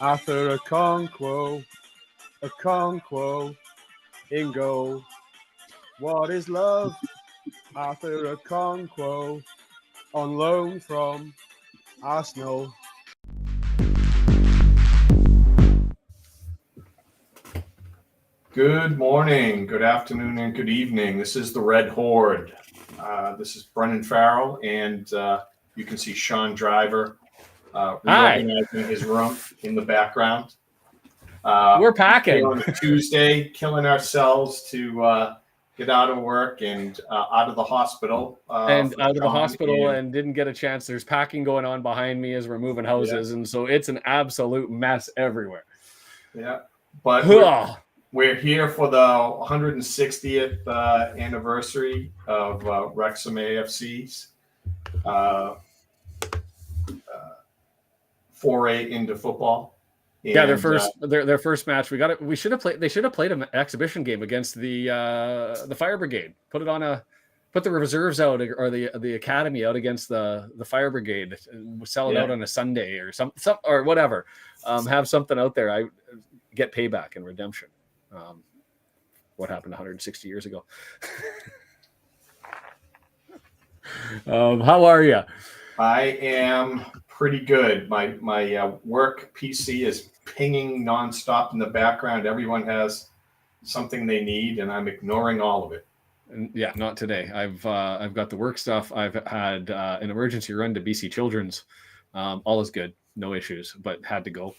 Arthur Okonkwo, in goal. What is love? Arthur Okonkwo, on loan from Arsenal. Good morning, good afternoon, and good evening. This is the Red Horde. This is Brennan Farrell, and you can see Sean Driver reorganizing his room in the background. We're packing on a Tuesday, killing ourselves to get out of work and out of the hospital. And didn't get a chance. There's packing going on behind me as we're moving houses, and so it's an absolute mess everywhere. Yeah, but we're here for the 160th anniversary of Wrexham AFC's foray into football. And, their first match. They should have played an exhibition game against the Fire Brigade. Put the reserves out or the academy out against the Fire Brigade. Sell it out on a Sunday or some or whatever. Have something out there. I get payback and redemption. What happened 160 years ago? How are you? I am pretty good. My work PC is pinging nonstop in the background. Everyone has something they need, and I'm ignoring all of it. And not today. I've got the work stuff. I've had an emergency run to BC Children's. All is good, no issues, but had to go.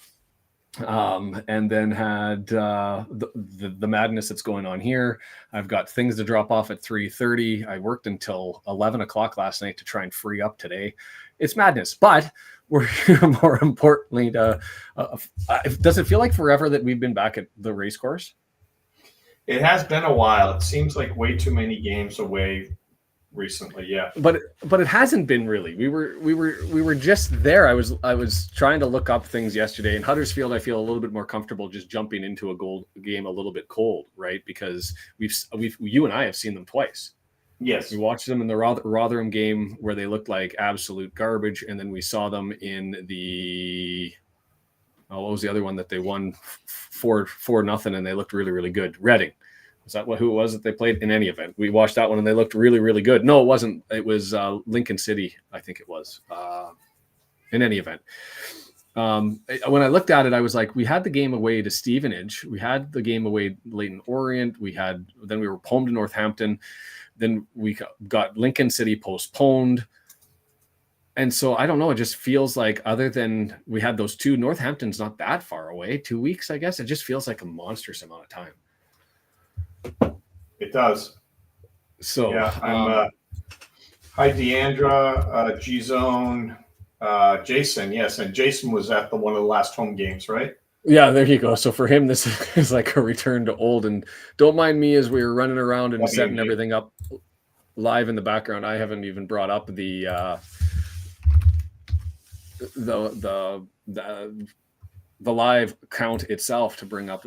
And then had the madness that's going on here. I've got things to drop off at 3:30. I worked until 11 o'clock last night to try and free up today. It's madness, but we're here more importantly to does it feel like forever that we've been back at the race course? It has been a while. It seems like way too many games away recently, yeah. But it hasn't been really. We were just there. I was trying to look up things yesterday. In Huddersfield, I feel a little bit more comfortable just jumping into a goal game a little bit cold, right? Because you and I have seen them twice. Yes, we watched them in the Rotherham game where they looked like absolute garbage, and then we saw them in the what was the other one that they won 4-0, and they looked really, really good. Reading. Is that who it was that they played? In any event, we watched that one and they looked really, really good. No, it wasn't. It was Lincoln City, I think it was. In any event, when I looked at it, I was like, we had the game away to Stevenage. We had the game away Leyton Orient. Then we were home to Northampton. Then we got Lincoln City postponed. And so I don't know. It just feels like other than we had those two, Northampton's not that far away. 2 weeks, I guess. It just feels like a monstrous amount of time. It does. So I'm hi Deandra, G-Zone, Jason. Yes, and Jason was at one of the last home games, right? Yeah, there you go. So for him, this is like a return to old. And don't mind me as we were running around and setting everything up live in the background. I haven't even brought up the live count itself to bring up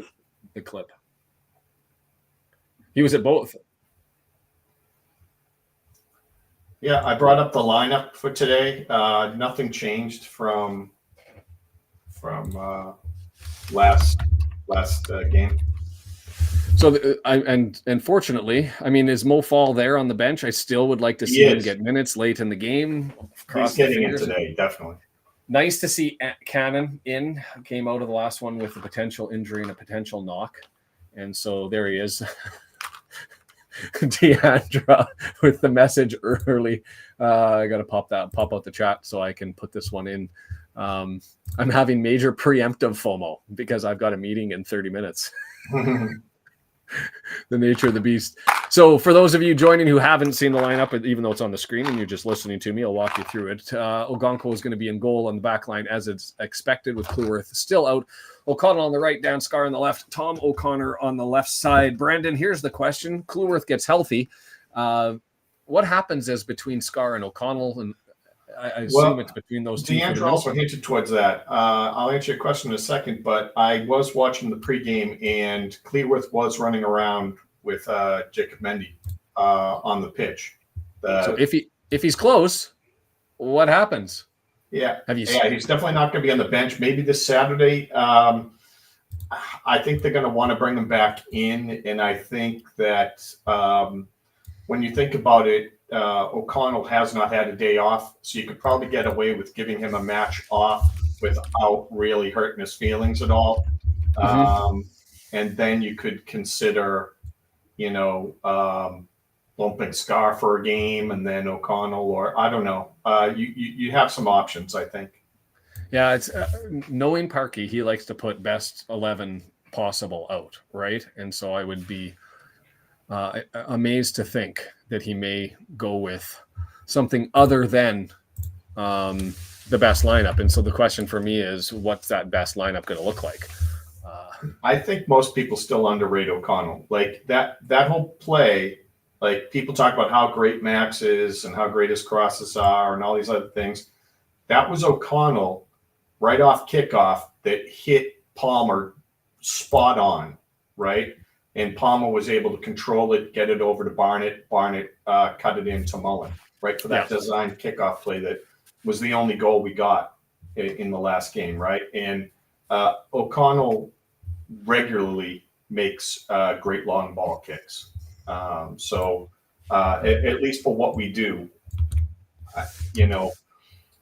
the clip. He was at both. Yeah, I brought up the lineup for today. Nothing changed from last game. So, and fortunately, I mean, is Mo Fall there on the bench? I still would like to see him get minutes late in the game. He's getting in today, definitely. Nice to see Cannon in. Came out of the last one with a potential injury and a potential knock. And so there he is. Deandra with the message early. I got to pop out the chat so I can put this one in. I'm having major preemptive FOMO because I've got a meeting in 30 minutes. The nature of the beast. So for those of you joining who haven't seen the lineup, even though it's on the screen and you're just listening to me, I'll walk you through it. Okonkwo is going to be in goal on the back line as it's expected, with Cleworth still out. O'Connell on the right, Dan Scarr on the left, Tom O'Connor on the left side. Brandon, here's the question. Cleworth gets healthy. What happens is between Scarr and O'Connell, and I assume it's between those two. Deandra also hinted towards that. I'll answer your question in a second, but I was watching the pregame, and Cleworth was running around with Jacob Mendy on the pitch. So if he's close, what happens? Yeah. Have you? Yeah, he's definitely not going to be on the bench. Maybe this Saturday. I think they're going to want to bring him back in, and I think that when you think about it, O'Connell has not had a day off, so you could probably get away with giving him a match off without really hurting his feelings at all. And then you could consider, lumping Scar for a game, and then O'Connell, or I don't know. You have some options, I think. Yeah, it's knowing Parkey, he likes to put best 11 possible out, right? And so I would be amazed to think that he may go with something other than the best lineup. And so the question for me is, what's that best lineup going to look like? I think most people still underrate O'Connell. Like that whole play, like people talk about how great Max is and how great his crosses are and all these other things. That was O'Connell right off kickoff that hit Palmer spot on, right? And Palmer was able to control it, get it over to Barnett. Barnett cut it into Mullin, right? For that designed kickoff play that was the only goal we got in the last game, right? And O'Connell regularly makes great long ball kicks. So at least for what we do,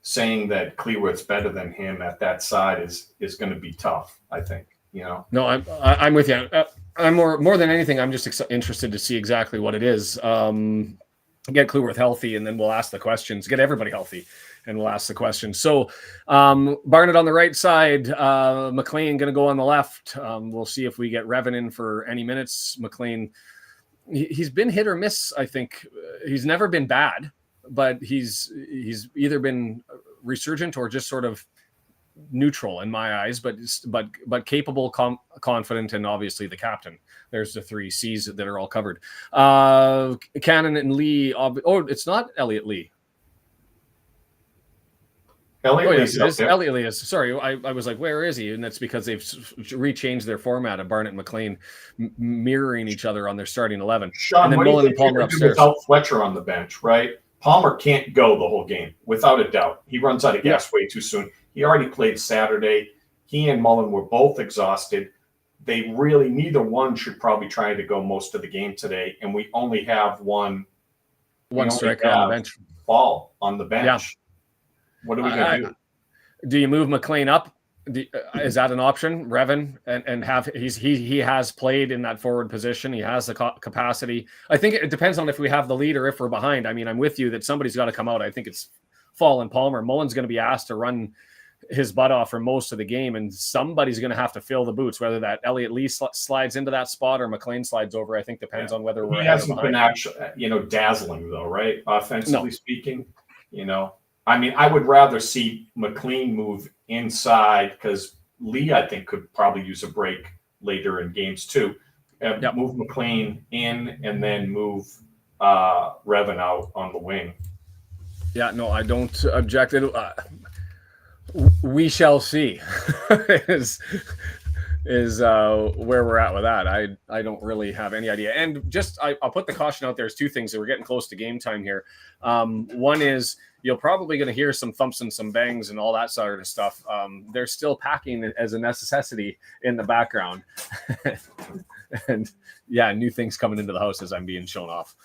saying that Clearwood's better than him at that side is going to be tough, I think. No, I'm with you. I'm more than anything, I'm just interested to see exactly what it is. Get Clearwood healthy, and then we'll ask the questions. Get everybody healthy, and we'll ask the questions. So Barnett on the right side, McLean going to go on the left. We'll see if we get Revan in for any minutes. McLean, he's been hit or miss, I think. He's never been bad, but he's either been resurgent or just sort of neutral in my eyes, but capable, confident, and obviously the captain. There's the 3 C's that are all covered. Cannon and Lee. It's not Elliot Lee. Elliot Lee is. Sorry, I was like, where is he? And that's because they've rechanged their format of Barnett and McLean mirroring each other on their starting 11. Sean, and then what Mullin do you and think Palmer they're gonna do upstairs. without Fletcher on the bench, right? Palmer can't go the whole game, without a doubt. He runs out of gas way too soon. He already played Saturday. He and Mullin were both exhausted. They really, neither one should probably try to go most of the game today. And we only have one striker on the bench. Ball on the bench. Yeah. What are we going to do? Do you move McLean up? Is that an option, Revan? And have he has played in that forward position. He has the capacity. I think it depends on if we have the lead or if we're behind. I mean, I'm with you that somebody's got to come out. I think it's Fall and Palmer. Mullin's going to be asked to run his butt off for most of the game, and somebody's going to have to fill the boots. Whether that Elliot Lee slides into that spot or McLean slides over, I think depends on whether we're. He hasn't been actually, dazzling though, right? Offensively speaking, I mean, I would rather see McLean move inside because Lee, I think, could probably use a break later in games too. Move McLean in and then move Revan out on the wing. Yeah, no, I don't object. We shall see is where we're at with that. I don't really have any idea. And just I'll put the caution out there. There's 2 things that we're getting close to game time here. One is you're probably going to hear some thumps and some bangs and all that sort of stuff. They're still packing as a necessity in the background. And new things coming into the house as I'm being shown off.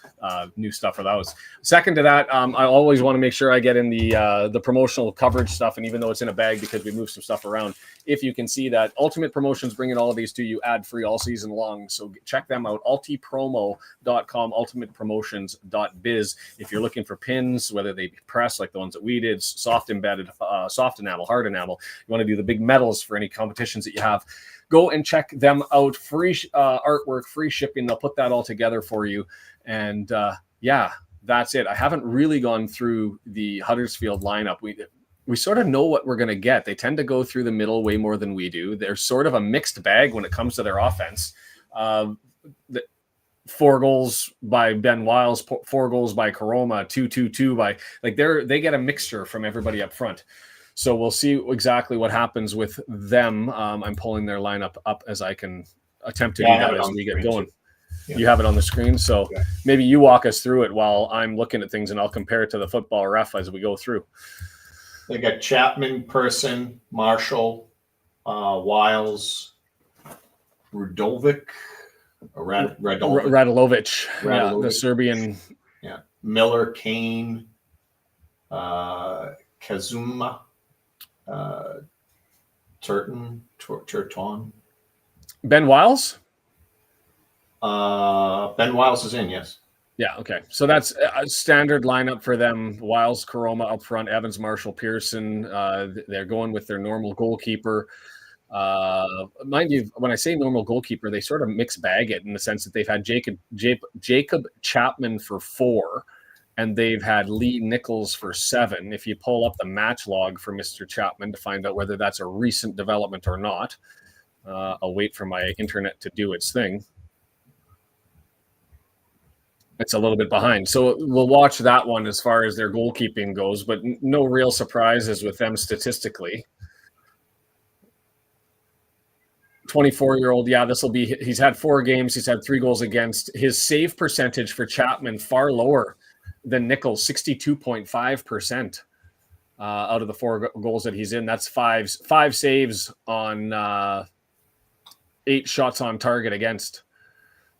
New stuff for the house. Second to that, I always want to make sure I get in the promotional coverage stuff. And even though it's in a bag because we moved some stuff around, if you can see that Ultimate Promotions bringing all of these to you ad-free all season long. So check them out, ultipromo.com, ultimatepromotions.biz. If you're looking for pins, whether they be pressed like the ones that we did, soft embedded, soft enamel, hard enamel, you want to do the big metals for any competitions that you have, go and check them out. Free artwork, free shipping. They'll put that all together for you. And that's it. I haven't really gone through the Huddersfield lineup. We sort of know what we're going to get. They tend to go through the middle way more than we do. They're sort of a mixed bag when it comes to their offense. 4 goals by Ben Wiles, 4 goals by Karoma, 2-2-2 by they get a mixture from everybody up front. So we'll see exactly what happens with them. I'm pulling their lineup up as I can attempt to do that as we get going. Yeah. You have it on the screen. So maybe you walk us through it while I'm looking at things, and I'll compare it to the football ref as we go through. They got Chapman, Person, Marshall, Wiles, Radulovic, Radulovic. Yeah, the Serbian. Yeah, Miller, Kane, Kazuma, Turton. Ben Wiles? Ben Wiles is in, yes. Yeah, okay. So that's a standard lineup for them. Wiles, Karoma up front, Evans, Marshall, Pearson. They're going with their normal goalkeeper. Mind you, when I say normal goalkeeper, they sort of mix bag it in the sense that they've had Jacob Chapman for 4, and they've had Lee Nichols for 7. If you pull up the match log for Mr. Chapman to find out whether that's a recent development or not, I'll wait for my internet to do its thing. It's a little bit behind. So we'll watch that one as far as their goalkeeping goes, but no real surprises with them statistically. 24-year-old, yeah, this will be, he's had 4 games, he's had 3 goals against. His save percentage for Chapman far lower than Nichols, 62.5% out of the 4 goals that he's in. That's 5 saves on 8 shots on target against.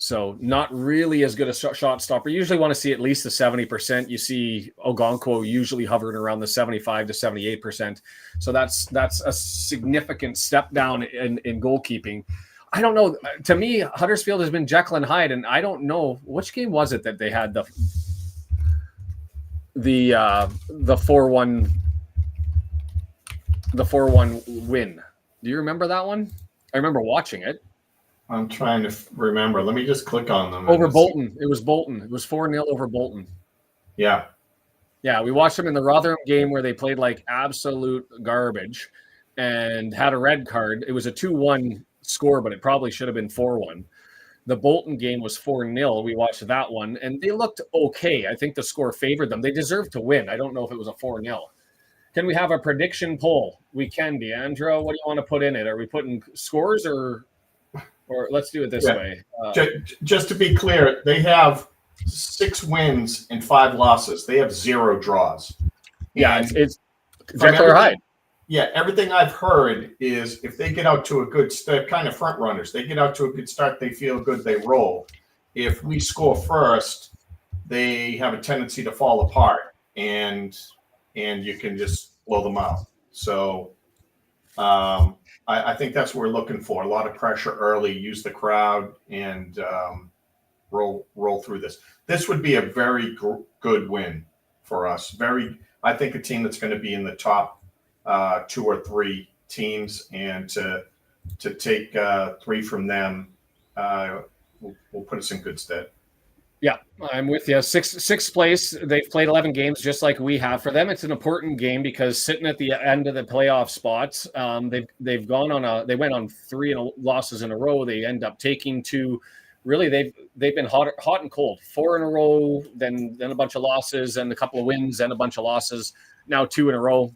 So not really as good a shot stopper. You usually want to see at least the 70%. You see Ogonkwo usually hovering around the 75 to 78%. So that's a significant step down in goalkeeping. I don't know. To me, Huddersfield has been Jekyll and Hyde, and I don't know which game was it that they had the 4-1 win. Do you remember that one? I remember watching it. I'm trying to remember. Let me just click on them. Over Bolton. It was Bolton. It was 4-0 over Bolton. Yeah. Yeah, we watched them in the Rotherham game where they played like absolute garbage and had a red card. It was a 2-1 score, but it probably should have been 4-1. The Bolton game was 4-0. We watched that one, and they looked okay. I think the score favored them. They deserved to win. I don't know if it was a 4-0. Can we have a prediction poll? We can, Deandra. What do you want to put in it? Are we putting scores or let's do it this way? Just to be clear, they have 6 wins and 5 losses. They have 0 draws. Yeah, it's Jekyll or Hyde. Yeah, everything I've heard is if they get out to a good start, kind of front runners, they get out to a good start, they feel good, they roll. If we score first, they have a tendency to fall apart, and you can just blow them out. So I think that's what we're looking for. A lot of pressure early, use the crowd, and roll through this. This would be a very good win for us. I think a team that's going to be in the top 2 or 3 teams, and to take 3 from them will put us in good stead. Yeah, I'm with you. Sixth place. They've played 11 games just like we have. For them, it's an important game because sitting at the end of the playoff spots, they've gone on they went on 3 losses in a row. They end up taking 2. Really, they've been hot and cold. 4 in a row, then a bunch of losses, and a couple of wins, and a bunch of losses. Now 2 in a row,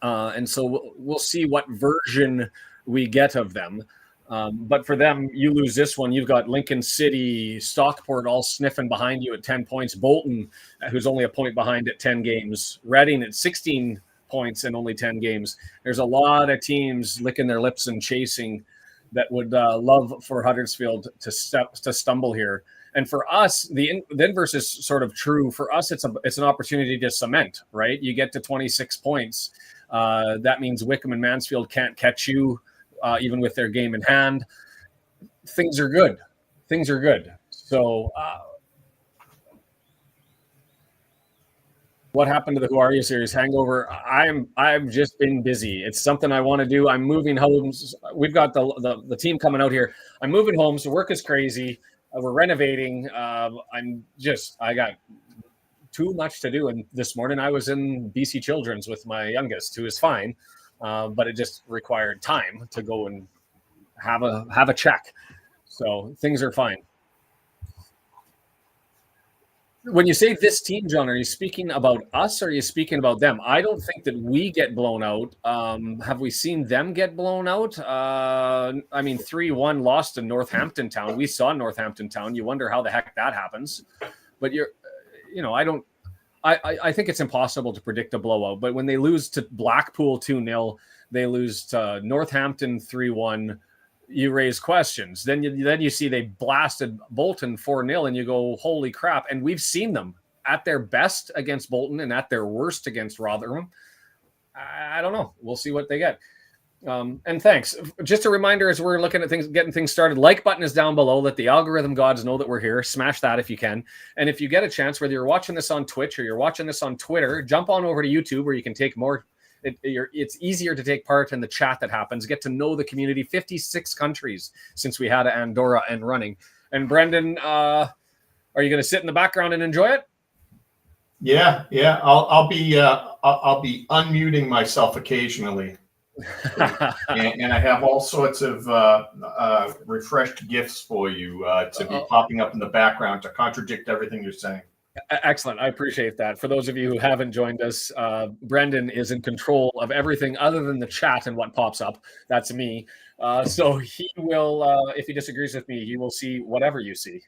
and so we'll see what version we get of them. But for them, you lose this one. You've got Lincoln City, Stockport all sniffing behind you at 10 points. Bolton, who's only a point behind at 10 games. Reading at 16 points and only 10 games. There's a lot of teams licking their lips and chasing that would love for Huddersfield to stumble here. And for us, the inverse is sort of true. For us, it's an opportunity to cement, right? You get to 26 points. That means Wickham and Mansfield can't catch you. Even with their game in hand, things are good. So what happened to the Who Are You series hangover? I've just been busy. It's something I want to do. I'm moving homes. We've got the team coming out here. I'm moving homes. Work is crazy. We're renovating. I got too much to do. And this morning I was in BC Children's with my youngest, who is fine. But it just required time to go and have a check. So things are fine. When you say this team, John, are you speaking about us or are you speaking about them? I don't think that we get blown out. Have we seen them get blown out? 3-1 lost to Northampton Town. We saw Northampton Town. You wonder how the heck that happens. But I think it's impossible to predict a blowout, but when they lose to Blackpool 2-0, they lose to Northampton 3-1, you raise questions. Then you see they blasted Bolton 4-0 and you go, holy crap. And we've seen them at their best against Bolton and at their worst against Rotherham. I don't know. We'll see what they get. And thanks. Just a reminder, as we're looking at things, getting things started, like button is down below. Let the algorithm gods know that we're here. Smash that if you can. And if you get a chance, whether you're watching this on Twitch or you're watching this on Twitter, jump on over to YouTube where you can take more. It's easier to take part in the chat that happens. Get to know the community. 56 countries since we had Andorra and running. And Brendan, are you going to sit in the background and enjoy it? Yeah. I'll be unmuting myself occasionally. and I have all sorts of refreshed gifts for you to be popping up in the background to contradict everything you're saying. Excellent. I appreciate that. For those of you who haven't joined us, Brendan is in control of everything other than the chat and what pops up. That's me. So he will, if he disagrees with me, he will see whatever you see.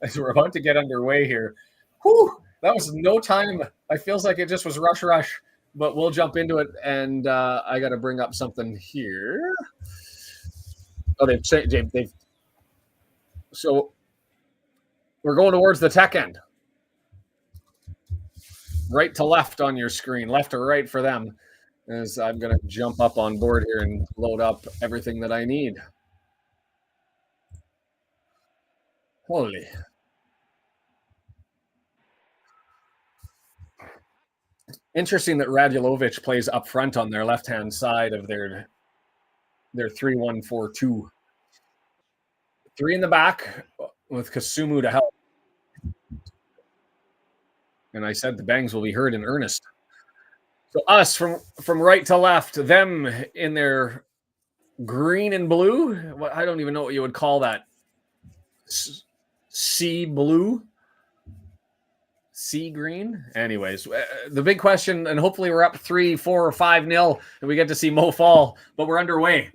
As we're about to get underway here. Whew, that was no time. It feels like it just was rush. But we'll jump into it, and I got to bring up something here. Oh, they've so we're going towards the tech end. Right to left on your screen, left or right for them, as I'm going to jump up on board here and load up everything that I need. Holy. Interesting that Radulovic plays up front on their left-hand side of their 3-1-4-2. 3 in the back with Kasumu to help. And I said the bangs will be heard in earnest. So us from right to left, them in their green and blue. I don't even know what you would call that. Sea blue. Sea green. Anyways, the big question, and hopefully we're up 3, 4, or 5-0, and we get to see Mo fall, but we're underway.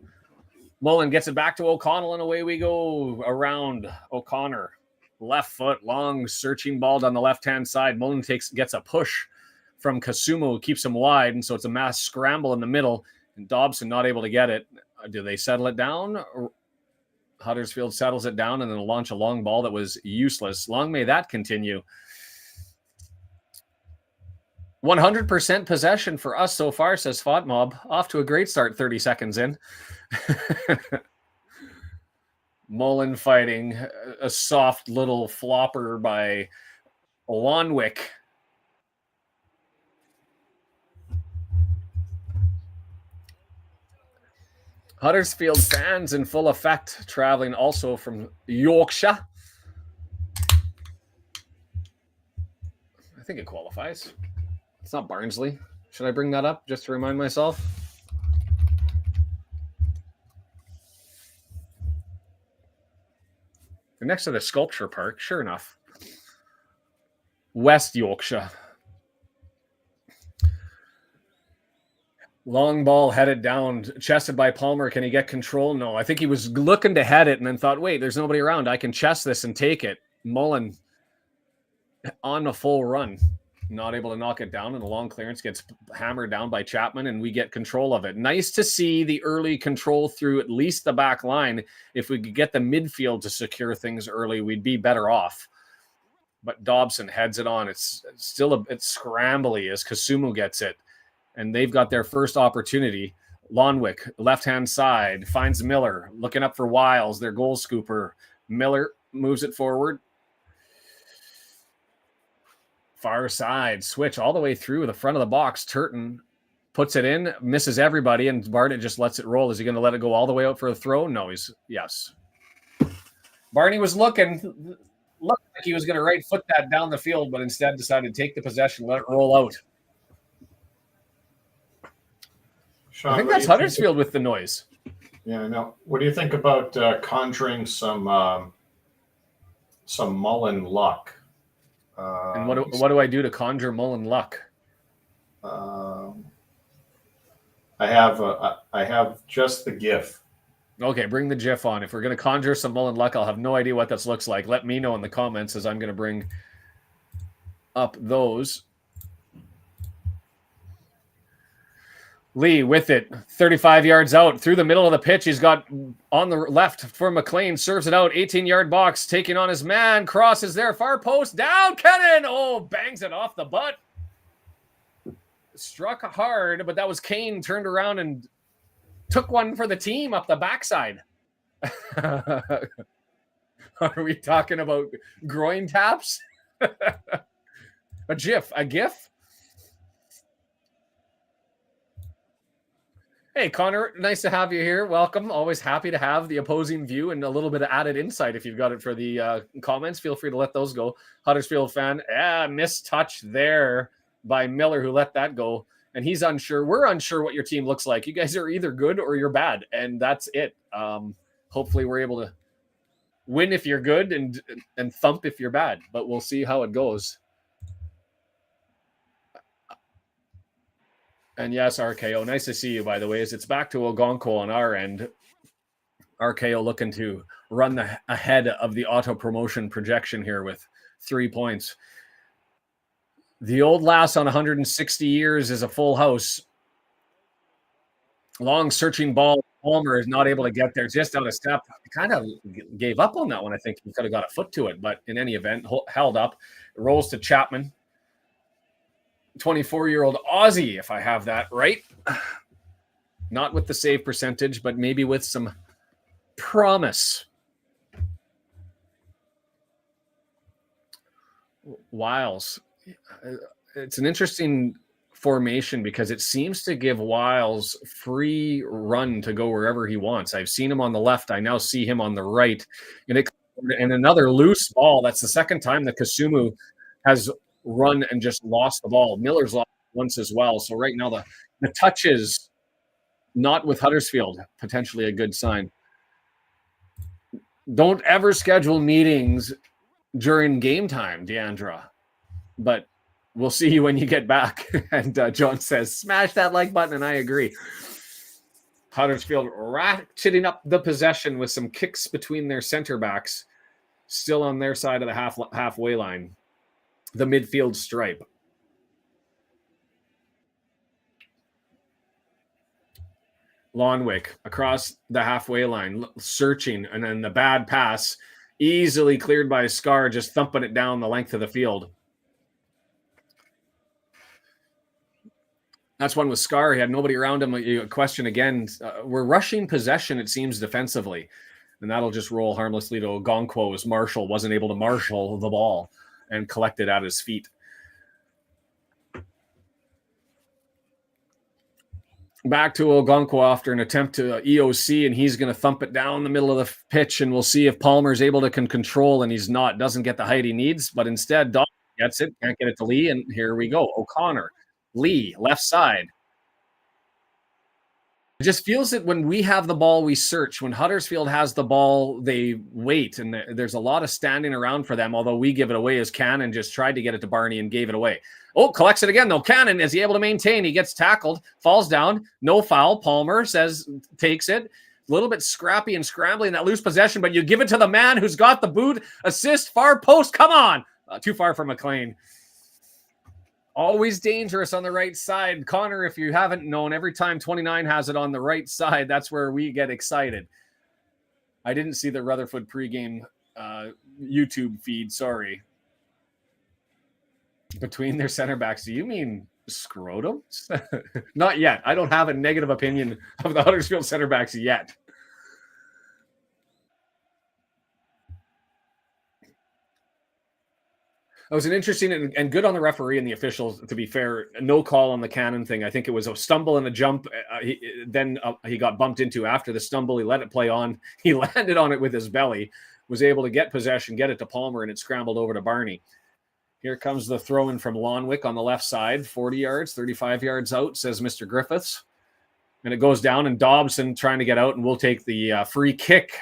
Mullin gets it back to O'Connell, and away we go around O'Connor. Left foot, long, searching ball down the left-hand side. Mullin gets a push from Kasumu, keeps him wide, and so it's a mass scramble in the middle, and Dobson not able to get it. Do they settle it down? Huddersfield settles it down, and then launch a long ball that was useless. Long may that continue. 100% possession for us so far, says FODMob. Off to a great start 30 seconds in. Mullin fighting a soft little flopper by Lonwick. Huddersfield fans in full effect, traveling also from Yorkshire. I think it qualifies. It's not Barnsley. Should I bring that up just to remind myself? They're next to the sculpture park, sure enough. West Yorkshire. Long ball headed down, chested by Palmer. Can he get control? No, I think he was looking to head it and then thought, wait, there's nobody around. I can chest this and take it. Mullin on a full run. Not able to knock it down, and the long clearance gets hammered down by Chapman, and we get control of it. Nice to see the early control through at least the back line. If we could get the midfield to secure things early, we'd be better off. But Dobson heads it on. It's still a bit scrambly as Kasumu gets it, and they've got their first opportunity. Lonwick, left-hand side, finds Miller, looking up for Wiles, their goal scooper. Miller moves it forward. Far side, switch all the way through the front of the box. Turton puts it in, misses everybody, and Barnett just lets it roll. Is he going to let it go all the way out for a throw? No, yes. Barney was looking like he was going to right foot that down the field, but instead decided to take the possession, let it roll out. Sean, I think that's Huddersfield with the noise. Yeah, I know. What do you think about conjuring some Mullin luck? And what do I do to conjure Mullin luck? I have just the GIF. Okay, bring the GIF on. If we're going to conjure some Mullin luck, I'll have no idea what this looks like. Let me know in the comments, as I'm going to bring up those. Lee with it, 35 yards out through the middle of the pitch. He's got on the left for McLean, serves it out, 18-yard box, taking on his man, crosses there, far post, down, Kennan. Oh, bangs it off the butt. Struck hard, but that was Kane turned around and took one for the team up the backside. Are we talking about groin taps? A gif? Hey, Connor, nice to have you here. Welcome. Always happy to have the opposing view and a little bit of added insight. If you've got it for the comments, feel free to let those go. Huddersfield fan, missed touch there by Miller, who let that go. And he's unsure. We're unsure what your team looks like. You guys are either good or you're bad, and that's it. Hopefully we're able to win if you're good and thump if you're bad, but we'll see how it goes. And yes, RKO, nice to see you, by the way, as it's back to Ogonko on our end. RKO looking to run ahead of the auto promotion projection here with 3 points. The old lass on 160 years is a full house. Long searching ball. Palmer is not able to get there, just out of step. He kind of gave up on that one. I think he could have got a foot to it, but in any event, held up. It rolls to Chapman. 24-year-old Aussie, if I have that right. Not with the save percentage, but maybe with some promise. Wiles. It's an interesting formation because it seems to give Wiles free run to go wherever he wants. I've seen him on the left. I now see him on the right. And another loose ball. That's the second time that Kasumu has run and just lost the ball. Miller's lost once as well. So right now the touches not with Huddersfield, potentially a good sign. Don't ever schedule meetings during game time, Deandra. But we'll see you when you get back. And John says, smash that like button, and I agree. Huddersfield ratcheting up the possession with some kicks between their center backs, still on their side of the halfway line. The midfield stripe. Lonwick across the halfway line, searching, and then the bad pass, easily cleared by Scar, just thumping it down the length of the field. That's one with Scar. He had nobody around him. A question again. We're rushing possession, it seems, defensively. And that'll just roll harmlessly to Ogonkwo as Marshall wasn't able to marshal the ball and collect it at his feet. Back to Ogonkwo after an attempt to EOC, and he's going to thump it down the middle of the pitch, and we'll see if Palmer's able to control, and he's not. Doesn't get the height he needs, but instead Dawson gets it. Can't get it to Lee, and here we go. O'Connor. Lee, left side. It just feels that when we have the ball, we search. When Huddersfield has the ball, they wait, and there's a lot of standing around for them, although we give it away as Cannon just tried to get it to Barney and gave it away. Oh, collects it again, though. Cannon, is he able to maintain? He gets tackled, falls down, no foul. Palmer takes it. A little bit scrappy and scrambling that loose possession, but you give it to the man who's got the boot. Assist, far post, come on. Too far for McLean. Always dangerous on the right side. Connor, if you haven't known, every time 29 has it on the right side, that's where we get excited. I didn't see the Rutherford pregame YouTube feed, sorry. Between their center backs, do you mean scrotums? Not yet. I don't have a negative opinion of the Huddersfield center backs yet. It was an interesting and good on the referee and the officials, to be fair. No call on the Cannon thing. I think it was a stumble and a jump. He got bumped into after the stumble. He let it play on. He landed on it with his belly, was able to get possession, get it to Palmer, and it scrambled over to Barney. Here comes the throw-in from Lonwick on the left side. 40 yards, 35 yards out, says Mr. Griffiths. And it goes down, and Dobson trying to get out, and we'll take the free kick.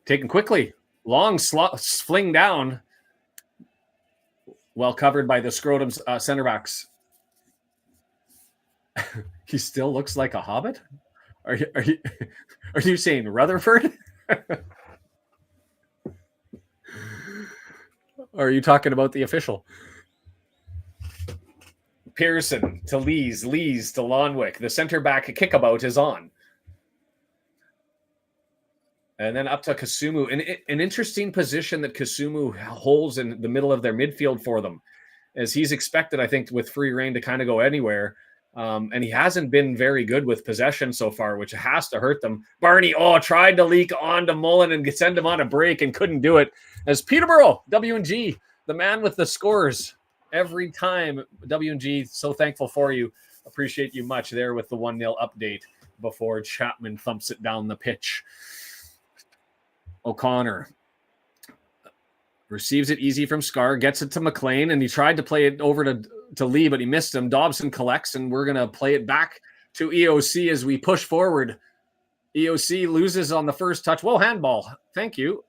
Taken quickly. Long fling down. Well covered by the Scrotum's center backs. He still looks like a hobbit? Are you saying Rutherford? Or are you talking about the official? Pearson to Lees to Lonwick. The center back kickabout is on. And then up to Kasumu. An interesting position that Kasumu holds in the middle of their midfield for them, as he's expected, I think, with free reign to kind of go anywhere. And he hasn't been very good with possession so far, which has to hurt them. Barney, tried to leak onto Mullin and send him on a break and couldn't do it. As Peterborough, W&G, the man with the scores every time. W&G, so thankful for you. Appreciate you much there with the 1-0 update before Chapman thumps it down the pitch. O'Connor receives it easy from Scar, gets it to McLean, and he tried to play it over to Lee, but he missed him. Dobson collects, and we're going to play it back to EOC as we push forward. EOC loses on the first touch. Whoa, handball. Thank you.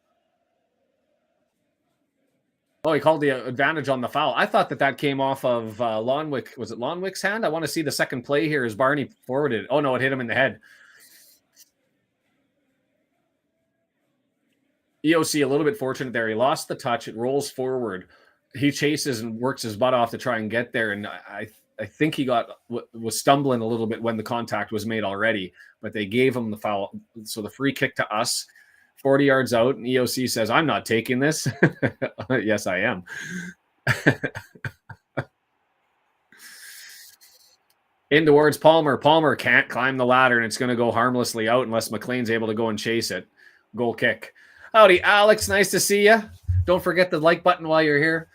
Oh, he called the advantage on the foul. I thought that came off of Lonwick. Was it Lonwick's hand? I want to see the second play here as Barney forwarded. Oh, no, it hit him in the head. EOC a little bit fortunate there. He lost the touch. It rolls forward. He chases and works his butt off to try and get there. And I think he was stumbling a little bit when the contact was made already, but they gave him the foul. So the free kick to us, 40 yards out. And EOC says, I'm not taking this. Yes, I am. In towards Palmer. Palmer can't climb the ladder, and it's going to go harmlessly out unless McLean's able to go and chase it. Goal kick. Howdy, Alex. Nice to see you. Don't forget the like button while you're here.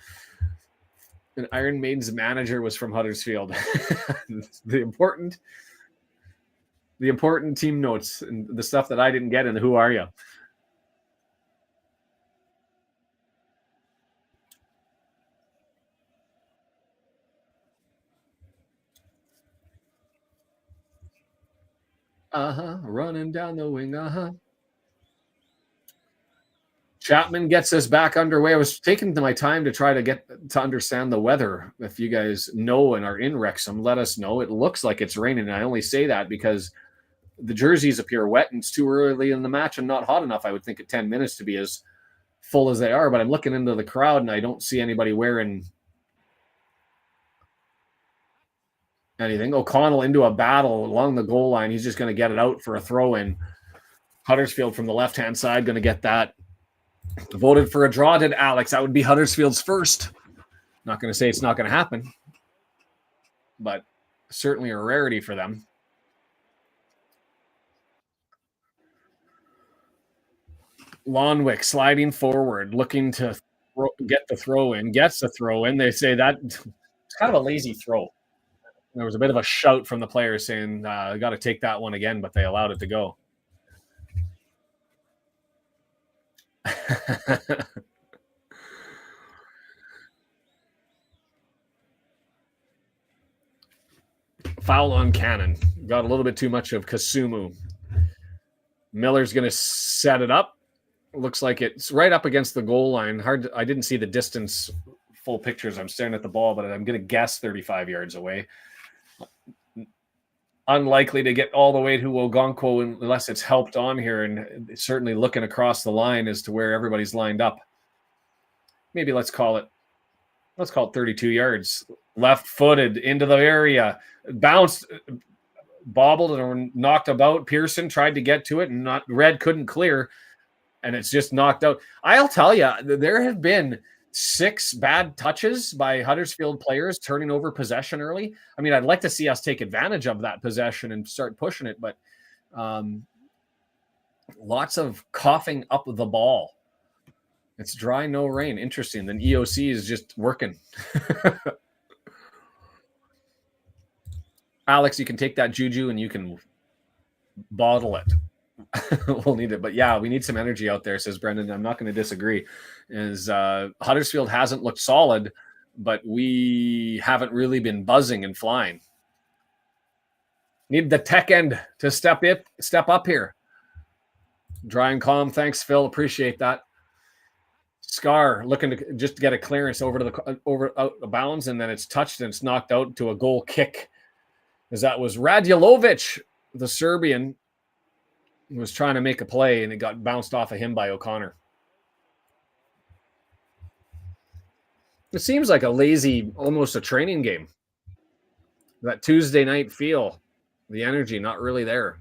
And Iron Maiden's manager was from Huddersfield. the important team notes and the stuff that I didn't get in the Who Are You? Running down the wing. Chapman gets us back underway. I was taking my time to try to get to understand the weather. If you guys know and are in Wrexham, let us know. It looks like it's raining. And I only say that because the jerseys appear wet and it's too early in the match and not hot enough, I would think, at 10 minutes to be as full as they are. But I'm looking into the crowd and I don't see anybody wearing anything. O'Connell into a battle along the goal line. He's just going to get it out for a throw-in. Huddersfield from the left-hand side going to get that. Voted for a draw, did Alex. That would be Huddersfield's first. Not going to say it's not going to happen, but certainly a rarity for them. Lonwick sliding forward, looking to get the throw in. Gets the throw in. They say that it's kind of a lazy throw. There was a bit of a shout from the players saying, got to take that one again, but they allowed it to go. Foul on Cannon. Got a little bit too much of Kasumu. Miller's going to set it up. Looks like it's right up against the goal line. I didn't see the distance full pictures. I'm staring at the ball, but I'm going to guess 35 yards away. Unlikely to get all the way to Ogonkwo unless it's helped on here, and certainly looking across the line as to where everybody's lined up. Maybe let's call it 32 yards. Left-footed into the area, bounced, bobbled, and knocked about. Pearson tried to get to it, and Red couldn't clear, and it's just knocked out. I'll tell you, there have been 6 bad touches by Huddersfield players turning over possession early. I mean, I'd like to see us take advantage of that possession and start pushing it, but lots of coughing up the ball. It's dry, no rain. Interesting. Then EOC is just working. Alex, you can take that juju and you can bottle it. We'll need it. But yeah, we need some energy out there, says Brendan. I'm not going to disagree. Huddersfield hasn't looked solid, but we haven't really been buzzing and flying. Need the tech end to step up here. Dry and calm. Thanks, Phil. Appreciate that. Scar looking to just get a clearance over out of bounds, and then it's touched and it's knocked out to a goal kick. As that was Radjulovic, the Serbian, who was trying to make a play, and it got bounced off of him by O'Connor. It seems like a lazy, almost a training game. That Tuesday night feel, the energy not really there.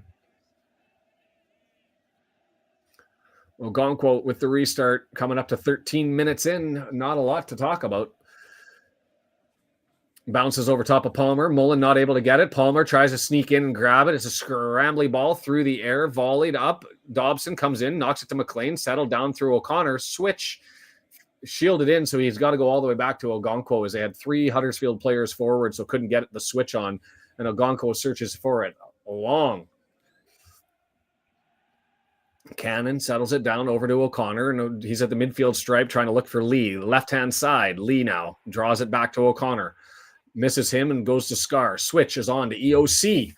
Ogonkwo with the restart coming up to 13 minutes in. Not a lot to talk about. Bounces over top of Palmer. Mullin not able to get it. Palmer tries to sneak in and grab it. It's a scrambly ball through the air, volleyed up. Dobson comes in, knocks it to McLean, settled down through O'Connor. Switch, shielded in, so he's got to go all the way back to Ogonkwo as they had 3 Huddersfield players forward, so couldn't get the switch on. And Ogonkwo searches for it. Long. Cannon settles it down over to O'Connor, and he's at the midfield stripe trying to look for Lee. Left-hand side, Lee now draws it back to O'Connor. Misses him and goes to Scar. Switch is on to EOC.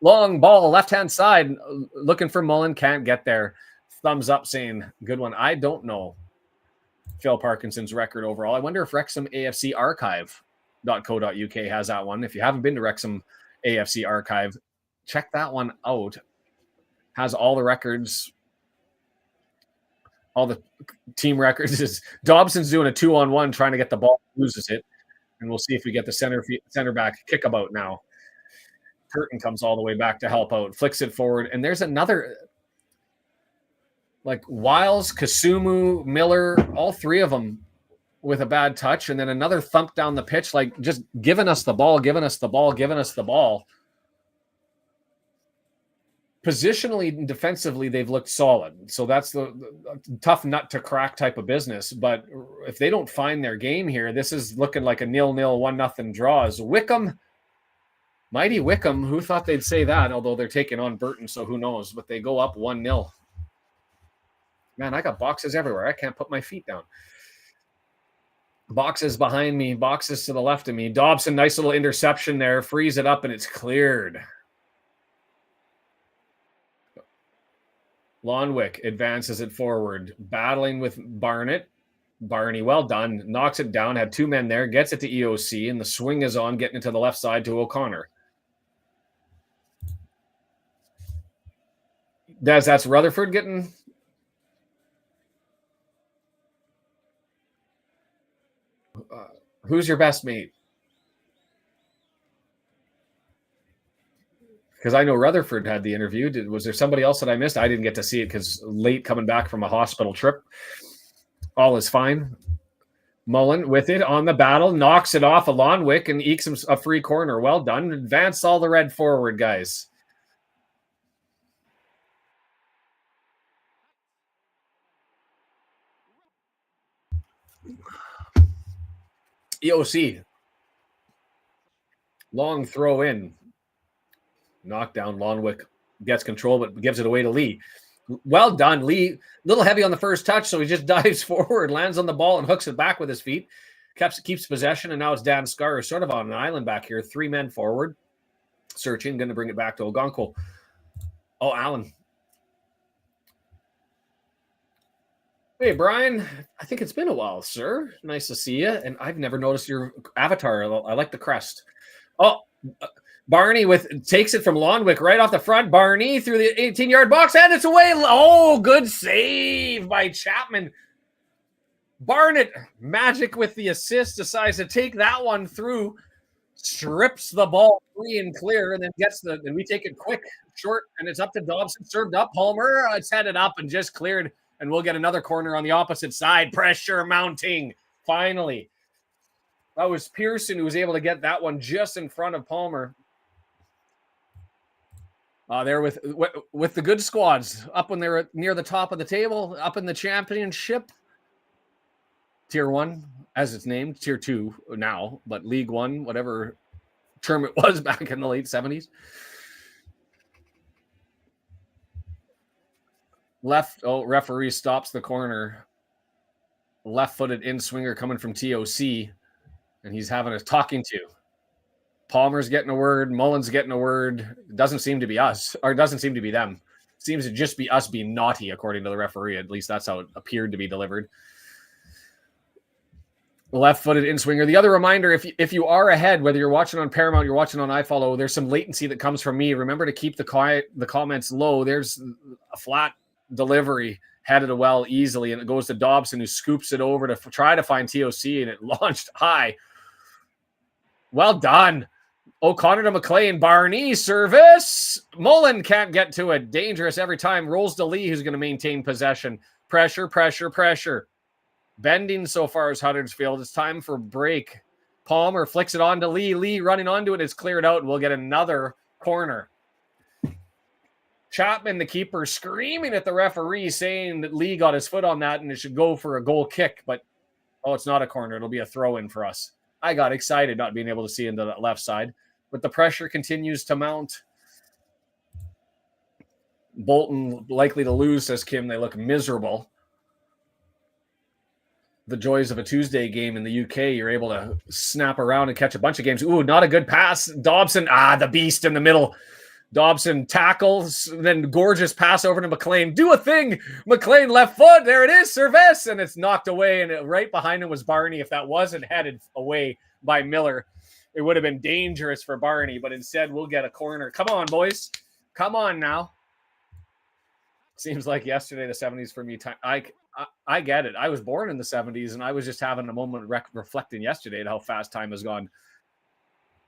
Long ball, left-hand side, looking for Mullin, can't get there. Thumbs up saying, good one. I don't know Phil Parkinson's record overall. I wonder if Wrexham AFC Archive.co.uk has that one. If you haven't been to Wrexham AFC Archive, check that one out. Has all the records, all the team records. Dobson's doing a 2-on-1 trying to get the ball, loses it. And we'll see if we get the center back kickabout now. Curtin comes all the way back to help out, flicks it forward. And there's another, like Wiles, Kasumu, Miller, all 3 of them with a bad touch. And then another thump down the pitch, like just giving us the ball, giving us the ball, giving us the ball. Positionally and defensively, they've looked solid. So that's the tough nut to crack type of business. But if they don't find their game here, this is looking like a 0-0, 1-0 draws. Wickham, mighty Wickham, who thought they'd say that, although they're taking on Burton, so who knows. But they go up 1-0. Man, I got boxes everywhere. I can't put my feet down. Boxes behind me, boxes to the left of me. Dobson, nice little interception there. Frees it up, and it's cleared. Lonwick advances it forward, battling with Barnett. Barney, well done. Knocks it down, had 2 men there, gets it to EOC, and the swing is on, getting it to the left side to O'Connor. That's Rutherford getting... who's your best mate? Because I know Rutherford had the interview. Was there somebody else that I missed? I didn't get to see it because late coming back from a hospital trip. All is fine. Mullin with it on the battle, knocks it off Lonwick and ekes him a free corner. Well done. Advance all the red forward, guys. EOC. Long throw in. Knockdown. Lonwick gets control, but gives it away to Lee. Well done, Lee. A little heavy on the first touch, so he just dives forward, lands on the ball, and hooks it back with his feet. Keeps possession, and now it's Dan Scar, sort of on an island back here. 3 men forward. Searching, going to bring it back to Ogonkwo. Oh, Allen. Hey, Brian. I think it's been a while, sir. Nice to see you. And I've never noticed your avatar. I like the crest. Oh, Barney takes it from Lonwick right off the front. Barney through the 18-yard box, and it's away. Oh, good save by Chapman. Barnett, magic with the assist, decides to take that one through, strips the ball free and clear, and then and we take it quick, short, and it's up to Dobson, served up. Palmer, it's headed up and just cleared, and we'll get another corner on the opposite side. Pressure mounting, finally. That was Pearson who was able to get that one just in front of Palmer. There with the good squads up when they were near the top of the table, up in the championship. Tier 1, as it's named, Tier 2 now, but League 1, whatever term it was back in the late 70s. Referee stops the corner. Left-footed in-swinger coming from TOC, and he's having a talking to. Palmer's getting a word. Mullin's getting a word. It doesn't seem to be us, or it doesn't seem to be them. It seems to just be us being naughty, according to the referee. At least that's how it appeared to be delivered. Left-footed in-swinger. The other reminder, if you are ahead, whether you're watching on Paramount, you're watching on iFollow, there's some latency that comes from me. Remember to keep the comments low. There's a flat delivery. headed well easily, and it goes to Dobson, who scoops it over to try to find TOC, and it launched high. Well done. O'Connor to McLean. Barney service. Mullin can't get to it. Dangerous every time. Rolls to Lee, who's going to maintain possession. Pressure, pressure, pressure. Bending so far as Huddersfield. It's time for break. Palmer flicks it on to Lee. Lee running onto it. It's cleared out, and we'll get another corner. Chapman, the keeper, screaming at the referee, saying that Lee got his foot on that and it should go for a goal kick. But, it's not a corner. It'll be a throw-in for us. I got excited not being able to see into the left side. But the pressure continues to mount. Bolton likely to lose, says Kim. They look miserable. The joys of a Tuesday game in the UK, you're able to snap around and catch a bunch of games. Ooh, not a good pass. Dobson, the beast in the middle. Dobson tackles, then gorgeous pass over to McLean. Do a thing. McLean left foot. There it is. Service. And it's knocked away. And right behind him was Barney. If that wasn't headed away by Miller, it would have been dangerous for Barney. But instead, we'll get a corner. Come on, boys. Come on now. Seems like yesterday, the 70s for me. I get it. I was born in the 70s, and I was just having a moment reflecting yesterday at how fast time has gone.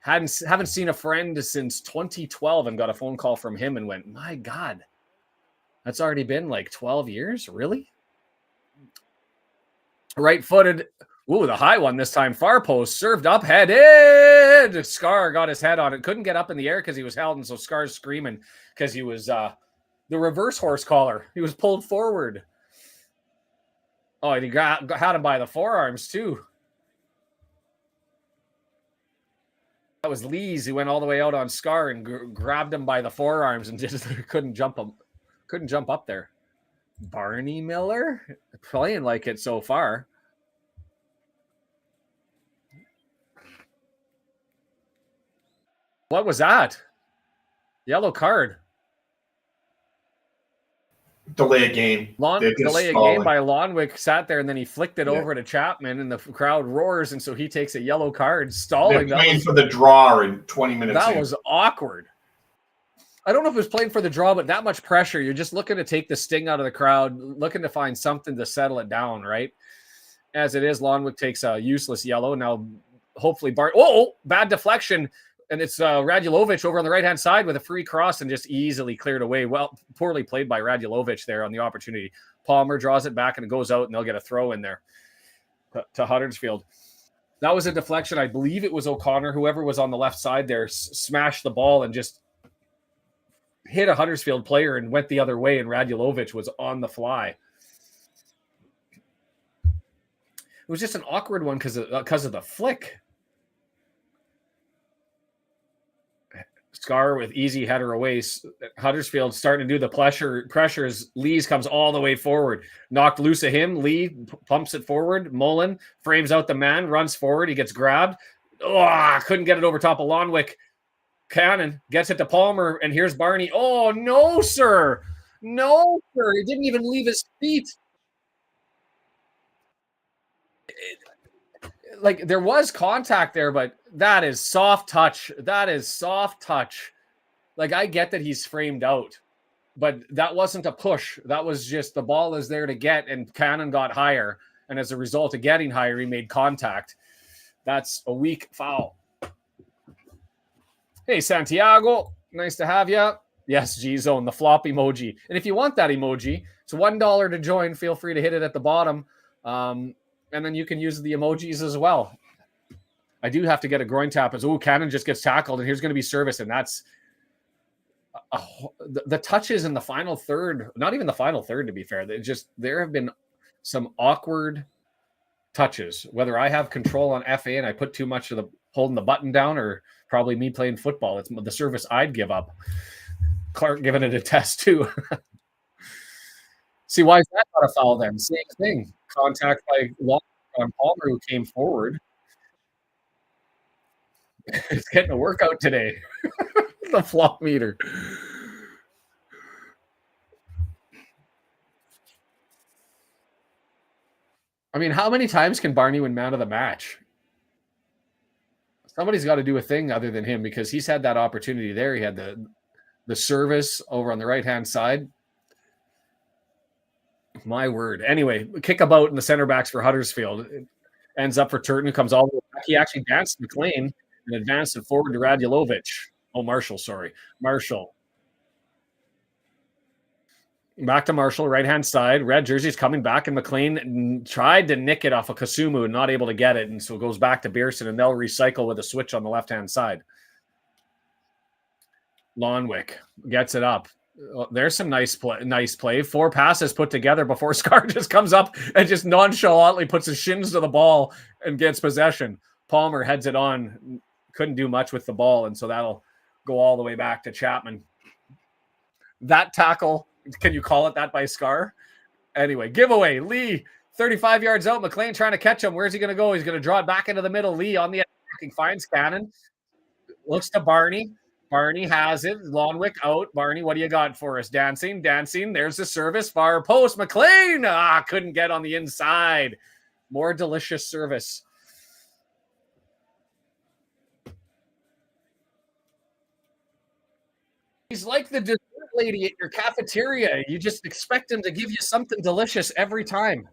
Haven't seen a friend since 2012 and got a phone call from him and went, my God, that's already been like 12 years? Really? Right-footed. Ooh, the high one this time. Far post. Served up. Headed. Scar got his head on it. Couldn't get up in the air because he was held, and so Scar's screaming because he was the reverse horse collar. He was pulled forward. Oh, and he had him by the forearms, too. That was Lees who went all the way out on Scar and grabbed him by the forearms and just couldn't jump up there. Barney Miller playing like it so far. What was that? Yellow card. Delay a game. Delay a game by Lonwick. Sat there and then he flicked it over to Chapman and the crowd roars, and so he takes a yellow card. Stalling. They're playing for the draw in 20 minutes. That was awkward. I don't know if it was playing for the draw, but that much pressure. You're just looking to take the sting out of the crowd, looking to find something to settle it down, right? As it is, Lonwick takes a useless yellow. Now, hopefully, bad deflection. And it's Radulovic over on the right-hand side with a free cross and just easily cleared away. Well, poorly played by Radulovic there on the opportunity. Palmer draws it back and it goes out, and they'll get a throw in there to Huddersfield. That was a deflection. I believe it was O'Connor. Whoever was on the left side there smashed the ball and just hit a Huddersfield player and went the other way, and Radulovic was on the fly. It was just an awkward one because of the flick. Scar with easy header away. Huddersfield starting to do the pressures. Lees comes all the way forward. Knocked loose of him. Lee pumps it forward. Mullin frames out the man, runs forward. He gets grabbed. Couldn't get it over top of Lonwick. Cannon gets it to Palmer, and here's Barney. Oh, no, sir. No, sir. He didn't even leave his feet. Like, there was contact there, but that is soft touch. That is soft touch. Like, I get that he's framed out, but that wasn't a push. That was just the ball is there to get, and Cannon got higher. And as a result of getting higher, he made contact. That's a weak foul. Hey, Santiago. Nice to have you. Yes, G-Zone, the flop emoji. And if you want that emoji, it's $1 to join. Feel free to hit it at the bottom. And then you can use the emojis as well. I do have to get a groin tap as, Cannon just gets tackled, and here's going to be service. And that's the touches in the final third, not even the final third, to be fair. There have been some awkward touches, whether I have control on FA and I put too much of the holding the button down, or probably me playing football. It's the service I'd give up. Clark giving it a test too. See, why is that not a foul then? Same thing. Contact by Long on Palmer, who came forward. It's getting a workout today. The flop meter. I mean, how many times can Barney win man of the match? Somebody's got to do a thing other than him, because he's had that opportunity there. He had the service over on the right-hand side. My word. Anyway, kick about in the center backs for Huddersfield. It ends up for Turton, who comes all the way back. He actually danced McLean and advanced it forward to Radulovic. Oh, Marshall, sorry. Marshall. Back to Marshall, right-hand side. Red jersey's coming back, and McLean tried to nick it off of Kasumu and not able to get it, and so it goes back to Beerson, and they'll recycle with a switch on the left-hand side. Lonwick gets it up. There's some nice play. 4 passes put together before Scar just comes up and just nonchalantly puts his shins to the ball and gets possession. Palmer heads it on. Couldn't do much with the ball, and so that'll go all the way back to Chapman. That tackle, can you call it that by Scar? Anyway, giveaway. Lee, 35 yards out. McLean trying to catch him. Where's he going to go? He's going to draw it back into the middle. Lee on the attacking, finds Cannon. Looks to Barney. Barney has it. Lonwick out. Barney, what do you got for us? Dancing. There's the service. Far post. McLean. Couldn't get on the inside. More delicious service. He's like the dessert lady at your cafeteria. You just expect him to give you something delicious every time.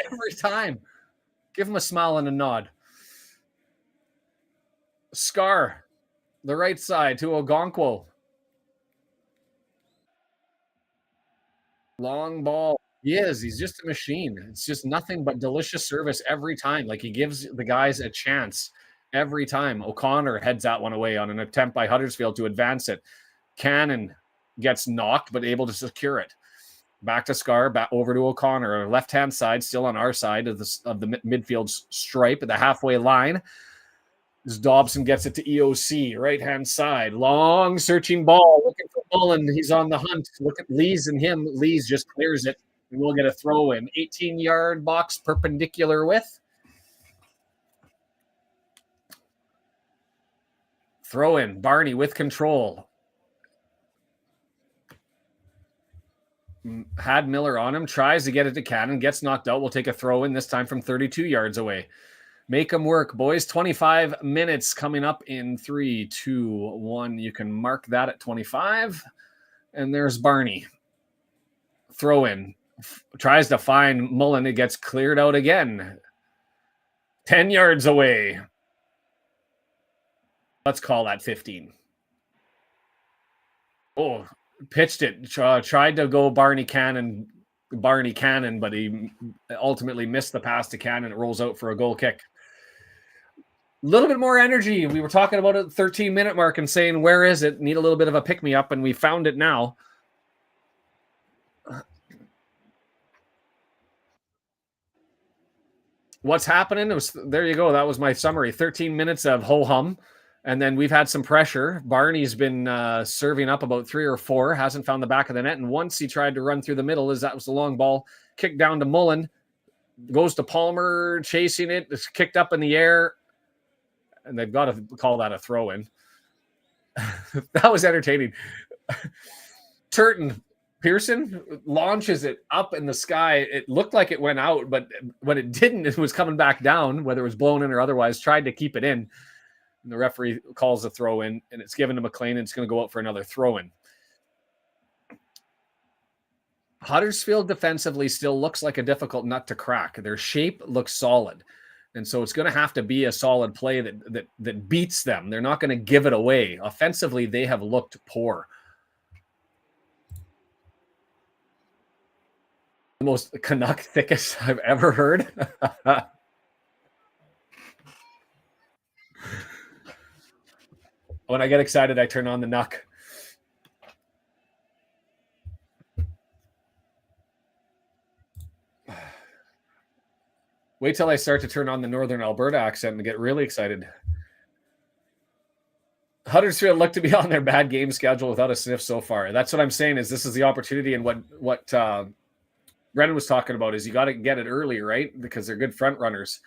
Every time. Give him a smile and a nod. Scar. The right side to Ogonkwo. Long ball. He is. He's just a machine. It's just nothing but delicious service every time. Like, he gives the guys a chance every time. O'Connor heads that one away on an attempt by Huddersfield to advance it. Cannon gets knocked, but able to secure it. Back to Scar, back over to O'Connor. Left-hand side, still on our side of the midfield stripe at the halfway line. As Dobson gets it to EOC, right-hand side. Long searching ball, looking for Mullin. He's on the hunt. Look at Lees and him. Lees just clears it, and we'll get a throw in. 18-yard box, perpendicular width. Throw in. Barney with control. Had Miller on him. Tries to get it to Cannon. Gets knocked out. We'll take a throw in, this time from 32 yards away. Make them work, boys. 25 minutes coming up in 3, 2, 1. You can mark that at 25. And there's Barney. Throw in. Tries to find Mullin. It gets cleared out again. 10 yards away. Let's call that 15. Oh, pitched it. Tried to go Barney Cannon, but he ultimately missed the pass to Cannon. It rolls out for a goal kick. A little bit more energy. We were talking about it at the 13-minute mark and saying, where is it? Need a little bit of a pick-me-up, and we found it now. What's happening? There you go. That was my summary. 13 minutes of ho-hum, and then we've had some pressure. Barney's been serving up about 3 or 4, hasn't found the back of the net, and once he tried to run through the middle, that was the long ball, kicked down to Mullin, goes to Palmer, chasing it, it's kicked up in the air, and they've got to call that a throw-in. That was entertaining. Turton, Pearson launches it up in the sky. It looked like it went out, but when it didn't, it was coming back down, whether it was blown in or otherwise, tried to keep it in. And the referee calls a throw-in, and it's given to McLean, and it's going to go out for another throw-in. Huddersfield defensively still looks like a difficult nut to crack. Their shape looks solid. And so it's going to have to be a solid play that beats them. They're not going to give it away. Offensively, they have looked poor. The most Canuck thickest I've ever heard. When I get excited, I turn on the Nuck. Wait till I start to turn on the Northern Alberta accent and get really excited. Huddersfield look to be on their bad game schedule without a sniff so far. That's what I'm saying, is this is the opportunity, and what Brendan was talking about is you got to get it early, right? Because they're good front runners.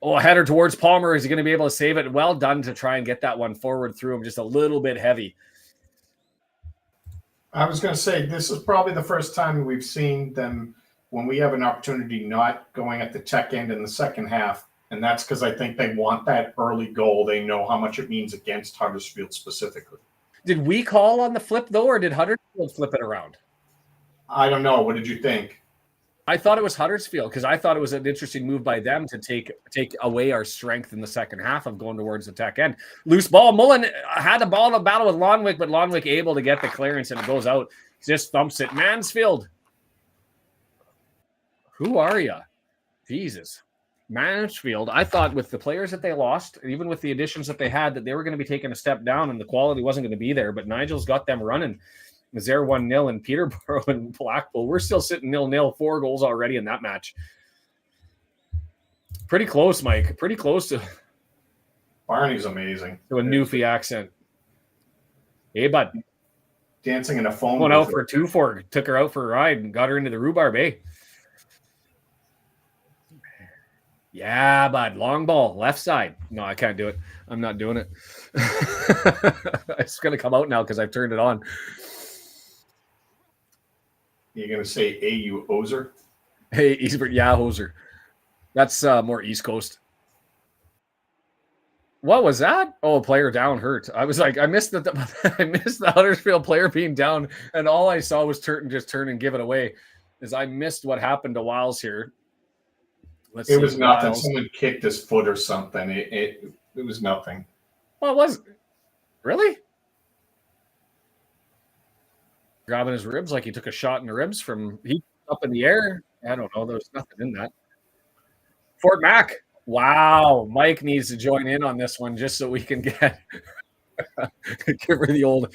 Oh, a header towards Palmer. Is he going to be able to save it? Well done to try and get that one forward through him, just a little bit heavy. I was going to say, this is probably the first time we've seen them, when we have an opportunity, not going at the tech end in the second half. And that's because I think they want that early goal. They know how much it means against Huddersfield specifically. Did we call on the flip, though, or did Huddersfield flip it around? I don't know. What did you think? I thought it was Huddersfield because I thought it was an interesting move by them to take away our strength in the second half of going towards the tech end. Loose ball. Mullin had the ball in a battle with Lonwick, but Lonwick able to get the clearance and it goes out. Just thumps it. Mansfield. Who are you? Jesus. Mansfield. I thought with the players that they lost, even with the additions that they had, that they were going to be taking a step down and the quality wasn't going to be there. But Nigel's got them running. Is there 1-0 in Peterborough and Blackpool? We're still sitting 0-0, 4 goals already in that match. Pretty close, Mike. Pretty close to Barney's amazing. To a Newfie accent. Hey, bud. Dancing in a phone. Went out for a 2-4. Took her out for a ride and got her into the rhubarb, eh? Yeah, bud. Long ball. Left side. No, I can't do it. I'm not doing it. It's going to come out now because I've turned it on. You're going to say A.U. Ozer? Hey, Eastbert, yeah, Hoser. That's more East Coast. What was that? Oh, player down hurt. I was like, I missed the Huddersfield player being down, and all I saw was turn and give it away. Is I missed what happened to Wiles here. It was nothing. Someone kicked his foot or something. It was nothing. Well, it was really grabbing his ribs like he took a shot in the ribs from he up in the air. I don't know. There was nothing in that. Fort Mac. Wow. Mike needs to join in on this one just so we can get give her the old.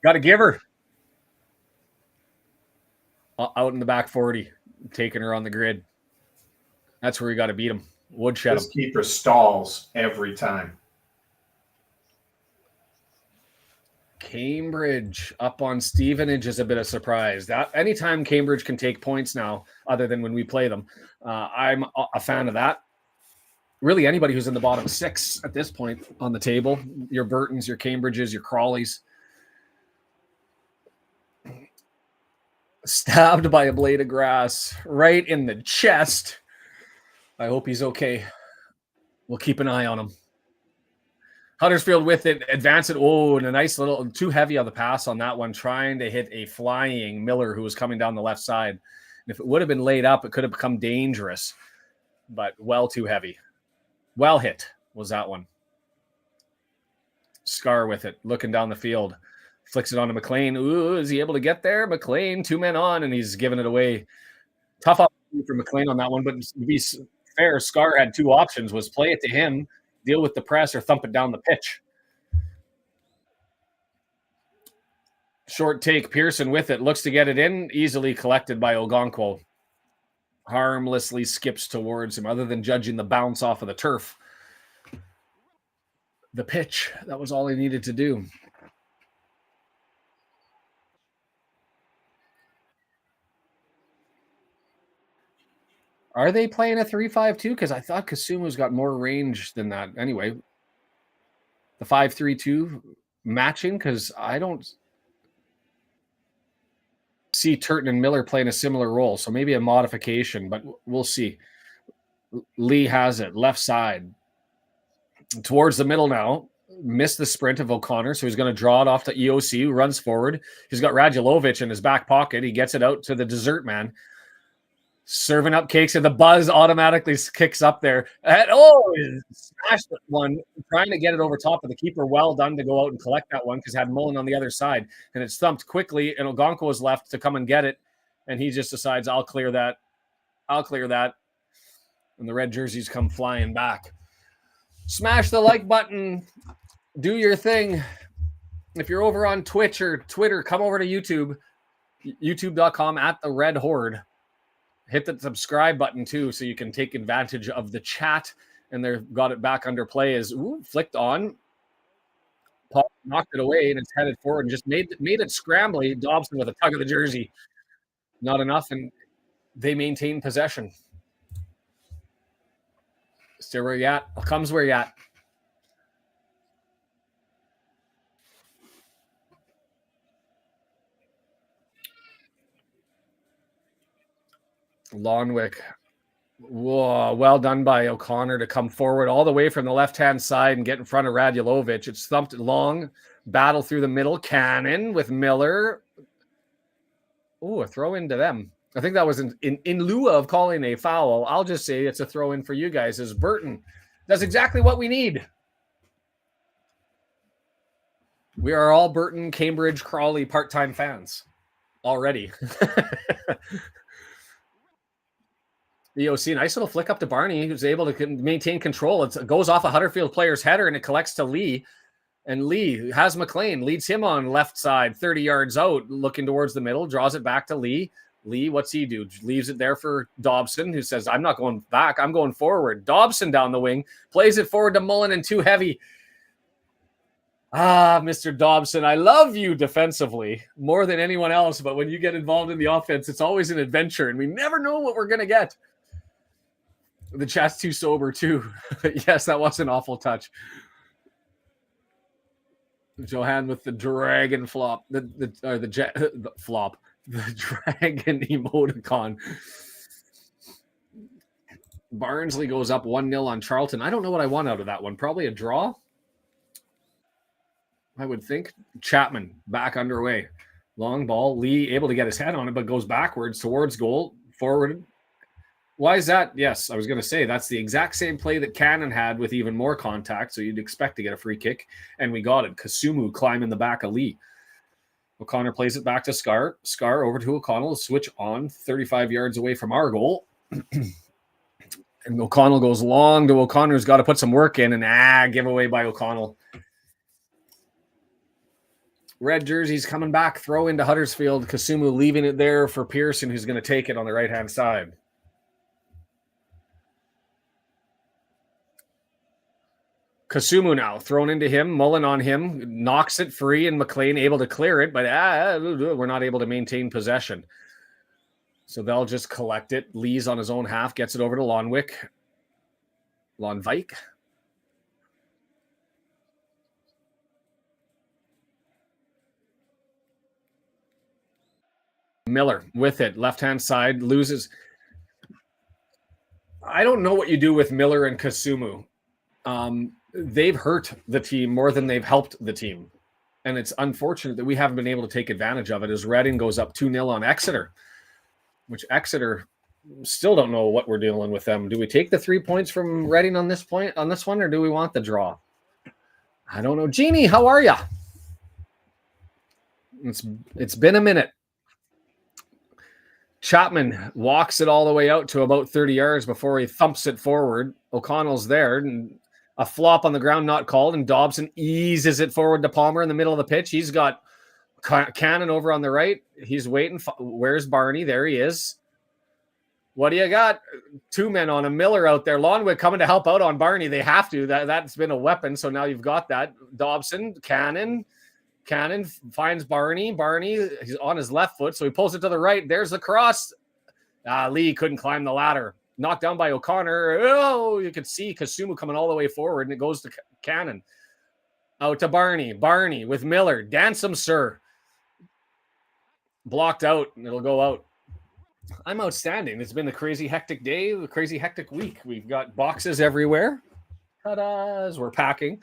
Got to give her out in the back 40, taking her on the grid. That's where we got to beat him. Woodshed. This keeper stalls every time. Cambridge up on Stevenage is a bit of surprise. That anytime Cambridge can take points now, other than when we play them, I'm a fan of that. Really, anybody who's in the bottom 6 at this point on the table, your Burtons, your Cambridges, your Crawleys. Stabbed by a blade of grass right in the chest. I hope he's okay. We'll keep an eye on him. Huddersfield with it, advance it. Oh, and a nice little, too heavy on the pass on that one, trying to hit a flying Miller who was coming down the left side. And if it would have been laid up, it could have become dangerous, but well too heavy. Well hit was that one. Scar with it, looking down the field. Flicks it on to McLean. Ooh, is he able to get there? McLean, 2 men on, and he's giving it away. Tough opportunity for McLean on that one, but to be fair, Scar had 2 options, was play it to him, deal with the press, or thump it down the pitch. Short take, Pearson with it, looks to get it in, easily collected by Ogonkwo. Harmlessly skips towards him, other than judging the bounce off of the turf. The pitch, that was all he needed to do. Are they playing a 3-5-2? Because I thought Kasuma's got more range than that. Anyway, the 5-3-2 matching, because I don't see Turton and Miller playing a similar role. So maybe a modification, but we'll see. Lee has it, left side. Towards the middle now. Missed the sprint of O'Connor, so he's going to draw it off to EOC, who runs forward. He's got Radulovic in his back pocket. He gets it out to the dessert man. Serving up cakes, and the buzz automatically kicks up there. And, smashed one, trying to get it over top of the keeper. Well done to go out and collect that one because had Mullin on the other side. And it's thumped quickly, and Ogonkwo was left to come and get it. And he just decides, I'll clear that. And the red jerseys come flying back. Smash the like button. Do your thing. If you're over on Twitch or Twitter, come over to YouTube. YouTube.com/TheRedHorde. Hit the subscribe button too, so you can take advantage of the chat. And they've got it back under play as flicked on. Paul knocked it away and it's headed forward and just made it scrambly. Dobson with a tug of the jersey. Not enough, and they maintain possession. Still where you at. Comes where you at. Lonwick. Whoa, well done by O'Connor to come forward all the way from the left-hand side and get in front of Radulovic. It's thumped long, battle through the middle. Cannon with Miller. Oh, a throw into them. I think that was in lieu of calling a foul. I'll just say it's a throw in for you guys as Burton does exactly what we need. We are all Burton, Cambridge, Crawley part-time fans already. EOC, nice little flick up to Barney, who's able to maintain control. It goes off a Huddersfield player's header, and it collects to Lee. And Lee has McLean, leads him on left side, 30 yards out, looking towards the middle, draws it back to Lee. Lee, what's he do? Leaves it there for Dobson, who says, I'm not going back, I'm going forward. Dobson down the wing, plays it forward to Mullin and too heavy. Mr. Dobson, I love you defensively more than anyone else, but when you get involved in the offense, it's always an adventure, and we never know what we're going to get. The chat's too sober, too. Yes, that was an awful touch. Johan with the dragon flop, the dragon emoticon. Barnsley goes up 1-0 on Charlton. I don't know what I want out of that one. Probably a draw, I would think. Chapman back underway. Long ball. Lee able to get his head on it, but goes backwards towards goal. Forward. Why is that? Yes, I was going to say that's the exact same play that Cannon had with even more contact, so you'd expect to get a free kick, and we got it. Kasumu climbing the back of Lee. O'Connor plays it back to Scar. Scar over to O'Connell. Switch on 35 yards away from our goal. And O'Connell goes long to O'Connor, who's got to put some work in, and giveaway by O'Connell. Red jerseys coming back. Throw into Huddersfield. Kasumu leaving it there for Pearson, who's going to take it on the right-hand side. Kasumu now thrown into him, Mullin on him, knocks it free, and McLean able to clear it, but we're not able to maintain possession. So they'll just collect it. Lee's on his own half, gets it over to Lonvik. Miller with it, left-hand side, loses. I don't know what you do with Miller and Kasumu. They've hurt the team more than they've helped the team. And it's unfortunate that we haven't been able to take advantage of it as Reading goes up 2-0 on Exeter, which Exeter still don't know what we're dealing with them. Do we take the 3 points from Reading on this one, or do we want the draw? I don't know. Jeannie, how are you? It's been a minute. Chapman walks it all the way out to about 30 yards before he thumps it forward. O'Connell's there, and a flop on the ground not called, and Dobson eases it forward to Palmer in the middle of the pitch. He's got Cannon over on the right. He's waiting. Where's Barney? There he is. What do you got? Two men on a Miller out there. Lonwick coming to help out on Barney. They have to. That's been a weapon, so now you've got that. Dobson, Cannon finds Barney. Barney, he's on his left foot, so he pulls it to the right. There's the cross. Lee couldn't climb the ladder. Knocked down by O'Connor. Oh, you could see Kasumu coming all the way forward, and it goes to Cannon. Out to Barney. Barney with Miller. Dance him, sir. Blocked out, and it'll go out. I'm outstanding. It's been a crazy hectic day, a crazy hectic week. We've got boxes everywhere. Ta-da, as we're packing.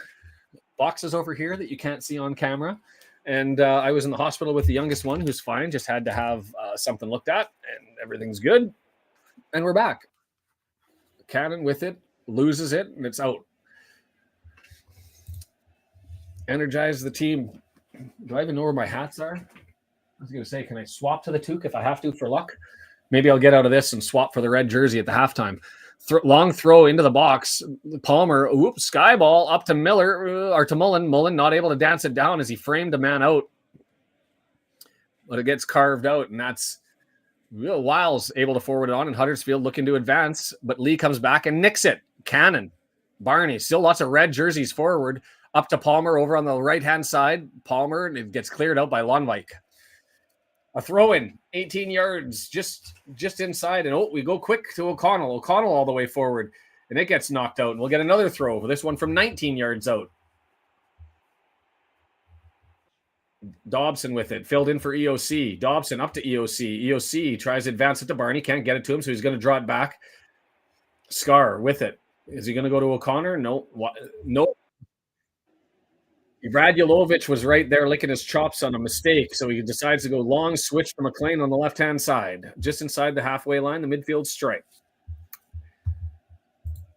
Boxes over here that you can't see on camera. And I was in the hospital with the youngest one, who's fine. Just had to have something looked at, and everything's good. And we're back. Cannon with it, loses it, and it's out. Energize the team. Do I even know where my hats are? I was going to say, can I swap to the toque if I have to for luck? Maybe I'll get out of this and swap for the red jersey at the halftime. Long throw into the box. Palmer, sky ball up to Miller, or to Mullin. Mullin not able to dance it down as he framed a man out. But it gets carved out, and that's Wiles able to forward it on, and Huddersfield looking to advance, but Lee comes back and nicks it. Cannon, Barney, still lots of red jerseys forward, up to Palmer over on the right-hand side. Palmer, and it gets cleared out by Lonvik. A throw-in, 18 yards, just inside, and we go quick to O'Connell. O'Connell all the way forward, and it gets knocked out, and we'll get another throw. This one from 19 yards out. Dobson with it, filled in for EOC. Dobson up to EOC. EOC tries to advance it to Barney, can't get it to him, so he's going to draw it back. Scar with it. Is he going to go to O'Connor? No. Radulovic was right there licking his chops on a mistake, so he decides to go long switch to McLean on the left-hand side, just inside the halfway line, the midfield stripe.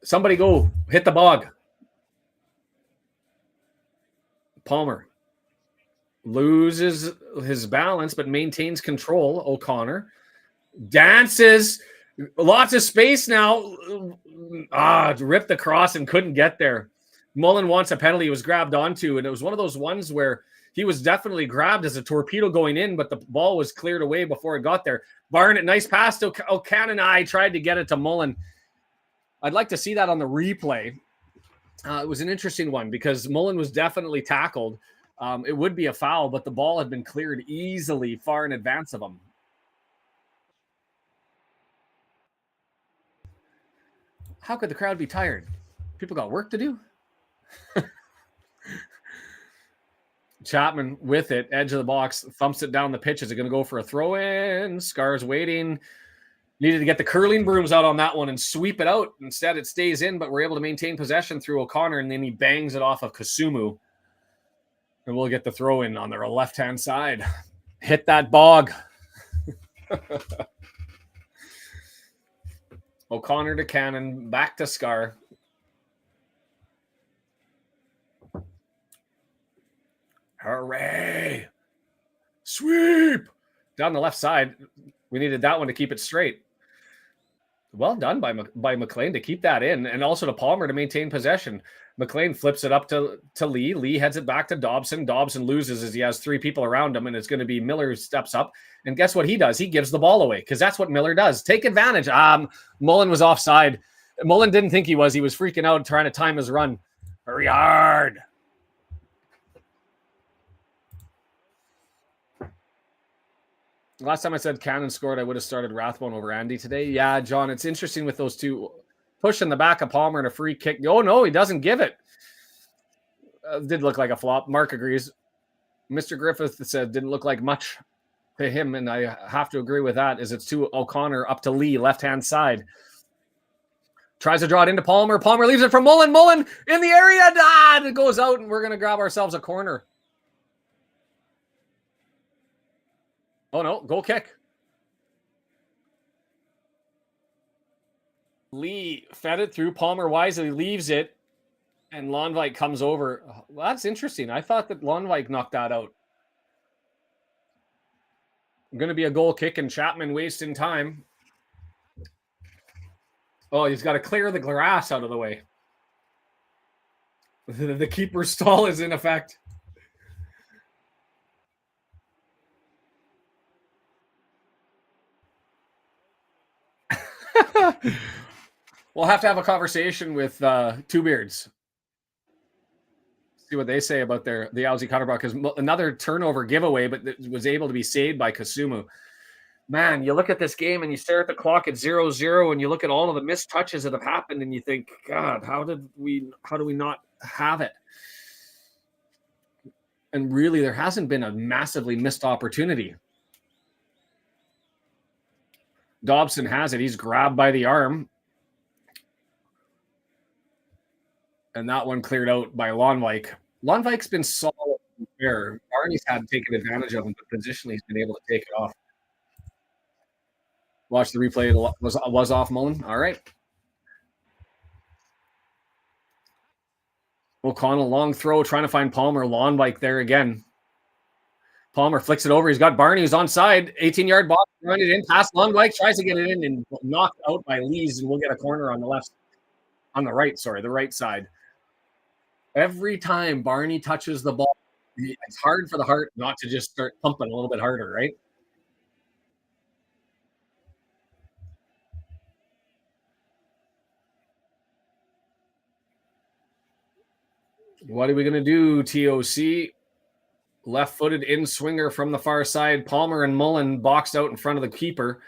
Somebody go hit the bog. Palmer loses his balance but maintains control. O'Connor dances, lots of space now. Ripped the cross and couldn't get there. Mullin wants a penalty. He was grabbed onto, and it was one of those ones where he was definitely grabbed as a torpedo going in, but the ball was cleared away before it got there. Barnett, nice pass to O'Cannon. I tried to get it to Mullin. I'd like to see that on the replay. It was an interesting one because Mullin was definitely tackled. It would be a foul, but the ball had been cleared easily far in advance of him. How could the crowd be tired? People got work to do. Chapman with it, edge of the box, thumps it down the pitch. Is it going to go for a throw-in? Scar's waiting. Needed to get the curling brooms out on that one and sweep it out. Instead, it stays in, but we're able to maintain possession through O'Connor, and then he bangs it off of Kasumu. And we'll get the throw-in on their left-hand side. Hit that bog. O'Connor to Cannon, back to Scar. Hooray! Sweep! Down the left side. We needed that one to keep it straight. Well done by McLean to keep that in, and also to Palmer to maintain possession. McLean flips it up to Lee. Lee heads it back to Dobson. Dobson loses as he has three people around him, and it's going to be Miller who steps up. And guess what he does? He gives the ball away because that's what Miller does. Take advantage. Mullin was offside. Mullin didn't think he was. He was freaking out trying to time his run. Hurry hard. Last time I said Cannon scored, I would have started Rathbone over Andy today. Yeah, John, it's interesting with those two pushing the back of Palmer and a free kick. Oh, no, he doesn't give it. Did look like a flop. Mark agrees. Mr. Griffith said didn't look like much to him, and I have to agree with that, as it's to O'Connor up to Lee, left-hand side. Tries to draw it into Palmer. Palmer leaves it for Mullin. Mullin in the area. It goes out, and we're going to grab ourselves a corner. Oh, no. Goal kick. Lee fed it through. Palmer wisely leaves it, and Lonvik comes over. Well, that's interesting. I thought that Lonvik knocked that out. Going to be a goal kick, and Chapman wasting time. Oh, he's got to clear the grass out of the way. The keeper's stall is in effect. We'll have to have a conversation with Two Beards. See what they say about the Aussie Cutterbach, because another turnover giveaway, but it was able to be saved by Kasumu. Man, you look at this game and you stare at the clock at 0-0, and you look at all of the missed touches that have happened, and you think, God, how do we not have it? And really, there hasn't been a massively missed opportunity. Dobson has it. He's grabbed by the arm. And that one cleared out by Lonvik. Lonvik's been solid there. Barney's had taken advantage of him, but positionally he's been able to take it off. Watch the replay. It was off Mullin. All right. O'Connell, long throw, trying to find Palmer. Lonvik there again. Palmer flicks it over. He's got Barney who's onside. 18-yard box. Run it in past Lonvik. Tries to get it in and knocked out by Lees, and we'll get a corner on the right side. Every time Barney touches the ball, it's hard for the heart not to just start pumping a little bit harder, right? What are we going to do, TOC? Left-footed in-swinger from the far side. Palmer and Mullin boxed out in front of the keeper.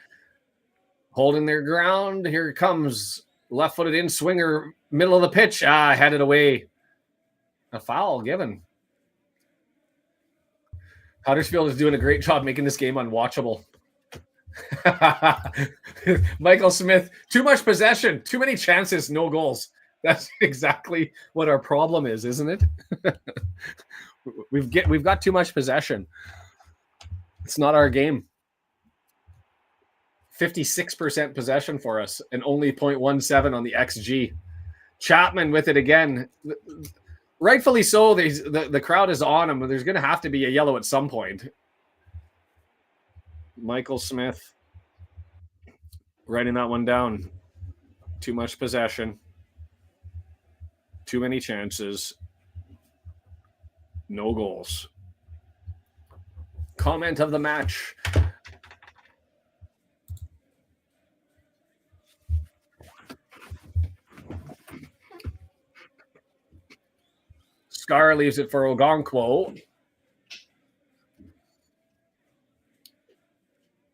Holding their ground. Here it comes. Left-footed in-swinger, middle of the pitch. Headed away. A foul given. Huddersfield is doing a great job making this game unwatchable. Michael Smith, too much possession, too many chances, no goals. That's exactly what our problem is, isn't it? We've got too much possession. It's not our game. 56% possession for us and only 0.17 on the XG. Chapman with it again. Rightfully so. The crowd is on him, but there's going to have to be a yellow at some point. Michael Smith writing that one down. Too much possession. Too many chances. No goals. Comment of the match. Scar leaves it for Ogonkwo.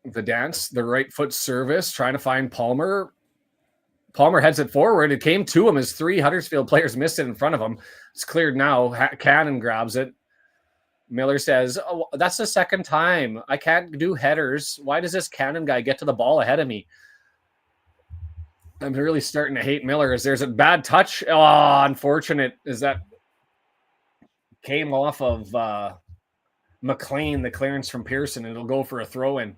The dance, the right foot service, trying to find Palmer. Palmer heads it forward. It came to him as 3 Huddersfield players missed it in front of him. It's cleared now. Cannon grabs it. Miller says, "Oh, that's the second time. I can't do headers. Why does this Cannon guy get to the ball ahead of me?" I'm really starting to hate Miller as there's a bad touch. Oh, unfortunate is that came off of McLean, the clearance from Pearson, and it'll go for a throw-in.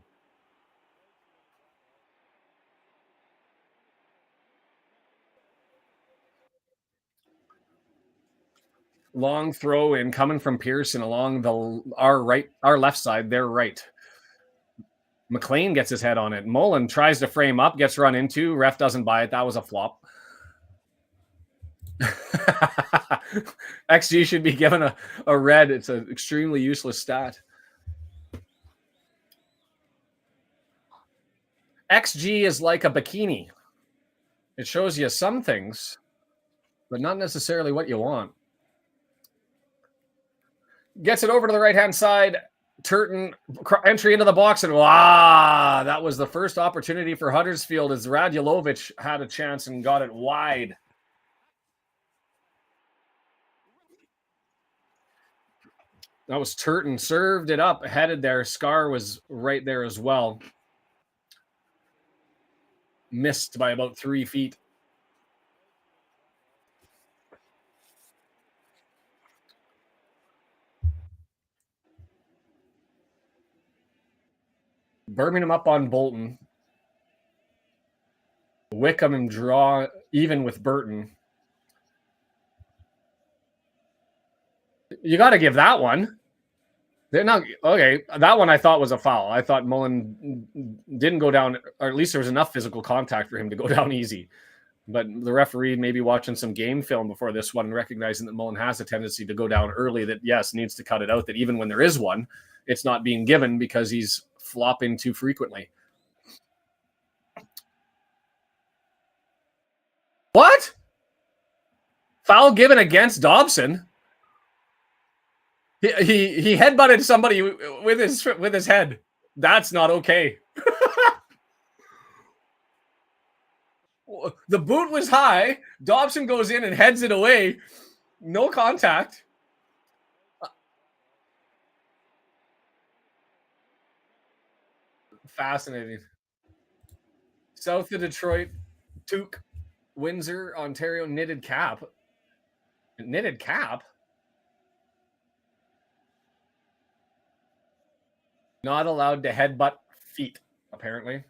Long throw in coming from Pearson along our left side, their right. McLean gets his head on it. Mullin tries to frame up, gets run into. Ref doesn't buy it. That was a flop. XG should be given a red. It's an extremely useless stat. XG is like a bikini. It shows you some things, but not necessarily what you want. Gets it over to the right-hand side. Turton, entry into the box, and that was the first opportunity for Huddersfield as Radulovic had a chance and got it wide. That was Turton, served it up, headed there. Scar was right there as well. Missed by about 3 feet. Birmingham up on Bolton. Wickham and draw even with Burton. You got to give that one. They're not okay. That one I thought was a foul. I thought Mullin didn't go down, or at least there was enough physical contact for him to go down easy. But the referee maybe watching some game film before this one, recognizing that Mullin has a tendency to go down early, that yes, needs to cut it out, that even when there is one, it's not being given because he's flopping too frequently. What? Foul given against Dobson? He headbutted somebody with his head. That's not okay. The boot was high. Dobson goes in and heads it away. No contact. Fascinating. South of Detroit, Took, Windsor, Ontario, knitted cap. Knitted cap? Not allowed to headbutt feet, apparently.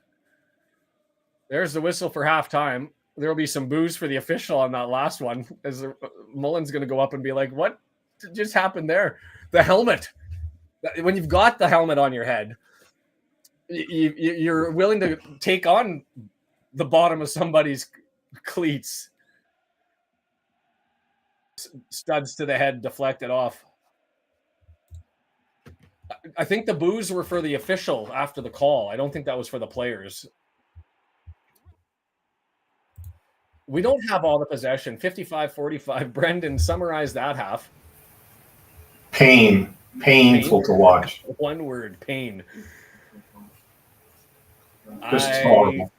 There's the whistle for halftime. There will be some boos for the official on that last one, as Mullin's going to go up and be like, what just happened there? The helmet. When you've got the helmet on your head, you're willing to take on the bottom of somebody's cleats. Studs to the head, deflected off. I think the boos were for the official after the call. I don't think that was for the players. We don't have all the possession. 55-45. Brendan, summarize that half. Painful to watch. One word, pain. Just horrible.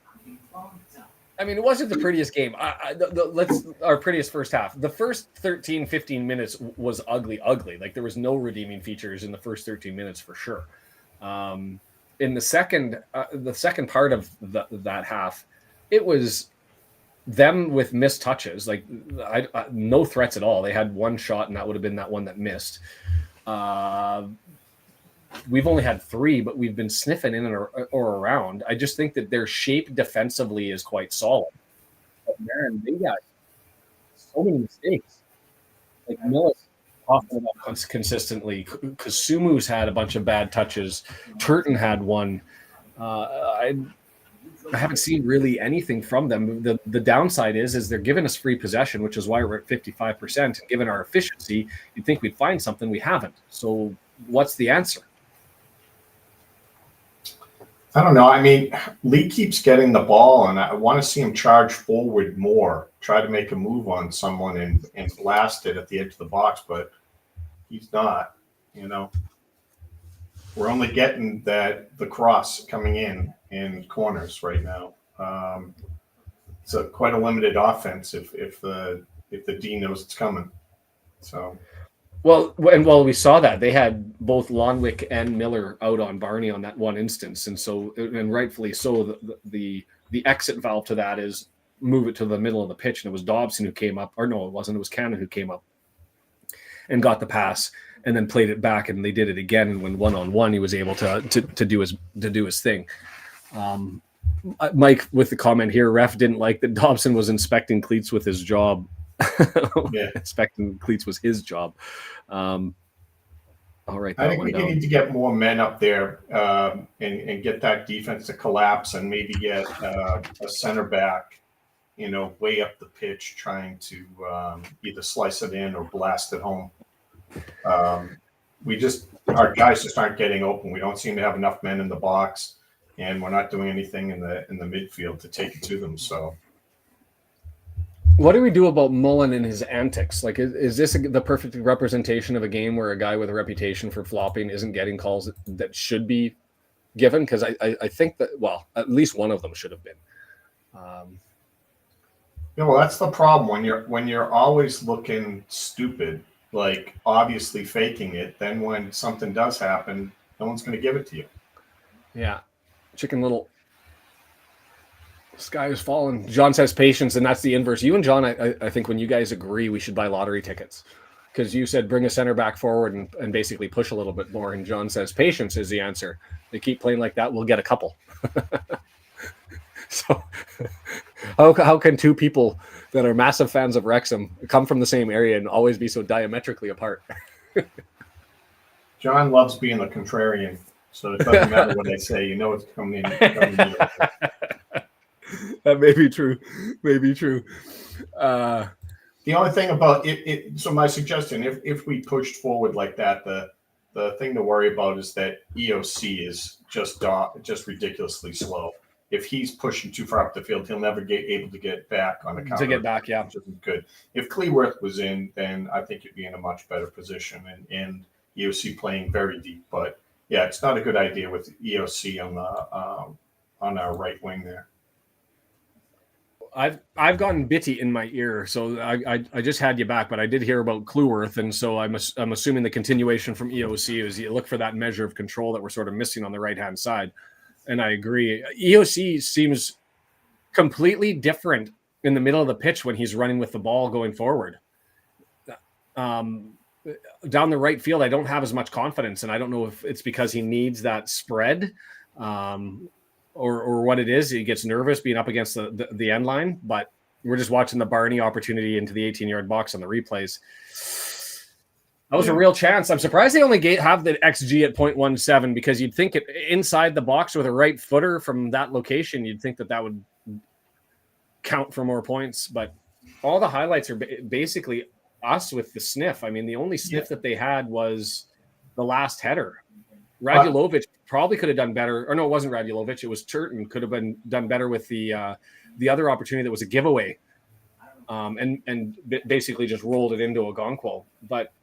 I mean, it wasn't the prettiest game. Our prettiest first half. The first 13, 15 minutes was ugly. Like there was no redeeming features in the first 13 minutes for sure. In the second part of that half, it was them with missed touches. Like no threats at all. They had one shot, and that would have been that one that missed. We've only had 3, but we've been sniffing in or around. I just think that their shape defensively is quite solid. But man, they got so many mistakes. Like Millis popping it up consistently. Kasumu's had a bunch of bad touches. Turton had one. I haven't seen really anything from them. The downside is they're giving us free possession, which is why we're at 55%. And given our efficiency, you'd think we'd find something. We haven't. So what's the answer? I don't know. I mean, Lee keeps getting the ball, and I want to see him charge forward more, try to make a move on someone and blast it at the edge of the box, but he's not, you know. We're only getting the cross coming in corners right now. It's quite a limited offense if the D knows it's coming. So. Well, we saw that they had both Lonwick and Miller out on Barney on that one instance, and rightfully so. The exit valve to that is move it to the middle of the pitch, and it was Dobson who came up, or no, it wasn't. It was Cannon who came up and got the pass, and then played it back, and they did it again. And when 1-on-1, he was able to do his thing. Mike with the comment here, ref didn't like that Dobson was inspecting cleats with his job. Yeah. Inspecting cleats was his job. All right. I think we need to get more men up there and get that defense to collapse, and maybe get a center back, way up the pitch, trying to either slice it in or blast it home. Our guys just aren't getting open. We don't seem to have enough men in the box, and we're not doing anything in the midfield to take it to them. So. What do we do about Mullin and his antics? Like, is this the perfect representation of a game where a guy with a reputation for flopping isn't getting calls that should be given? Because I think that, well, at least one of them should have been. Yeah, well, that's the problem when you're always looking stupid, like obviously faking it. Then when something does happen, no one's going to give it to you. Yeah, Chicken Little. Sky is falling. John says patience, and that's the inverse. You and John, I think when you guys agree, we should buy lottery tickets, because you said bring a center back forward and basically push a little bit more, and John says patience is the answer. They keep playing like that, we'll get a couple. So how can two people that are massive fans of Wrexham come from the same area and always be so diametrically apart? John loves being the contrarian, so it doesn't matter what they say. It's coming in. That may be true. Maybe true. The only thing about it, so my suggestion, if we pushed forward like that, the thing to worry about is that EOC is just ridiculously slow. If he's pushing too far up the field, he'll never get able to get back on the counter. To get back, yeah. Which isn't good. If Cleworth was in, then I think you'd be in a much better position, and EOC playing very deep. But yeah, it's not a good idea with EOC on our right wing there. I've gotten bitty in my ear, so I just had you back, but I did hear about Cleworth, and so I'm assuming the continuation from EOC is you look for that measure of control that we're sort of missing on the right hand side, and I agree. EOC seems completely different in the middle of the pitch when he's running with the ball going forward. Down the right field, I don't have as much confidence, and I don't know if it's because he needs that spread. Or what it is. He gets nervous being up against the end line, but we're just watching the Barney opportunity into the 18-yard box on the replays. That was a real chance. I'm surprised they only have the XG at 0.17, because you'd think inside the box with a right footer from that location, you'd think that would count for more points. But all the highlights are basically us with the sniff. I mean, the only sniff that they had was the last header. Radulovic probably could have done better. Or no, it wasn't Radulovic. It was Turton. Could have been done better with the other opportunity that was a giveaway, and basically just rolled it into a Gonquo. But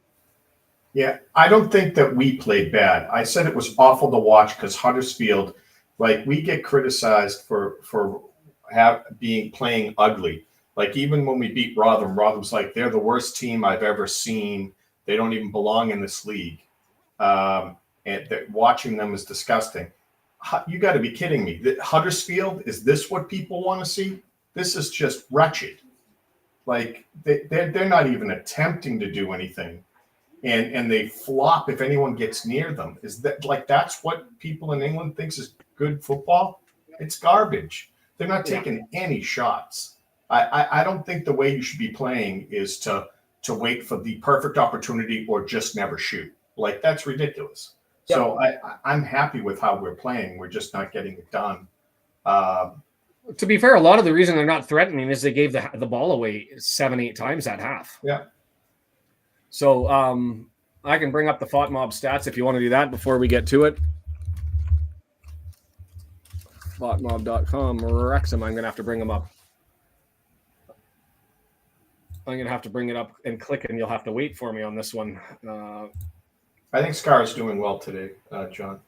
yeah, I don't think that we played bad. I said it was awful to watch because Huddersfield, like, we get criticized for playing ugly. Like, even when we beat Rotherham's like, they're the worst team I've ever seen. They don't even belong in this league. And that watching them is disgusting. You got to be kidding me. Huddersfield, is this what people want to see? This is just wretched. Like, they're not even attempting to do anything. and they flop if anyone gets near them. Is that like that's what people in England thinks is good football? It's garbage. They're not taking any shots. I don't think the way you should be playing is to wait for the perfect opportunity or just never shoot. Like that's ridiculous. Yeah. So I'm happy with how we're playing. We're just not getting it done. To be fair, a lot of the reason they're not threatening is they gave the ball away 7-8 times at half. Yeah. So I can bring up the FOTMob stats if you want to do that before we get to it. FOTMob.com, Wrexham. I'm going to have to bring them up. I'm going to have to bring it up and click, and you'll have to wait for me on this one. I think Scar's doing well today, John.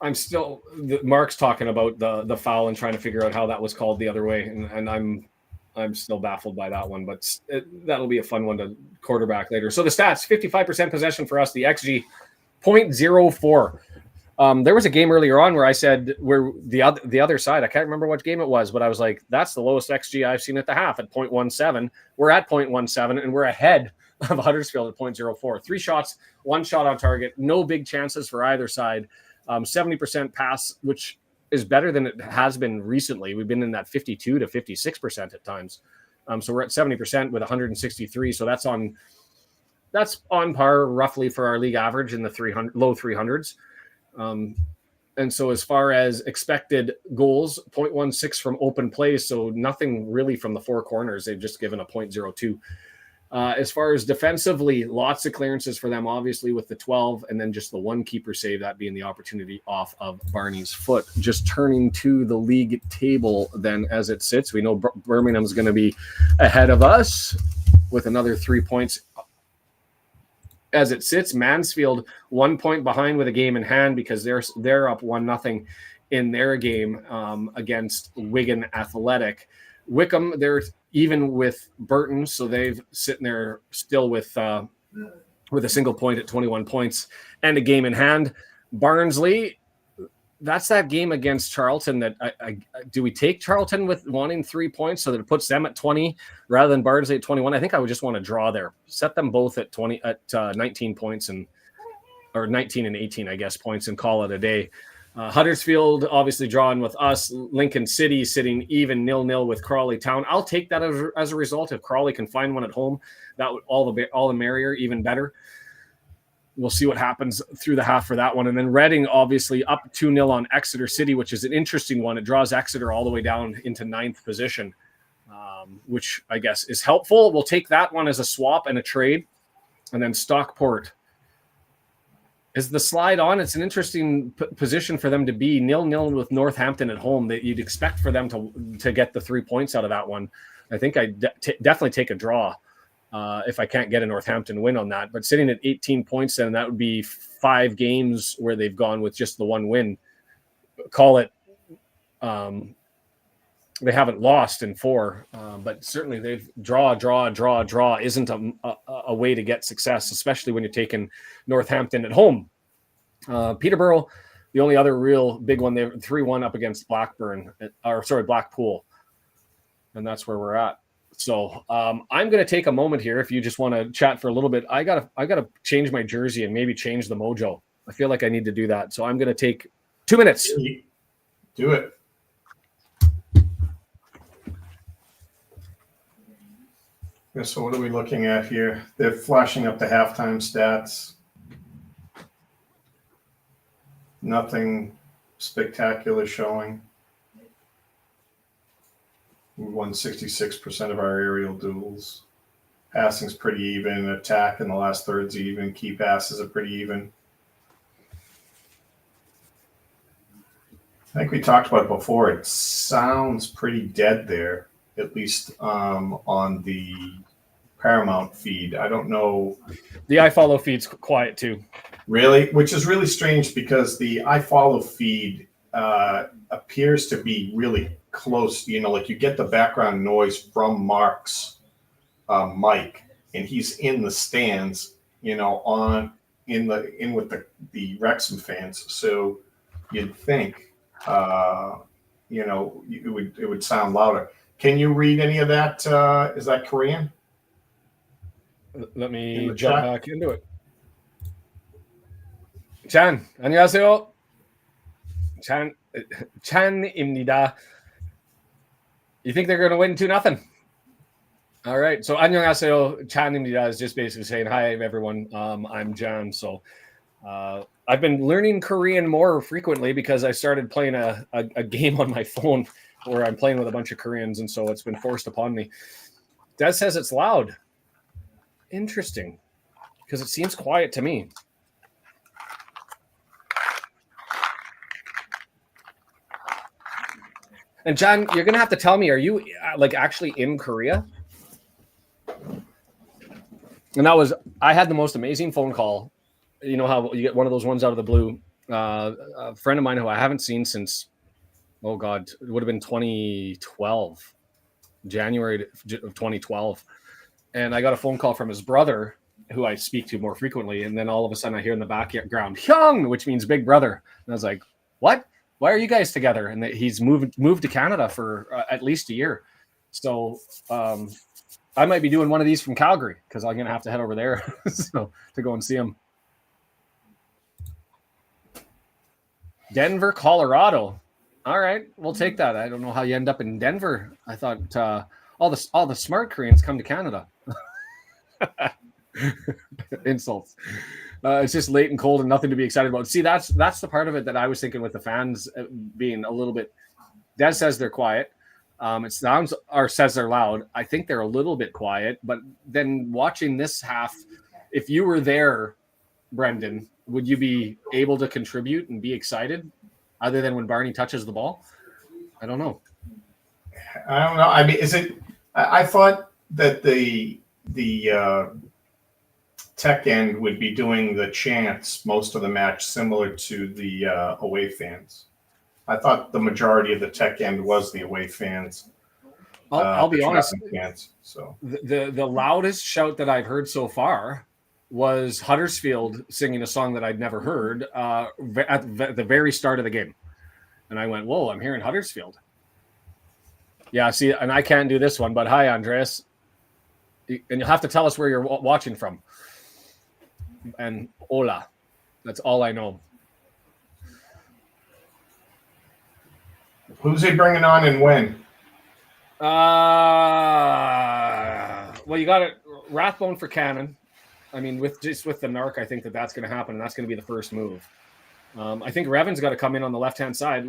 I'm still Mark's talking about the foul and trying to figure out how that was called the other way, and I'm still baffled by that one, but that'll be a fun one to quarterback later. So the stats: 55% possession for us, the XG 0.04. There was a game earlier on where I said we're the other side. I can't remember what game it was, but I was like, that's the lowest XG I've seen at the half at 0.17. We're at 0.17, and we're ahead of Huddersfield at 0.04. 3 shots, 1 shot on target, no big chances for either side. 70% pass, which is better than it has been recently. We've been in that 52 to 56% at times. So we're at 70% with 163. So that's on par roughly for our league average in the low 300s. And so as far as expected goals, 0.16 from open plays. So nothing really from the 4 corners. They've just given a 0.02. As far as defensively, lots of clearances for them, obviously, with the 12, and then just the 1 keeper save, that being the opportunity off of Barney's foot. Just turning to the league table then as it sits. We know Birmingham's going to be ahead of us with another 3 points. As it sits, Mansfield 1 point behind with a game in hand because they're up 1-0 in their game against Wigan Athletic. Wickham, they're even with Burton, so they've sitting there still with a single point at 21 points and a game in hand. Barnsley, that's that game against Charlton that do we take Charlton with wanting 3 points so that it puts them at 20 rather than Barnsley at 21? I think I would just want to draw there. Set them both at 19 points or 19 and 18, I guess, points and call it a day. Huddersfield obviously drawing with us. Lincoln City sitting even 0-0 with Crawley Town. I'll take that as a result. If Crawley can find one at home, that would all the merrier, even better. We'll see what happens through the half for that one. And then Reading obviously up 2-0 on Exeter City, which is an interesting one. It draws Exeter all the way down into 9th position, which I guess is helpful. We'll take that one as a swap and a trade. And then Stockport. Is the slide on? It's an interesting position for them to be 0-0 with Northampton at home. That you'd expect for them to get the 3 points out of that one. I think I definitely take a draw if I can't get a Northampton win on that. But sitting at 18 points, then that would be 5 games where they've gone with just the 1 win. Call it. They haven't lost in 4, but certainly they've draw isn't a way to get success, especially when you're taking Northampton at home. Peterborough, the only other real big one, they're 3-1 up against Blackpool, and that's where we're at. So I'm going to take a moment here. If you just want to chat for a little bit, I gotta change my jersey and maybe change the mojo. I feel like I need to do that. So I'm going to take 2 minutes. Do it. Yeah, so what are we looking at here? They're flashing up the halftime stats. Nothing spectacular showing. We won 66% of our aerial duels. Passing's pretty even. Attack in the last third's even. Key passes are pretty even. I think we talked about it before. It sounds pretty dead there, at least on the Paramount feed. I don't know. The iFollow feed's quiet too. Really? Which is really strange because the iFollow feed appears to be really close. You know, like you get the background noise from Mark's mic, and he's in the stands, you know, in with the Wrexham fans. So you'd think, you know, it would sound louder. Can you read any of that? Is that Korean? Let me the jump chat. back into it. Chan, 안녕하세요. Chan입니다. You think they're going to win 2-0? All right. So 안녕하세요. Chan입니다 is just basically saying hi, everyone. I'm Jan. So I've been learning Korean more frequently because I started playing a game on my phone where I'm playing with a bunch of Koreans, and so it's been forced upon me. Des says it's loud. Interesting, because it seems quiet to me. And John, you're going to have to tell me, are you like actually in Korea? And I had the most amazing phone call. You know how you get one of those ones out of the blue. A friend of mine who I haven't seen since, oh God, it would have been 2012, January of 2012. And I got a phone call from his brother, who I speak to more frequently. And then all of a sudden I hear in the background, Hyung, which means big brother. And I was like, what? Why are you guys together? And he's moved to Canada for at least a year. So I might be doing one of these from Calgary because I'm going to have to head over there to go and see him. Denver, Colorado. All right, we'll take that. I don't know how you end up in Denver. I thought all the smart Koreans come to Canada. Insults. It's just late and cold and nothing to be excited about. See, that's the part of it that I was thinking with the fans being a little bit. Des says they're quiet. It sounds or says they're loud. I think they're a little bit quiet. But then watching this half, if you were there, Brendan, would you be able to contribute and be excited, other than when Barney touches the ball? I don't know. I don't know. I mean, is it? I thought that the tech end would be doing the chants most of the match, similar to the away fans. I thought the majority of the tech end was the away fans. I'll be honest. Fans, so the loudest shout that I've heard so far was Huddersfield singing a song that I'd never heard at the very start of the game. And I went, whoa, I'm hearing Huddersfield. Yeah, see, and I can't do this one, but hi, Andreas. And you'll have to tell us where you're watching from. And hola. That's all I know. Who's he bringing on and when? Well, you got it. Rathbone for Cannon. I mean, with the narc, I think that's going to happen, and that's going to be the first move. I think Revan's got to come in on the left-hand side.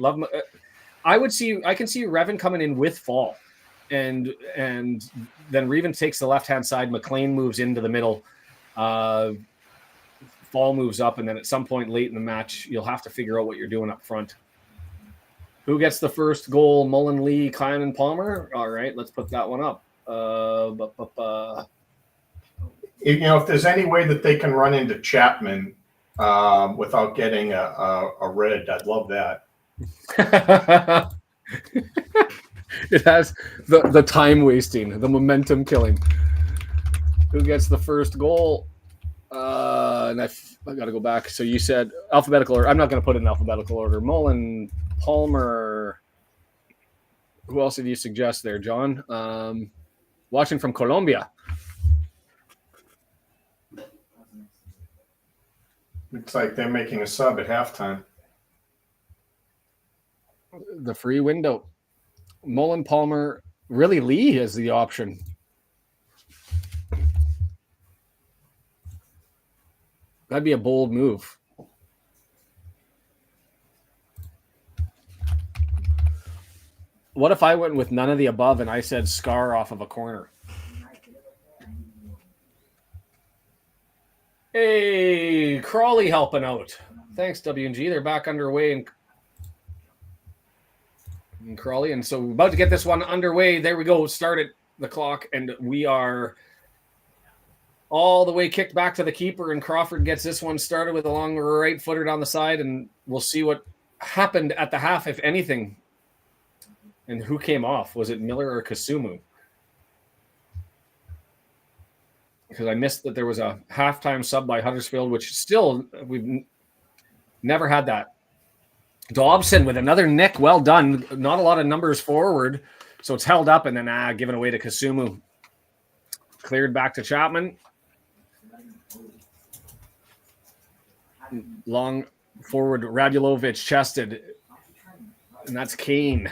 I can see Revan coming in with Fall, and then Revan takes the left-hand side. McLean moves into the middle. Fall moves up, and then at some point late in the match, you'll have to figure out what you're doing up front. Who gets the first goal? Mullin, Lee, Klein, and Palmer. All right, let's put that one up. If there's any way that they can run into Chapman without getting a red, I'd love that. It has the time wasting, the momentum killing. Who gets the first goal? And I got to go back. So you said alphabetical order. I'm not going to put it in alphabetical order. Mullin, Palmer. Who else did you suggest there, John? Watching from Colombia. Looks like they're making a sub at halftime. The free window. Mullin, Palmer, really Lee is the option. That'd be a bold move. What if I went with none of the above and I said Scar off of a corner? Hey, Crawley helping out. Thanks, W&G. They're back underway in Crawley. And so we're about to get this one underway. There we go. Started the clock, and we are all the way kicked back to the keeper, and Crawford gets this one started with a long right footer down the side, and we'll see what happened at the half, if anything. And who came off? Was it Miller or Kasumu? Because I missed that there was a halftime sub by Huddersfield, which still we've never had that. Dobson with another nick. Well done. Not a lot of numbers forward, so it's held up and then given away to Kasumu. Cleared back to Chapman. Long forward, Radulovic chested. And that's Kane.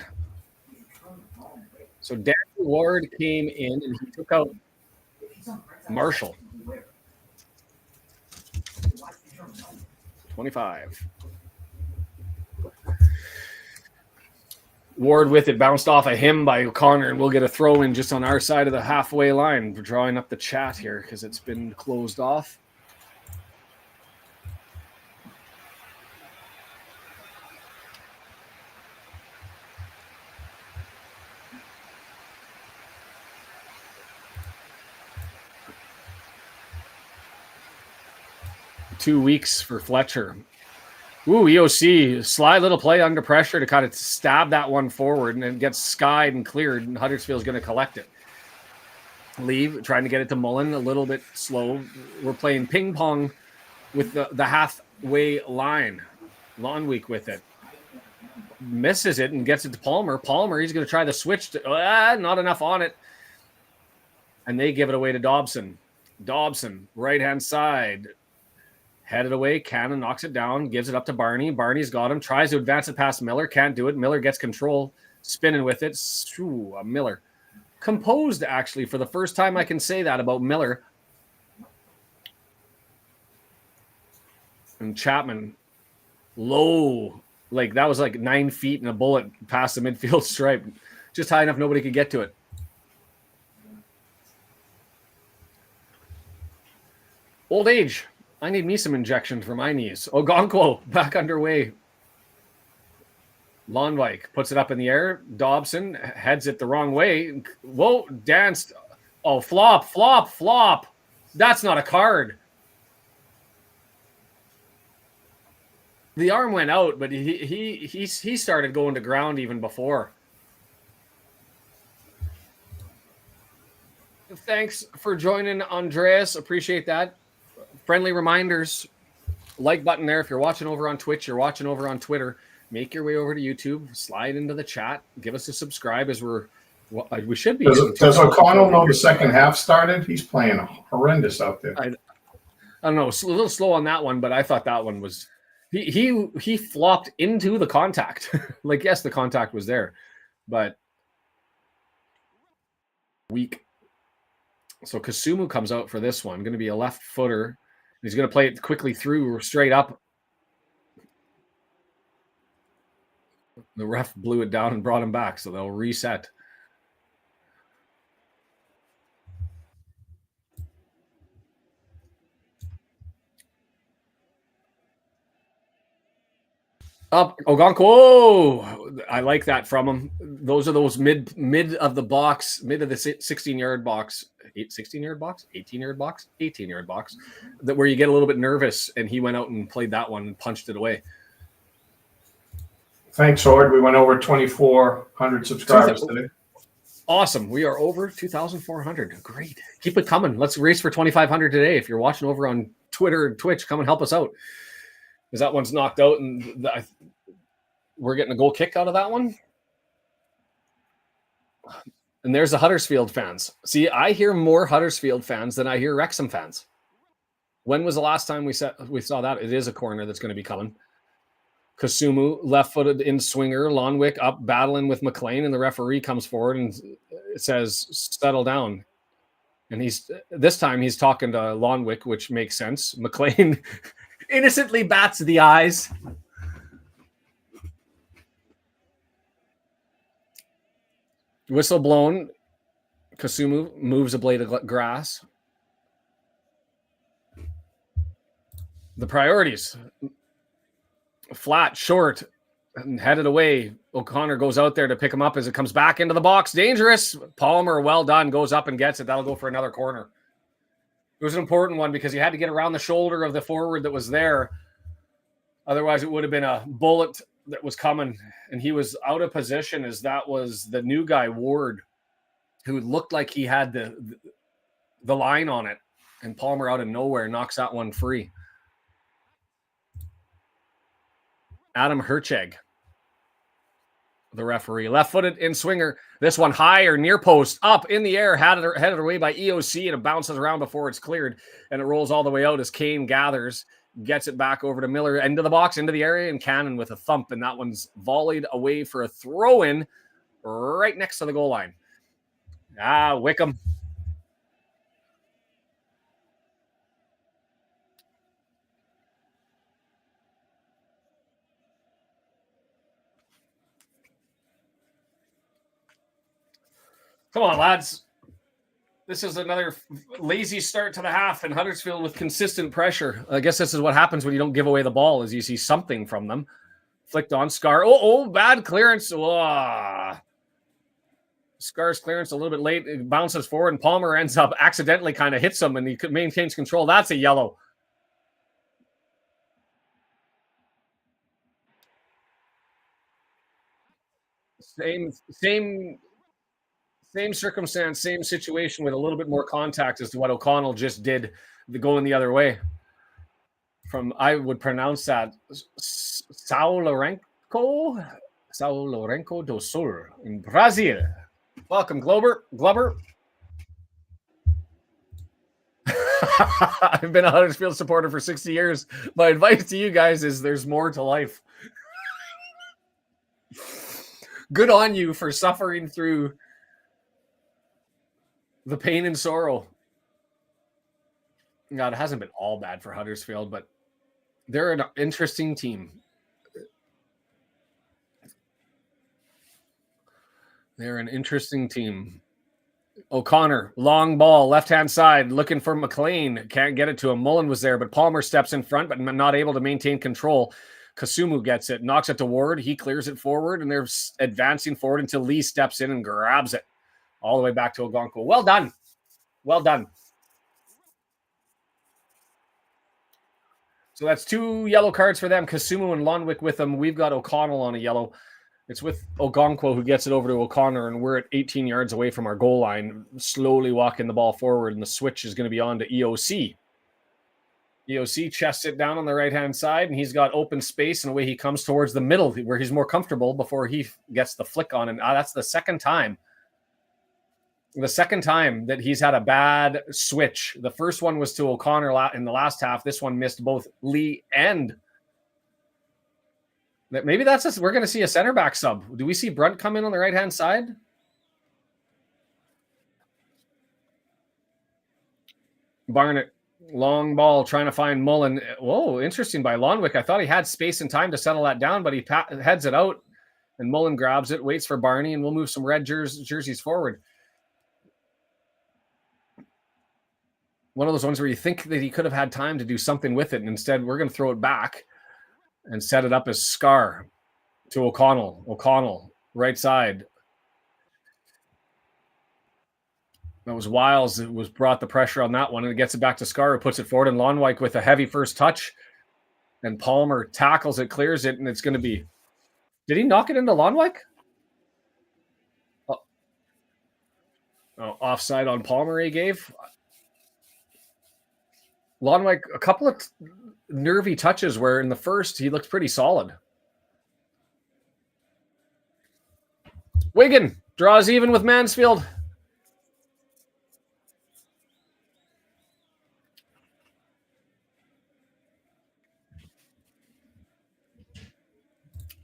So Dan Ward came in and he took out Marshall. 25. Ward with it, bounced off of him by O'Connor, and we'll get a throw in just on our side of the halfway line. We're drawing up the chat here because it's been closed off. Two weeks for Fletcher. Ooh, EOC, sly little play under pressure to kind of stab that one forward, and it gets skied and cleared, and Huddersfield's going to collect it. Leave, trying to get it to Mullin, a little bit slow. We're playing ping pong with the halfway line. Lonweek with it. Misses it and gets it to Palmer. Palmer, he's going to try the switch. Not enough on it. And they give it away to Dobson. Dobson, right-hand side. Headed away, Cannon knocks it down, gives it up to Barney. Barney's got him, tries to advance it past Miller, can't do it. Miller gets control, spinning with it. Ooh, Miller. Composed, actually, for the first time I can say that about Miller. And Chapman, low. Like, that was like 9 feet and a bullet past the midfield stripe. Just high enough nobody could get to it. Old age. I need me some injections for my knees. Ogonkwo back underway. Lonwijk puts it up in the air. Dobson heads it the wrong way. Whoa, danced. Oh, flop, flop, flop. That's not a card. The arm went out, but he started going to ground even before. Thanks for joining, Andreas. Appreciate that. Friendly reminders, like button there. If you're watching over on Twitch, you're watching over on Twitter, make your way over to YouTube, slide into the chat, give us a subscribe as we should be. Does O'Connell know the second half started? He's playing horrendous out there. I don't know, a little slow on that one, but I thought that one was he flopped into the contact. Like, yes, the contact was there, but weak. So Kasumu comes out for this one, going to be a left footer. He's going to play it quickly through, straight up. The ref blew it down and brought him back, so they'll reset. Up, Ogonko. Oh, I like that from him. Those are those mid of the box, mid of the 16-yard box, 16-yard box, 18-yard box, 18-yard box, that where you get a little bit nervous, and he went out and played that one and punched it away. Thanks, Horde. We went over 2,400 subscribers today. Awesome. We are over 2,400. Great. Keep it coming. Let's race for 2,500 today. If you're watching over on Twitter and Twitch, come and help us out. Because that one's knocked out, and we're getting a goal kick out of that one. And there's the Huddersfield fans. See, I hear more Huddersfield fans than I hear Wrexham fans. When was the last time we saw that? It is a corner that's going to be coming. Kasumu, left-footed in swinger. Lonwick up, battling with McLean, and the referee comes forward and says, settle down. And this time he's talking to Lonwick, which makes sense. McLean innocently bats the eyes. Whistle blown. Kasumu moves a blade of grass. The priorities. Flat, short, and headed away. O'Connor goes out there to pick him up as it comes back into the box. Dangerous. Palmer, well done, goes up and gets it. That'll go for another corner. It was an important one because he had to get around the shoulder of the forward that was there. Otherwise, it would have been a bullet that was coming, and he was out of position as that was the new guy, Ward, who looked like he had the line on it, and Palmer out of nowhere knocks that one free. Adam Hercheg, the referee, left-footed in swinger. This one high or near post, up in the air, headed away by EOC, and it bounces around before it's cleared, and it rolls all the way out as Kane gathers gets it back over to Miller, into the box, into the area, and Cannon with a thump, and that one's volleyed away for a throw-in right next to the goal line. Wickham. Come on, lads. This is another lazy start to the half, and Huddersfield with consistent pressure. I guess this is what happens when you don't give away the ball, is you see something from them. Flicked on Scar. Bad clearance. Scar's clearance a little bit late. It bounces forward, and Palmer ends up accidentally kind of hits him, and he maintains control. That's a yellow. Same circumstance, same situation with a little bit more contact as to what O'Connell just did, going the other way. I would pronounce that Sao Lourenço do Sul in Brazil. Welcome, Glover. I've been a Huddersfield supporter for 60 years. My advice to you guys is there's more to life. Good on you for suffering through the pain and sorrow. God, it hasn't been all bad for Huddersfield, but they're an interesting team. O'Connor, long ball, left-hand side, looking for McLean. Can't get it to him. Mullin was there, but Palmer steps in front, but not able to maintain control. Kasumu gets it, knocks it to Ward. He clears it forward, and they're advancing forward until Lee steps in and grabs it all the way back to Ogonko. Well done. So that's 2 yellow cards for them. Kasumu and Lonwick with them. We've got O'Connell on a yellow. It's with Ogonkwo who gets it over to O'Connor, and we're at 18 yards away from our goal line, slowly walking the ball forward, and the switch is going to be on to EOC. EOC chests it down on the right-hand side, and he's got open space, and away he comes towards the middle where he's more comfortable before he gets the flick on. And that's the second time that he's had a bad switch. The first one was to O'Connor in the last half. This one missed both Lee and... Maybe that's us. We're going to see a center back sub. Do we see Brunt come in on the right-hand side? Barnett, long ball, trying to find Mullin. Whoa, interesting by Lonwick. I thought he had space and time to settle that down, but he heads it out, and Mullin grabs it, waits for Barney, and we'll move some red jerseys forward. One of those ones where you think that he could have had time to do something with it, and instead we're going to throw it back and set it up as Scar to O'Connell. O'Connell, right side. That was Wiles that was brought the pressure on that one, and it gets it back to Scar, who puts it forward, and Lonwijk with a heavy first touch, and Palmer tackles it, clears it, and it's going to be... Did he knock it into Lonwijk? Offside on Palmer he gave. Lonwijk, a couple of nervy touches where in the first he looked pretty solid. Wigan draws even with Mansfield.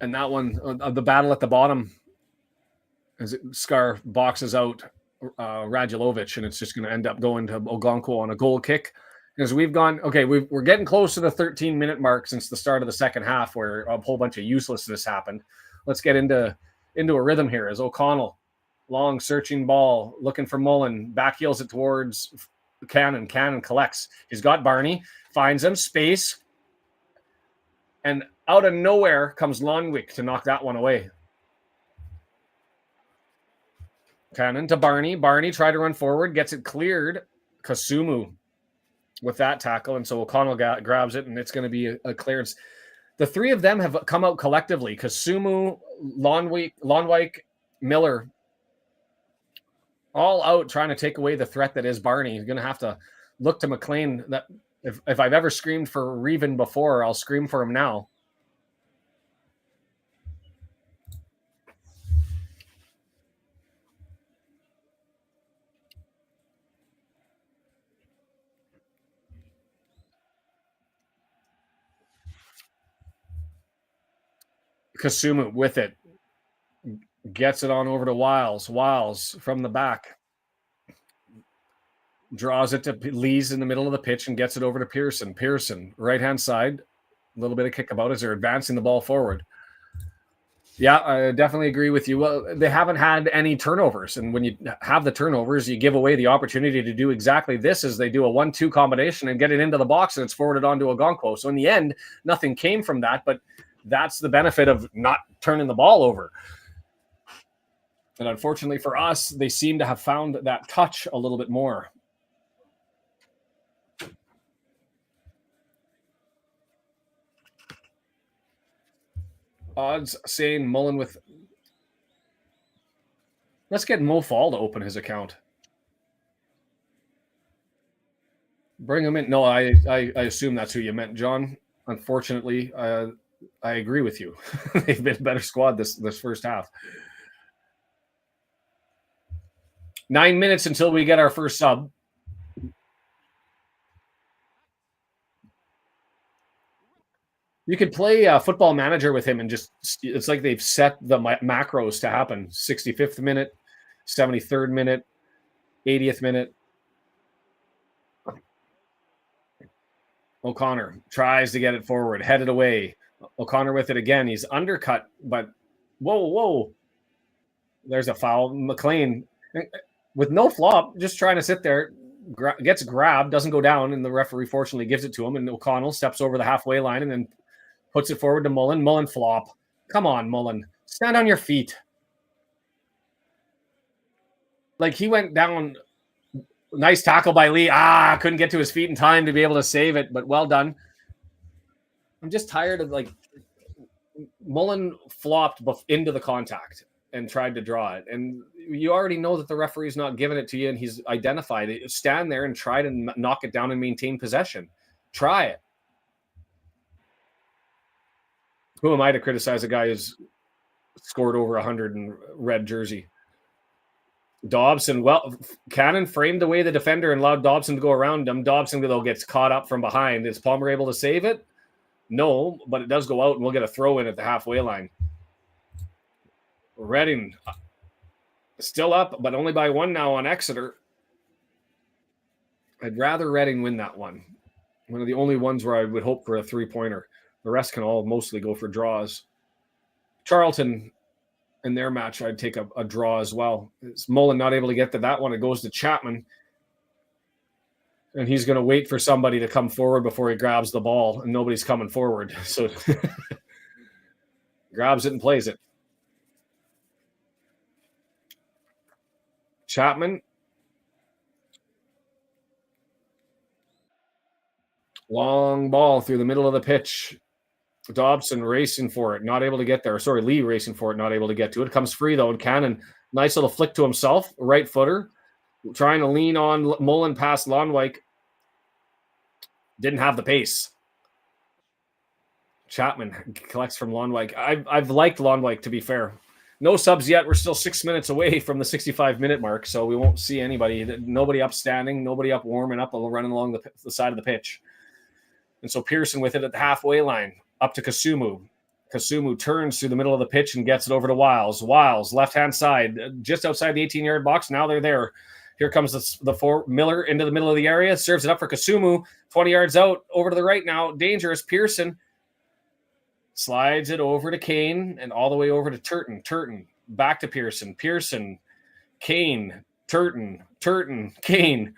And that one, the battle at the bottom, as Scar boxes out Radulovic, and it's just going to end up going to Ogonko on a goal kick. Because we've gone, we're getting close to the 13-minute mark since the start of the second half, where a whole bunch of uselessness happened. Let's get into a rhythm here. As O'Connell, long searching ball, looking for Mullin, back heels it towards Cannon. Cannon collects. He's got Barney, finds him, space, and out of nowhere comes Lonwick to knock that one away. Cannon to Barney. Barney tried to run forward, gets it cleared. Kasumu with that tackle, and so O'Connell grabs it, and it's going to be a clearance. The three of them have come out collectively. Kasumu, Lonwijk, Miller, all out trying to take away the threat that is Barney. He's going to have to look to McLean. That if I've ever screamed for Reven before, I'll scream for him now. Kasumu with it. Gets it on over to Wiles. Wiles from the back. Draws it to Lee's in the middle of the pitch and gets it over to Pearson. Pearson, right-hand side. A little bit of kickabout as they're advancing the ball forward. Yeah, I definitely agree with you. Well, they haven't had any turnovers. And when you have the turnovers, you give away the opportunity to do exactly this as they do a 1-2 combination and get it into the box and it's forwarded onto Ogonkwo. So in the end, nothing came from that, but that's the benefit of not turning the ball over. And unfortunately for us, they seem to have found that touch a little bit more. Odds saying Mullin with... Let's get Mo Fall to open his account. Bring him in. No, I assume that's who you meant, John. Unfortunately, I agree with you. They've been a better squad this first half. 9 minutes until we get our first sub. You could play Football Manager with him and just, it's like they've set the macros to happen. 65th minute, 73rd minute, 80th minute. O'Connor tries to get it forward, headed away. O'Connor with it again. He's undercut, but whoa. There's a foul. McLean with no flop, just trying to sit there, gets grabbed, doesn't go down, and the referee fortunately gives it to him, and O'Connell steps over the halfway line and then puts it forward to Mullin. Mullin flop. Come on, Mullin. Stand on your feet. Like, he went down. Nice tackle by Lee. Couldn't get to his feet in time to be able to save it, but well done. I'm just tired of, like, Mullin flopped into the contact and tried to draw it. And you already know that the referee's not giving it to you, and he's identified it. Stand there and try to knock it down and maintain possession. Try it. Who am I to criticize a guy who's scored over 100 in red jersey? Dobson, well, Cannon framed away the defender and allowed Dobson to go around him. Dobson, though, gets caught up from behind. Is Palmer able to save it? No, but it does go out, and we'll get a throw in at the halfway line. Reading still up, but only by 1 now on Exeter. I'd rather Reading win that one. One of the only ones where I would hope for a 3-pointer. The rest can all mostly go for draws. Charlton, in their match, I'd take a draw as well. It's Mullin not able to get to that one. It goes to Chapman. And he's going to wait for somebody to come forward before he grabs the ball, and nobody's coming forward. So grabs it and plays it. Chapman. Long ball through the middle of the pitch. Dobson racing for it, not able to get there. Sorry, Lee racing for it, not able to get to it. Comes free, though, and Cannon, nice little flick to himself, right footer. Trying to lean on Mullin past Lonwijk. Didn't have the pace. Chapman collects from Lonwijk. I've liked Lonwijk, to be fair. No subs yet. We're still 6 minutes away from the 65-minute mark, so we won't see anybody. Nobody up standing, nobody up warming up, running along the side of the pitch. And so Pearson with it at the halfway line. Up to Kasumu. Kasumu turns through the middle of the pitch and gets it over to Wiles. Wiles, left-hand side, just outside the 18-yard box. Now they're there. Here comes the Miller into the middle of the area. Serves it up for Kasumu. 20 yards out. Over to the right now. Dangerous. Pearson slides it over to Kane and all the way over to Turton. Turton. Back to Pearson. Pearson. Kane. Turton. Kane.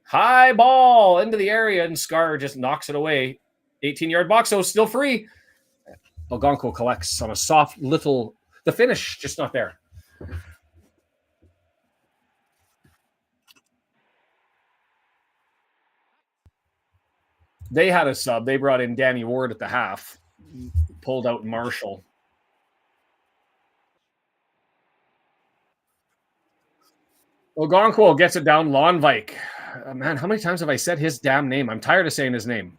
High ball into the area, and Scar just knocks it away. 18-yard box, so still free. Ogonkwo collects on a soft little... The finish, just not there. They had a sub. They brought in Danny Ward at the half. Pulled out Marshall. Ogonkwo gets it down. Lonwijk. Man, how many times have I said his damn name? I'm tired of saying his name.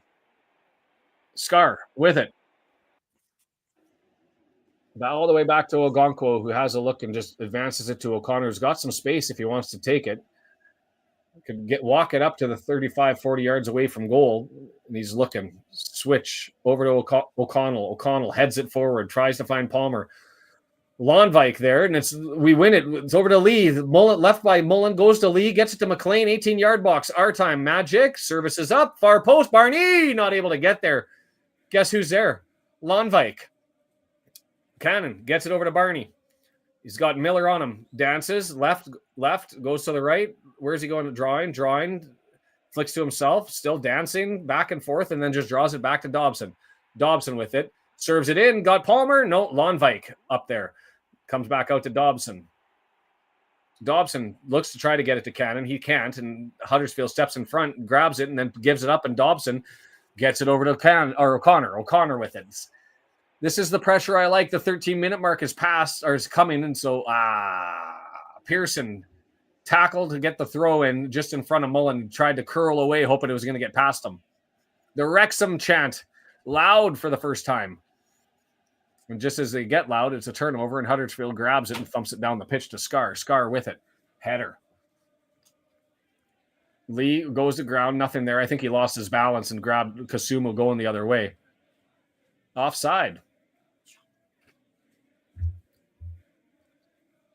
Scar with it. All the way back to Ogonkwo, who has a look and just advances it to O'Connor, who's got some space if he wants to take it. Could walk it up to the 35, 40 yards away from goal. And he's looking. Switch over to O'Connell. O'Connell heads it forward, tries to find Palmer. Lonvike there, and we win it. It's over to Lee. Mullin, left by Mullin, goes to Lee, gets it to McLean, 18-yard box. Our time, Magic, services up, far post. Barney not able to get there. Guess who's there? Lonvike. Cannon gets it over to Barney. He's got Miller on him. Dances, left, goes to the right. Where's he going? Drawing, flicks to himself, still dancing back and forth, and then just draws it back to Dobson. Dobson with it. Serves it in. Got Palmer. No, Lonvike up there. Comes back out to Dobson. Dobson looks to try to get it to Cannon. He can't, and Huddersfield steps in front, grabs it, and then gives it up, and Dobson gets it over to O'Connor. O'Connor with it. This is the pressure I like. The 13-minute mark is passed, or is coming, and so Pearson tackled to get the throw in just in front of Mullin. Tried to curl away, hoping it was going to get past him. The Wrexham chant, loud for the first time. And just as they get loud, it's a turnover, and Huddersfield grabs it and thumps it down the pitch to Scar. Scar with it. Header. Lee goes to ground. Nothing there. I think he lost his balance and grabbed Kasumu going the other way. Offside.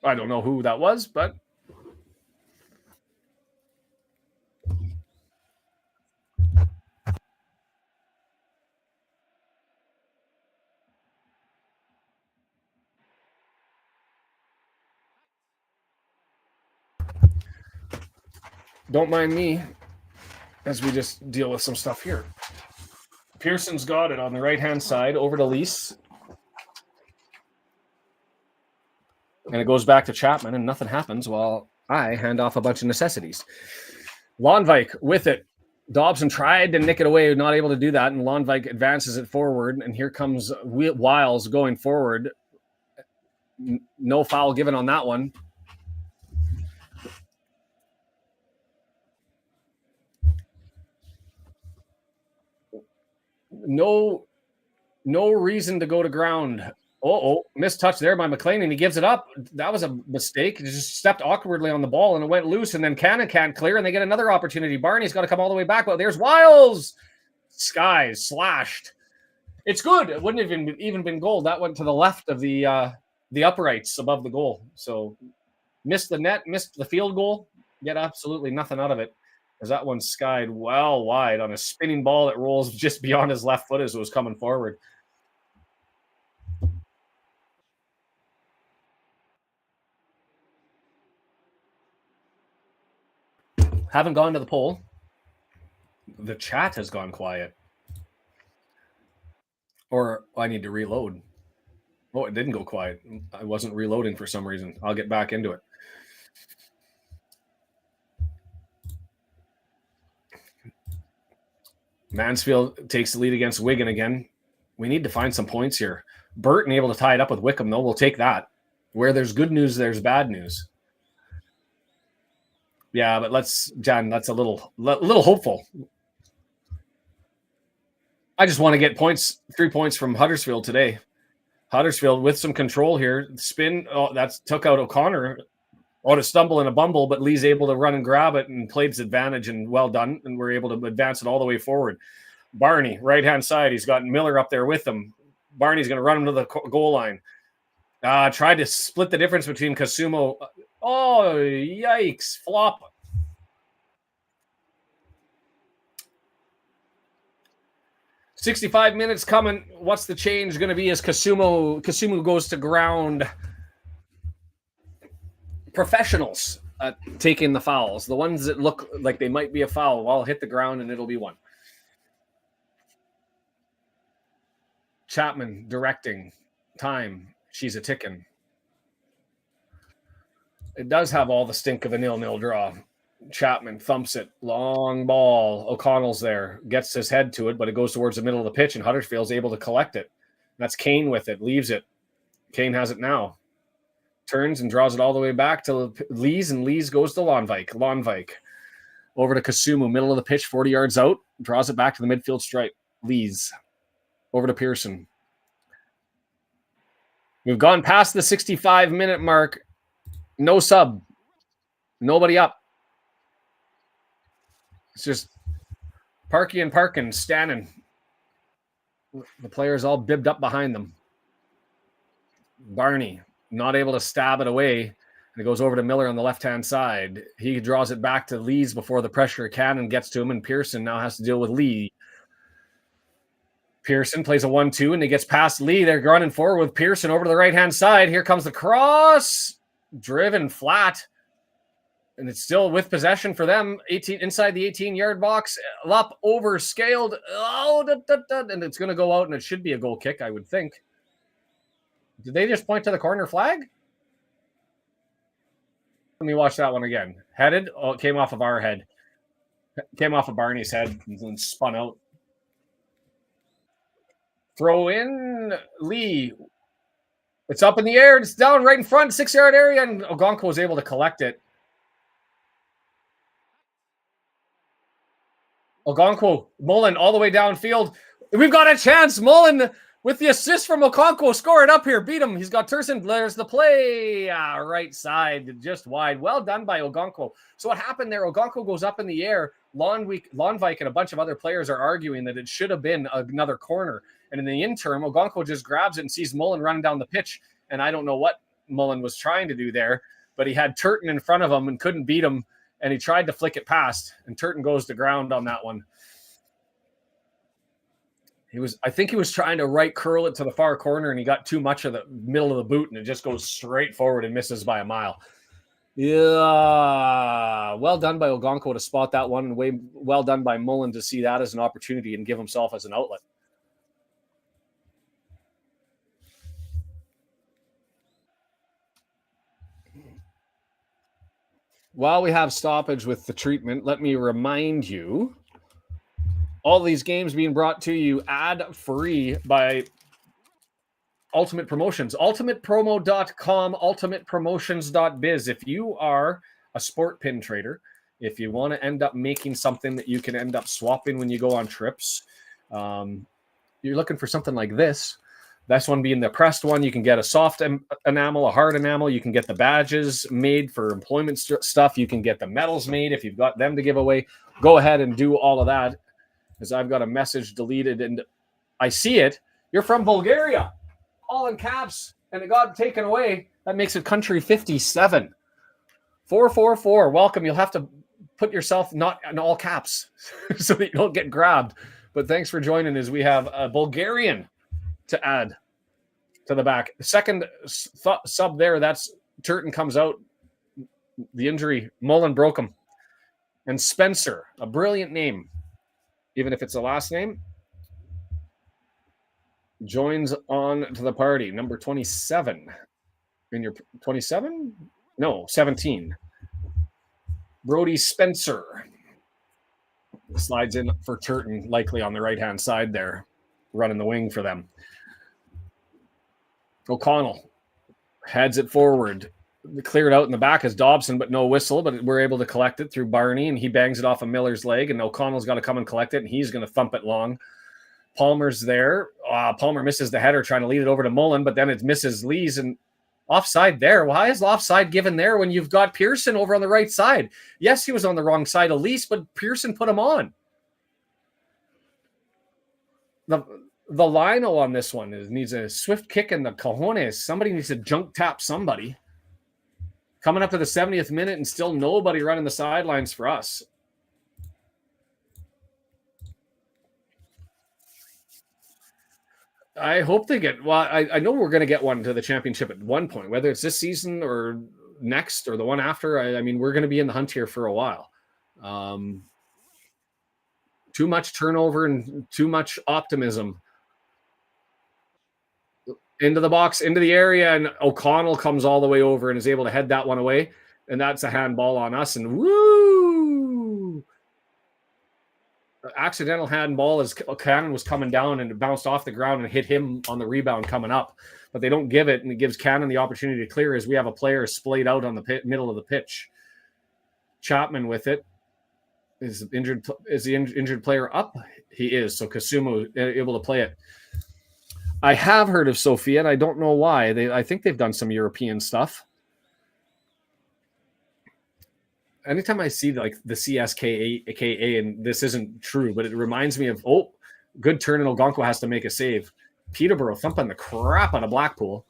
I don't know who that was, but don't mind me as we just deal with some stuff here. Pearson's got it on the right-hand side over to Lease. And it goes back to Chapman, and nothing happens while I hand off a bunch of necessities. Lonvike with it. Dobson tried to nick it away, not able to do that, and Lonvike advances it forward, and here comes Wiles going forward. No foul given on that one. No reason to go to ground. Missed touch there by McLean, and he gives it up. That was a mistake. He just stepped awkwardly on the ball, and it went loose, and then Cannon can't clear, and they get another opportunity. Barney's got to come all the way back, but there's Wiles. Skies slashed. It's good. It wouldn't have even been goal. That went to the left of the uprights above the goal. So missed the net, missed the field goal, get absolutely nothing out of it. As that one skied well wide on a spinning ball that rolls just beyond his left foot as it was coming forward. Haven't gone to the poll. The chat has gone quiet. Or I need to reload. Oh, it didn't go quiet. I wasn't reloading for some reason. I'll get back into it. Mansfield takes the lead against Wigan again. We need to find some points here. Burton able to tie it up with Wickham, though. We'll take that. Where there's good news, there's bad news. Yeah, but John, that's a little hopeful. I just want to get 3 points from Huddersfield today. Huddersfield with some control here. Spin, that took out O'Connor. On a stumble and a bumble, but Lee's able to run and grab it and played his advantage, and well done. And we're able to advance it all the way forward. Barney, right-hand side. He's got Miller up there with him. Barney's going to run him to the goal line. Tried to split the difference between Kasumu. Oh, yikes. Flop. "65 minutes coming. What's the change going to be as Kasumu goes to ground?" Professionals taking the fouls. The ones that look like they might be a foul, I'll hit the ground and it'll be one. Chapman directing. Time. She's a ticking. It does have all the stink of a 0-0 draw. Chapman thumps it. Long ball. O'Connell's there. Gets his head to it, but it goes towards the middle of the pitch, and Huddersfield's able to collect it. That's Kane with it. Leaves it. Kane has it now. Turns and draws it all the way back to Lees, and Lees goes to Lonvike. Lonvike over to Kasumu, middle of the pitch, 40 yards out. Draws it back to the midfield stripe. Lees over to Pearson. We've gone past the 65-minute mark. No sub. Nobody up. It's just parking, standing. The players all bibbed up behind them. Barney not able to stab it away. And it goes over to Miller on the left-hand side. He draws it back to Lees before the pressure of Cannon gets to him, and Pearson now has to deal with Lee. Pearson plays a 1-2, and he gets past Lee. They're running forward with Pearson over to the right-hand side. Here comes the cross. Driven flat. And it's still with possession for them. 18 inside the 18-yard box. Up, over, scaled. And it's going to go out, and it should be a goal kick, I would think. Did they just point to the corner flag? Let me watch that one again. Headed. Oh, it came off of our head. Came off of Barney's head and then spun out. Throw in Lee. It's up in the air. It's down right in front, 6-yard area, and Ogonko was able to collect it. Ogonko, Mullin all the way downfield. We've got a chance. Mullin with the assist from Okonkwo, score it up here. Beat him. He's got Turson. There's the play. Right side, just wide. Well done by Okonkwo. So what happened there, Okonkwo goes up in the air. Lonvik and a bunch of other players are arguing that it should have been another corner. And in the interim, Okonkwo just grabs it and sees Mullin running down the pitch. And I don't know what Mullin was trying to do there, but he had Turton in front of him and couldn't beat him. And he tried to flick it past, and Turton goes to ground on that one. I think he was trying to right curl it to the far corner, and he got too much of the middle of the boot, and it just goes straight forward and misses by a mile. Yeah, well done by Ogonko to spot that one, and well done by Mullin to see that as an opportunity and give himself as an outlet. While we have stoppage with the treatment, let me remind you, all these games being brought to you ad-free by Ultimate Promotions. UltimatePromo.com, UltimatePromotions.biz. If you are a sport pin trader, if you want to end up making something that you can end up swapping when you go on trips, you're looking for something like this. This one being the pressed one. You can get a soft enamel, a hard enamel. You can get the badges made for employment stuff. You can get the medals made if you've got them to give away. Go ahead and do all of that, because I've got a message deleted and I see it. You're from Bulgaria, all in caps, and it got taken away. That makes it country 57. 444. Welcome. You'll have to put yourself not in all caps so that you don't get grabbed. But thanks for joining as we have a Bulgarian to add to the back. The second sub there, that's Turton comes out. The injury, Mullin broke him. And Spencer, a brilliant name, even if it's a last name, joins on to the party. Number 27. In your 27? No, 17. Brody Spencer slides in for Turton, likely on the right-hand side there, running the wing for them. O'Connell heads it forward. Cleared out in the back as Dobson, but no whistle. But we're able to collect it through Barney, and he bangs it off of Miller's leg, and O'Connell's got to come and collect it, and he's going to thump it long. Palmer's there. Palmer misses the header trying to lead it over to Mullin, but then it misses Lees, and offside there. Why is offside given there when you've got Pearson over on the right side? Yes, he was on the wrong side of Lees, but Pearson put him on. The lino on this one needs a swift kick in the cojones. Somebody needs to junk tap somebody. Coming up to the 70th minute and still nobody running the sidelines for us. I hope they get, well, I know we're going to get one to the championship at one point, whether it's this season or next or the one after. I mean, we're going to be in the hunt here for a while. Too much turnover and too much optimism. Into the box, into the area, and O'Connell comes all the way over and is able to head that one away. And that's a handball on us. And woo! Accidental handball as Cannon was coming down and it bounced off the ground and hit him on the rebound coming up. But they don't give it, and it gives Cannon the opportunity to clear as we have a player splayed out on the middle of the pitch. Chapman with it. Is the injured player up? He is. So Kasumu able to play it. I have heard of Sofia, and I don't know why. I think they've done some European stuff. anytime I see like the CSKA, and this isn't true, but it reminds me of, good turn, and Ogonko has to make a save. Peterborough thumping the crap out of Blackpool.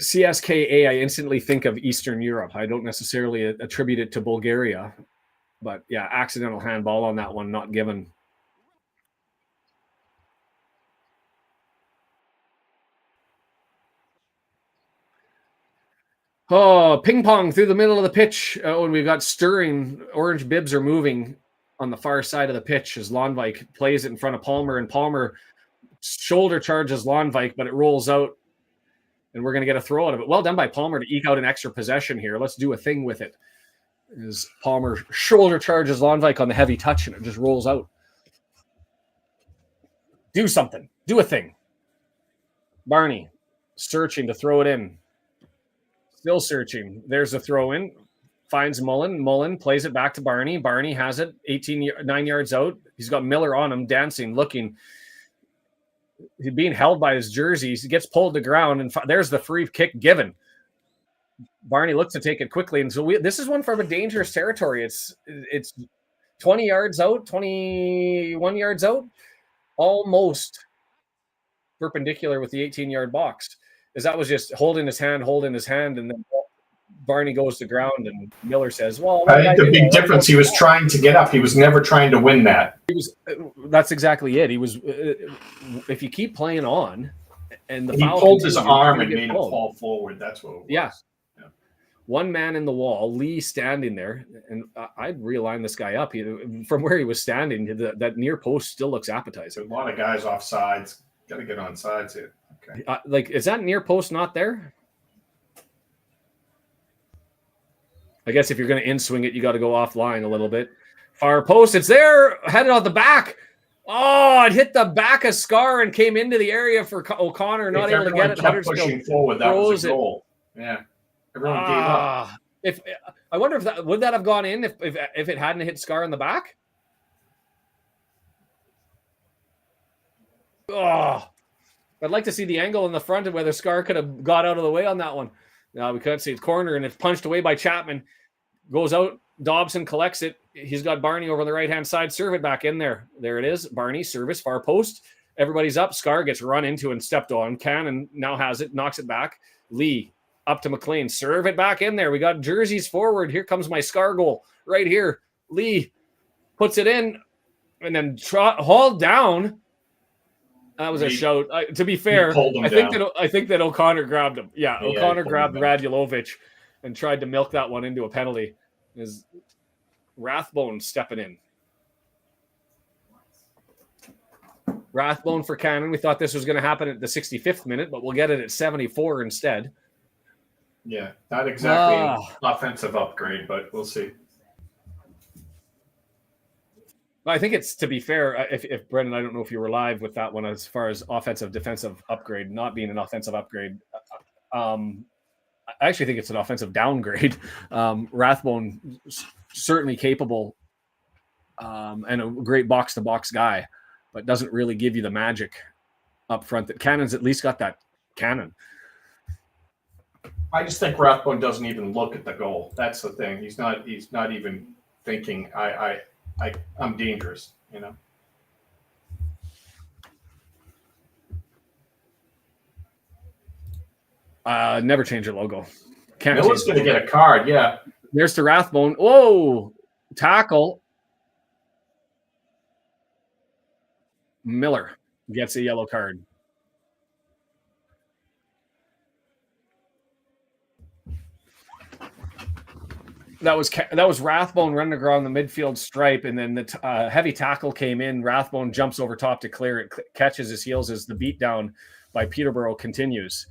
CSKA, I instantly think of Eastern Europe. I don't necessarily attribute it to Bulgaria, but yeah, accidental handball on that one, not given. Oh, ping pong through the middle of the pitch. And we've got stirring. Orange bibs are moving on the far side of the pitch as Lonvik plays it in front of Palmer, and Palmer shoulder charges Lonvik, but it rolls out, and we're going to get a throw out of it. Well done by Palmer to eke out an extra possession here. Let's do a thing with it. As Palmer shoulder charges Lonvik on the heavy touch, and it just rolls out. Do something. Do a thing. Barney searching to throw it in. Still searching. There's a throw in. Finds Mullin. Mullin plays it back to Barney. Barney has it 9 yards out. He's got Miller on him, dancing, looking. He's being held by his jersey. He gets pulled to ground, and there's the free kick given. Barney looks to take it quickly, and so this is one from a dangerous territory. It's 20 yards out, 21 yards out, almost perpendicular with the 18-yard box. As that was just holding his hand, and then Barney goes to ground, and Miller says, "Well, I think the big difference, he was trying to get up. He was never trying to win that." That's exactly it. He was. If you keep playing on, and he pulled his arm and made him fall forward. That's what it was. Yeah. One man in the wall, Lee standing there, and I'd realign this guy up. From where he was standing, that near post still looks appetizing. A lot of guys off sides. Got to get on sides here. Okay. Is that near post not there? I guess if you're going to in-swing it, you got to go offline a little bit. Far post, it's there, headed on the back. Oh, it hit the back of Scar and came into the area for O'Connor, not able to get it. Huddersfield pushing forward, that was a goal. Yeah. Everyone gave up. If I wonder if that would have gone in if it hadn't hit Scar in the back. Oh, I'd like to see the angle in the front of whether Scar could have got out of the way on that one. No, we couldn't see the corner, and it's punched away by Chapman. Goes out. Dobson collects it. He's got Barney over on the right-hand side. Serve it back in there. There it is. Barney, service, far post. Everybody's up. Scar gets run into and stepped on. Cannon now has it. Knocks it back. Lee up to McLean. Serve it back in there. We got jerseys forward. Here comes my Scar goal right here. Lee puts it in and then hauled down. That was a shout. To be fair, I think that O'Connor grabbed him. Yeah, O'Connor grabbed Radulovic and tried to milk that one into a penalty. Is Rathbone stepping in? Rathbone for Cannon. We thought this was going to happen at the 65th minute, but we'll get it at 74 instead. Yeah, not exactly an offensive upgrade, but we'll see. I think it's, to be fair, if Brendan, I don't know if you were live with that one as far as offensive defensive upgrade not being an offensive upgrade. I actually think it's an offensive downgrade. Rathbone certainly capable and a great box-to-box guy, but doesn't really give you the magic up front that Cannon's at least got that cannon. I just think Rathbone doesn't even look at the goal. That's the thing. He's not even thinking I'm dangerous, you know. Never change your logo. Miller's going to get a card, yeah. There's to Rathbone. Whoa, tackle. Miller gets a yellow card. That was Rathbone running around the midfield stripe, and then the heavy tackle came in. Rathbone jumps over top to clear it, catches his heels as the beatdown by Peterborough continues.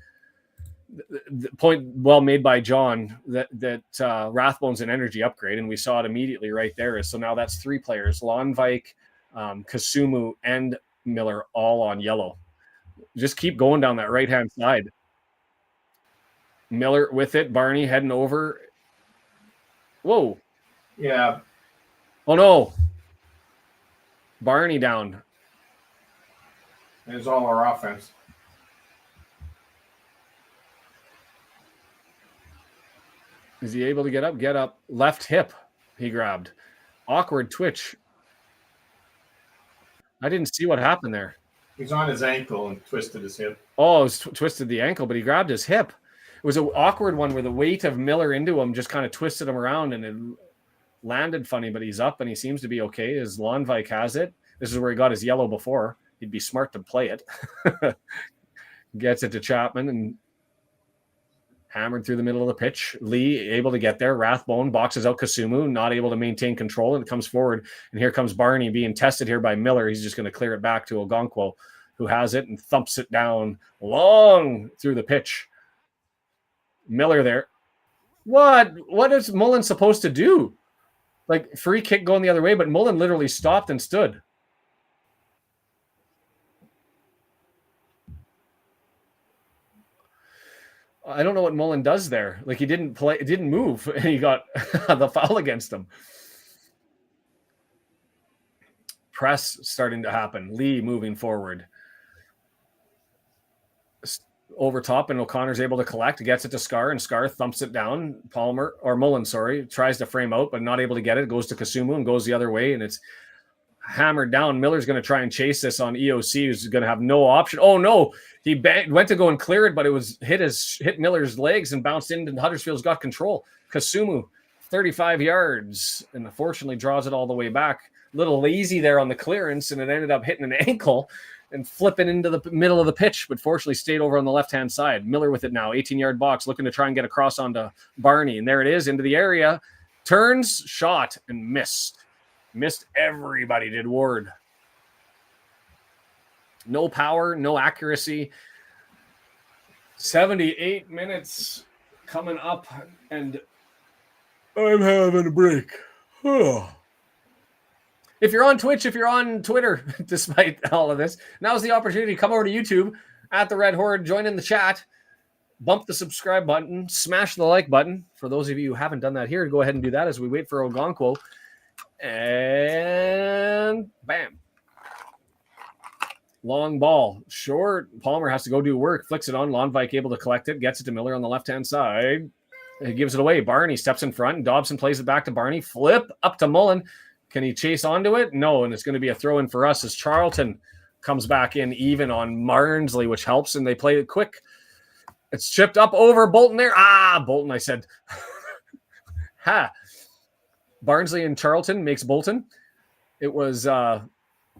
The point well made by John that Rathbone's an energy upgrade, and we saw it immediately right there. So now that's three players: Lonvik, Kasumu, and Miller, all on yellow. Just keep going down that right-hand side. Miller with it. Barney heading over. Whoa. Yeah. Oh, no. Barney down. It's all our offense. Is he able to get up? Get up. Left hip. He grabbed. Awkward twitch. I didn't see what happened there. He's on his ankle and twisted his hip. Oh, it was twisted the ankle, but he grabbed his hip. It was an awkward one where the weight of Miller into him just kind of twisted him around and it landed funny, but he's up and he seems to be okay. As Lonvik has it. This is where he got his yellow before. He'd be smart to play it. Gets it to Chapman and hammered through the middle of the pitch. Lee able to get there. Rathbone boxes out Kasumu, not able to maintain control, and it comes forward. And here comes Barney being tested here by Miller. He's just going to clear it back to Ogonkwo, who has it and thumps it down long through the pitch. Miller there. What is Mullin supposed to do? Like, free kick going the other way, but Mullin literally stopped and stood. I don't know what Mullin does there. Like, he didn't play, it didn't move, and he got the foul against him. Press starting to happen. Lee moving forward. Over top, and O'Connor's able to collect, gets it to Scar, and Scar thumps it down. Mullin, tries to frame out, but not able to get it. Goes to Kasumu and goes the other way, and it's hammered down. Miller's going to try and chase this on EOC, who's going to have no option. Oh no, he went to go and clear it, but it was hit Miller's legs and bounced in, and Huddersfield's got control. Kasumu, 35 yards, and unfortunately draws it all the way back. A little lazy there on the clearance, and it ended up hitting an ankle and flipping into the middle of the pitch, but fortunately stayed over on the left-hand side. Miller with it now, 18-yard box, looking to try and get across onto Barney, and there it is, into the area. Turns, shot, and missed. Missed everybody, did Ward. No power, no accuracy. 78 minutes coming up, and I'm having a break. If you're on Twitch, if you're on Twitter, despite all of this, now's the opportunity to come over to YouTube at the Red Horde, join in the chat, bump the subscribe button, smash the like button. For those of you who haven't done that here, go ahead and do that as we wait for Ogonkwo. And bam. Long ball. Short. Palmer has to go do work. Flicks it on. Lonvik able to collect it. Gets it to Miller on the left-hand side. He gives it away. Barney steps in front, and Dobson plays it back to Barney. Flip up to Mullin. Can he chase onto it? No, and it's going to be a throw-in for us as Charlton comes back in even on Marnsley, which helps, and they play it quick. It's chipped up over Bolton there. Bolton, I said. Ha. Barnsley and Charlton makes Bolton. It was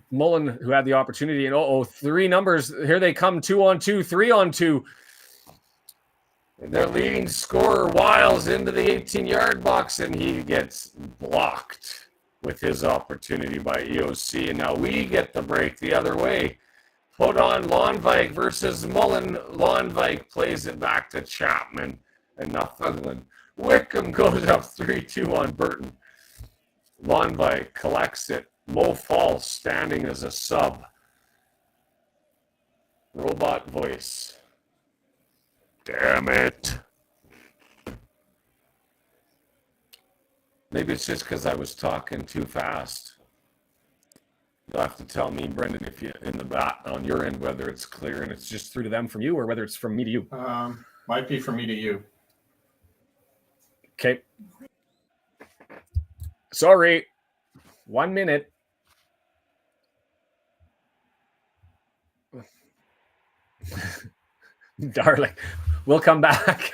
Mullin who had the opportunity, and three numbers. Here they come, 2-on-2, 3-on-2. And their leading scorer, Wiles, into the 18-yard box, and he gets blocked with his opportunity by EOC. And now we get the break the other way. Put on Lonvik versus Mullin. Lonvik plays it back to Chapman and Northumberland. Wickham goes up 3-2 on Burton. Lonvik collects it. Mo Falls standing as a sub. Robot voice. Damn it. Maybe it's just because I was talking too fast. You'll have to tell me, Brendan, if you in the bat on your end, whether it's clear and it's just through to them from you, or whether it's from me to you. Might be from me to you. Okay. Sorry. 1 minute. Darling, we'll come back.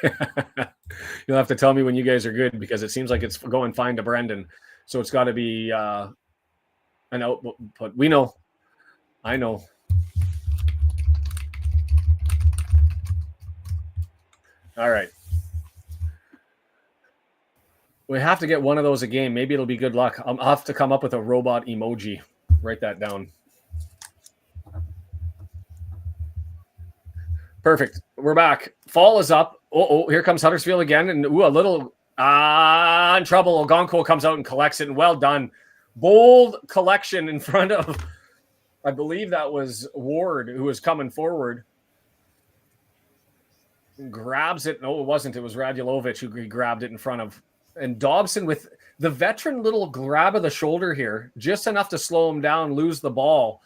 You'll have to tell me when you guys are good, because it seems like it's going fine to Brendan. So it's got to be an output. We know. I know. All right. We have to get one of those a game. Maybe it'll be good luck. I'll have to come up with a robot emoji. Write that down. Perfect. We're back. Fall is up. Here comes Huddersfield again. And a little in trouble. Ogonkwo comes out and collects it. And well done. Bold collection in front of, I believe that was Ward, who was coming forward. Grabs it. No, it wasn't. It was Radulovic who grabbed it in front of. And Dobson with the veteran little grab of the shoulder here, just enough to slow him down, lose the ball.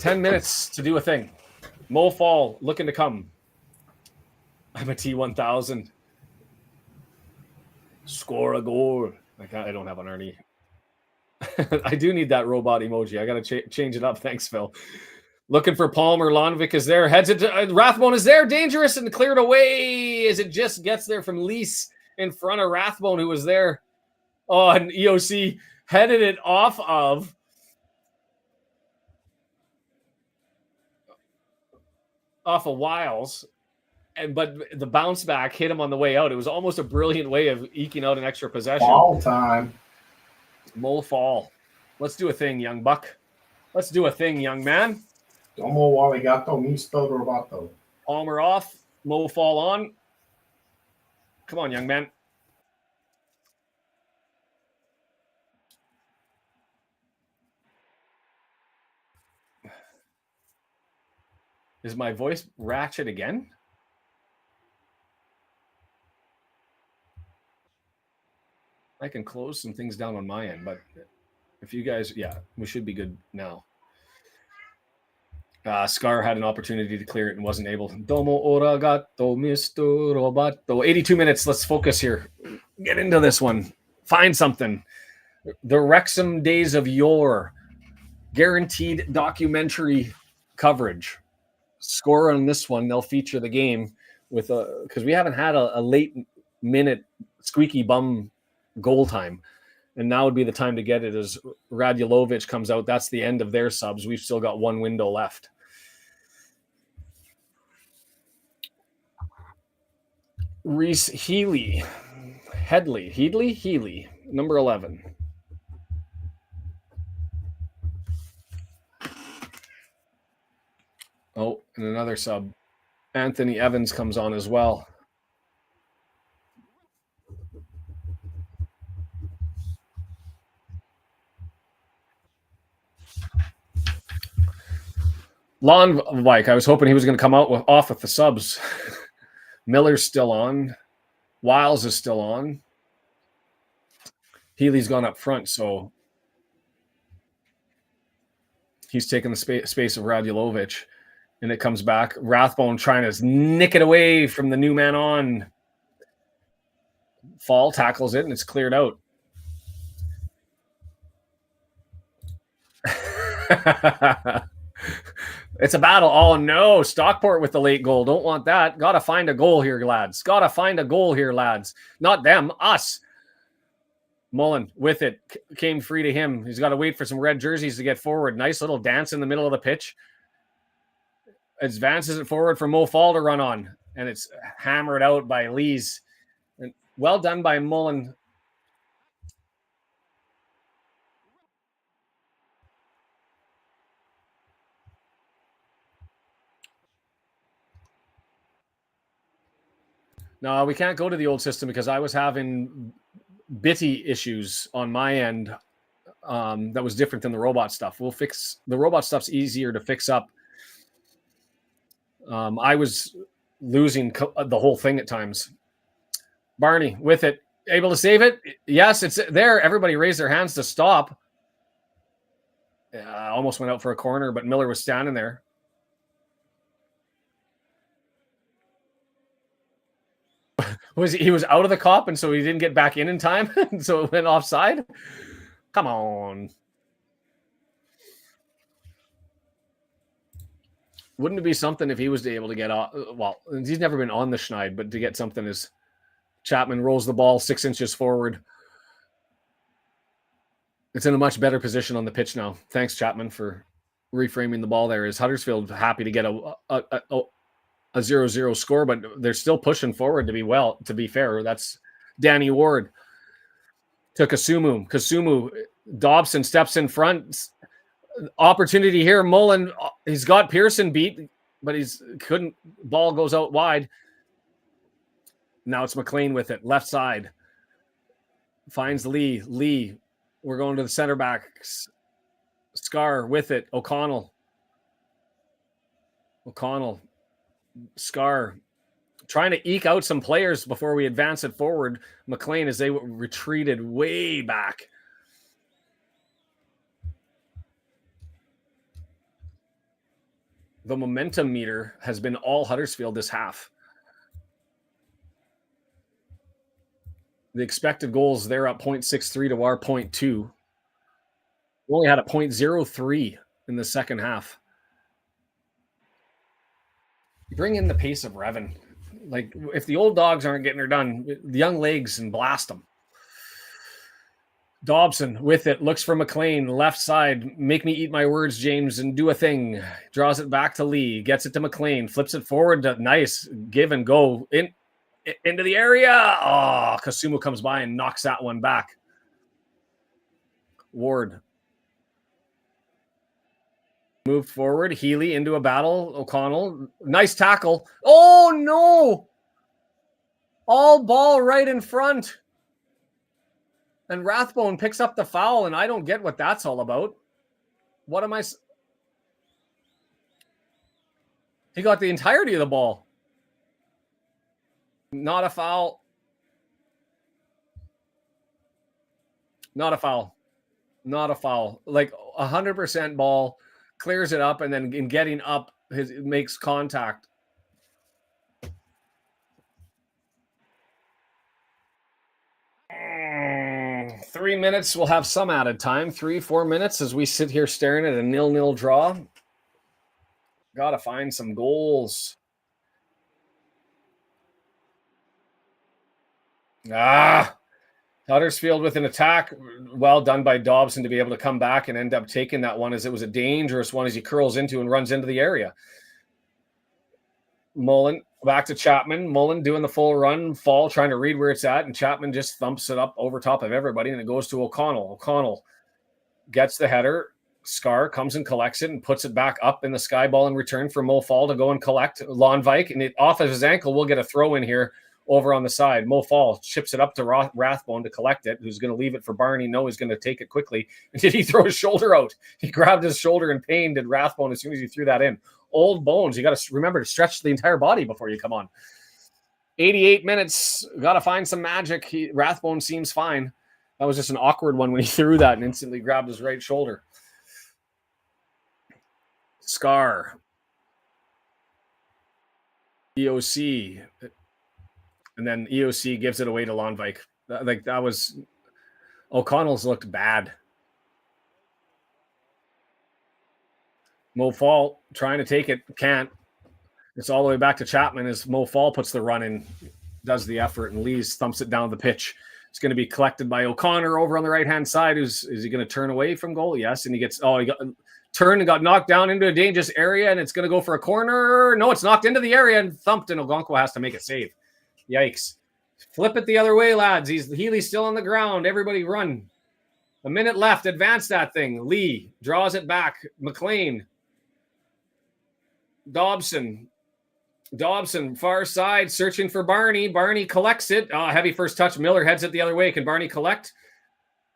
10 minutes to do a thing. Mo Fall looking to come. I'm a T1000. Score a goal. I don't have an Arnie. I do need that robot emoji. I got to change it up. Thanks, Phil. Looking for Palmer. Lonvik is there. Heads into Rathbone is there. Dangerous and cleared away as it just gets there from Lease in front of Rathbone, who was there. Oh, and EOC headed it off of Wiles. But the bounce back hit him on the way out. It was almost a brilliant way of eking out an extra possession. All time. Mo Fall. Let's do a thing, young buck. Let's do a thing, young man. Domo waligato misto robato. Palmer off. Mo Fall on. Come on, young man. Is my voice ratchet again? I can close some things down on my end, but if you guys, yeah, we should be good now. Scar had an opportunity to clear it and wasn't able. Domo oragato, Mr. Roboto. 82 minutes. Let's focus here. Get into this one. Find something. The Wrexham days of yore. Guaranteed documentary coverage. Score on this one. They'll feature the game with because we haven't had a late minute squeaky bum goal time, and now would be the time to get it as Radulovic comes out. That's the end of their subs. We've still got one window left. Reese Healy, number 11. Oh, and another sub. Anthony Evans comes on as well. Like I was hoping he was going to come out off with the subs. Miller's still on. Wiles is still on. Healy's gone up front, so he's taking the space of Radulovic, and it comes back. Rathbone trying to nick it away from the new man on. Fall tackles it, and it's cleared out. It's a battle. Oh, no. Stockport with the late goal. Don't want that. Got to find a goal here, lads. Got to find a goal here, lads. Not them, us. Mullin with it. Came free to him. He's got to wait for some red jerseys to get forward. Nice little dance in the middle of the pitch. Advances it forward for Mo Fall to run on. And it's hammered out by Lees. And well done by Mullin. No, we can't go to the old system because I was having bitty issues on my end that was different than the robot stuff. We'll fix the robot stuff's easier to fix up. I was losing the whole thing at times. Barney with it, able to save it. Yes, it's there. Everybody raised their hands to stop. Almost went out for a corner, but Miller was standing there. He was out of the cop, and so he didn't get back in time, so it went offside. Come on. Wouldn't it be something if he was able to get off? Well, he's never been on the schneid, but to get something as Chapman rolls the ball 6 inches forward. It's in a much better position on the pitch now. Thanks, Chapman, for reframing the ball there. Is Huddersfield happy to get a 0-0 score, but they're still pushing forward to be fair. That's Danny Ward to Kasumu. Dobson steps in front. Opportunity here. Mullin, he's got Pearson beat, but ball goes out wide. Now it's McLean with it. Left side. Finds Lee. We're going to the center backs. Scar with it. O'Connell. Scar trying to eke out some players before we advance it forward. McLean as they retreated way back. The momentum meter has been all Huddersfield this half. The expected goals, they're up 0.63 to our 0.2. We only had a 0.03 in the second half. Bring in the pace of Revan. Like, if the old dogs aren't getting her done, the young legs, and blast them. Dobson with it, looks for McLean, left side. Make me eat my words, James, and do a thing. Draws it back to Lee, gets it to McLean, flips it forward. Nice give and go into the area. Oh, Kasumu comes by and knocks that one back. Ward moved forward. Healy into a battle. O'Connell, nice tackle. Oh no! All ball right in front. And Rathbone picks up the foul, and I don't get what that's all about. What am I? He got the entirety of the ball. Not a foul. Not a foul. Not a foul. Like 100% ball, clears it up, and then in getting up, it makes contact. Three minutes. We'll have some added time. 3-4 minutes as we sit here staring at a 0-0 draw. Got to find some goals. Huddersfield with an attack. Well done by Dobson to be able to come back and end up taking that one, as it was a dangerous one as he curls into and runs into the area. Mullin back to Chapman. Mullin doing the full run, fall, trying to read where it's at, and Chapman just thumps it up over top of everybody, and it goes to O'Connell. O'Connell gets the header. Scar comes and collects it and puts it back up in the sky ball in return for Mo Fall to go and collect. Lonvike, and it off of his ankle. We'll get a throw in here over on the side. Mo Fall chips it up to Rathbone to collect it, who's going to leave it for Barney. No, he's going to take it quickly. Did he throw his shoulder out? He grabbed his shoulder in pain, did Rathbone, as soon as he threw that in. Old bones. You got to remember to stretch the entire body before you come on. 88 minutes. Got to find some magic. Rathbone seems fine. That was just an awkward one when he threw that and instantly grabbed his right shoulder. Scar. EOC. And then EOC gives it away to Lonvike. Like, that was... O'Connell's looked bad. Mo Fall trying to take it, can't. It's all the way back to Chapman as Mo Fall puts the run in, does the effort, and Lees thumps it down the pitch. It's going to be collected by O'Connor over on the right-hand side. Is he going to turn away from goal? Yes, and he got turned and got knocked down into a dangerous area, and it's going to go for a corner. No, it's knocked into the area and thumped, and Ogonkwo has to make a save. Yikes. Flip it the other way, lads. Healy's still on the ground. Everybody run. A minute left. Advance that thing. Lee draws it back. McLean. Dobson, far side, searching for Barney. Barney collects it. Oh, heavy first touch. Miller heads it the other way. Can Barney collect?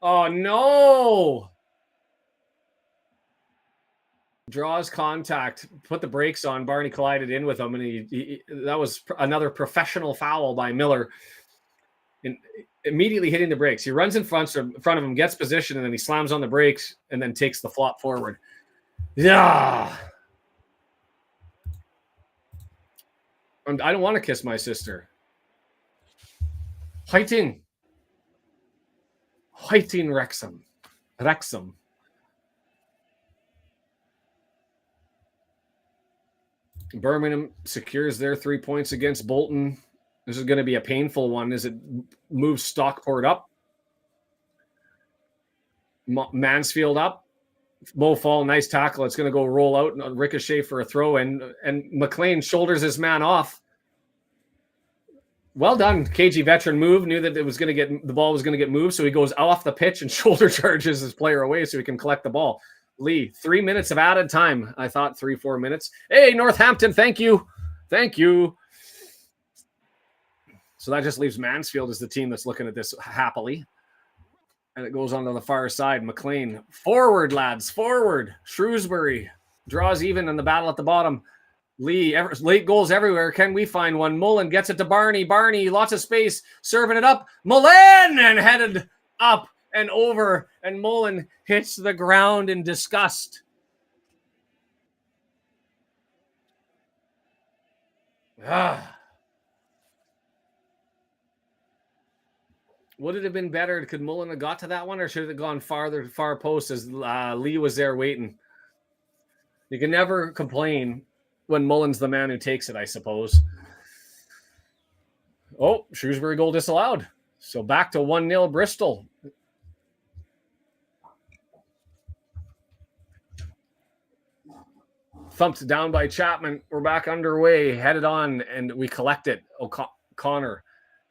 Oh, no. Draws contact. Put the brakes on. Barney collided in with him, and he that was another professional foul by Miller. And immediately hitting the brakes. He runs in front of him, gets position, and then he slams on the brakes and then takes the flop forward. Yeah. I don't want to kiss my sister. Wrexham. Birmingham secures their 3 points against Bolton. This is going to be a painful one as it moves Stockport up. Mansfield up. Mo Fall, nice tackle. It's going to go roll out and ricochet for a throw, and McLean shoulders his man off. Well done, KG veteran move. Knew that the ball was going to get moved, so he goes off the pitch and shoulder charges his player away so he can collect the ball. Lee, 3 minutes of added time. I thought 3-4 minutes. Hey, Northampton, thank you. So that just leaves Mansfield as the team that's looking at this happily. And it goes on to the far side. McLean, forward, lads, forward. Shrewsbury draws even in the battle at the bottom. Lee, late goals everywhere. Can we find one? Mullin gets it to Barney. Barney, lots of space, serving it up. Mullin, and headed up and over. And Mullin hits the ground in disgust. Would it have been better? Could Mullin have got to that one, or should it have gone far post as Lee was there waiting? You can never complain when Mullin's the man who takes it, I suppose. Oh, Shrewsbury goal disallowed. So back to 1-0 Bristol. Thumped down by Chapman. We're back underway, headed on, and we collect it. O'Connor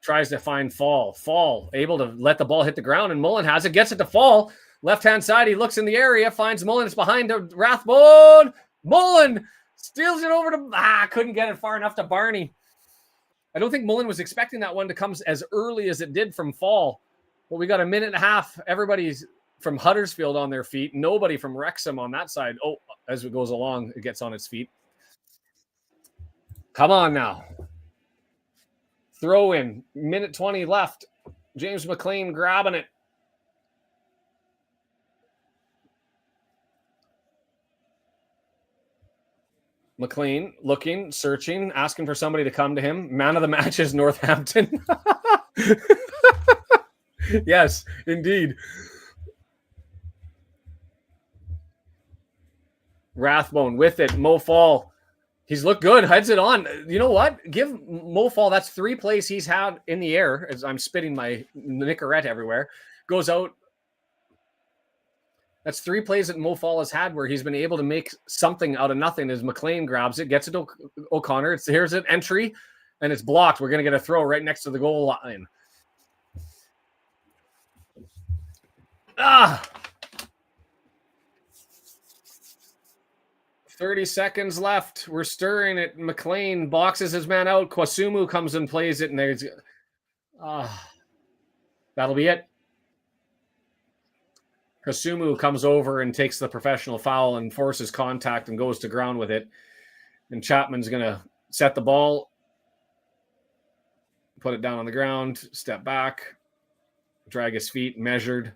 tries to find Fall. Fall able to let the ball hit the ground, and Mullin has it, gets it to Fall. Left-hand side, he looks in the area, finds Mullin. It's behind Rathbone. Mullin steals it over to... couldn't get it far enough to Barney. I don't think Mullin was expecting that one to come as early as it did from Fall. But we got a minute and a half. Everybody's from Huddersfield on their feet. Nobody from Wrexham on that side. Oh, as it goes along, it gets on its feet. Come on now. Throw in. Minute 20 left. James McLean grabbing it. McLean looking, searching, asking for somebody to come to him. Man of the match is Northampton. Yes, indeed. Rathbone with it. Mo Fall. He's looked good. Heads it on. You know what? Give Mo Fall. That's 3 plays he's had in the air as I'm spitting my Nicorette everywhere. Goes out. That's 3 plays that Mo Fall has had where he's been able to make something out of nothing as McLean grabs it, gets it to O'Connor. Here's an entry, and it's blocked. We're going to get a throw right next to the goal line. 30 seconds left. We're stirring it. McLean boxes his man out. Kwasumu comes and plays it, and there's... that'll be it. Kasumu comes over and takes the professional foul and forces contact and goes to ground with it. And Chapman's going to set the ball, put it down on the ground, step back, drag his feet, measured.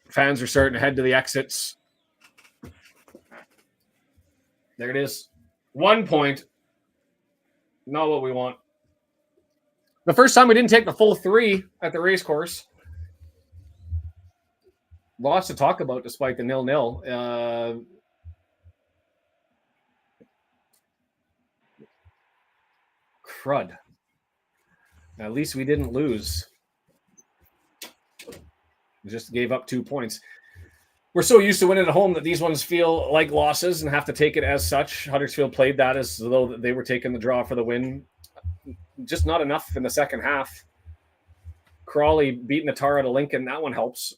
Fans are starting to head to the exits. There it is. 1 point. Not what we want. The first time we didn't take the full 3 at the race course. Lots to talk about despite the 0-0. Crud. At least we didn't lose. We just gave up 2 points. We're so used to winning at home that these ones feel like losses and have to take it as such. Huddersfield played that as though they were taking the draw for the win. Just not enough in the second half. Crawley beating Atara to Lincoln. That one helps.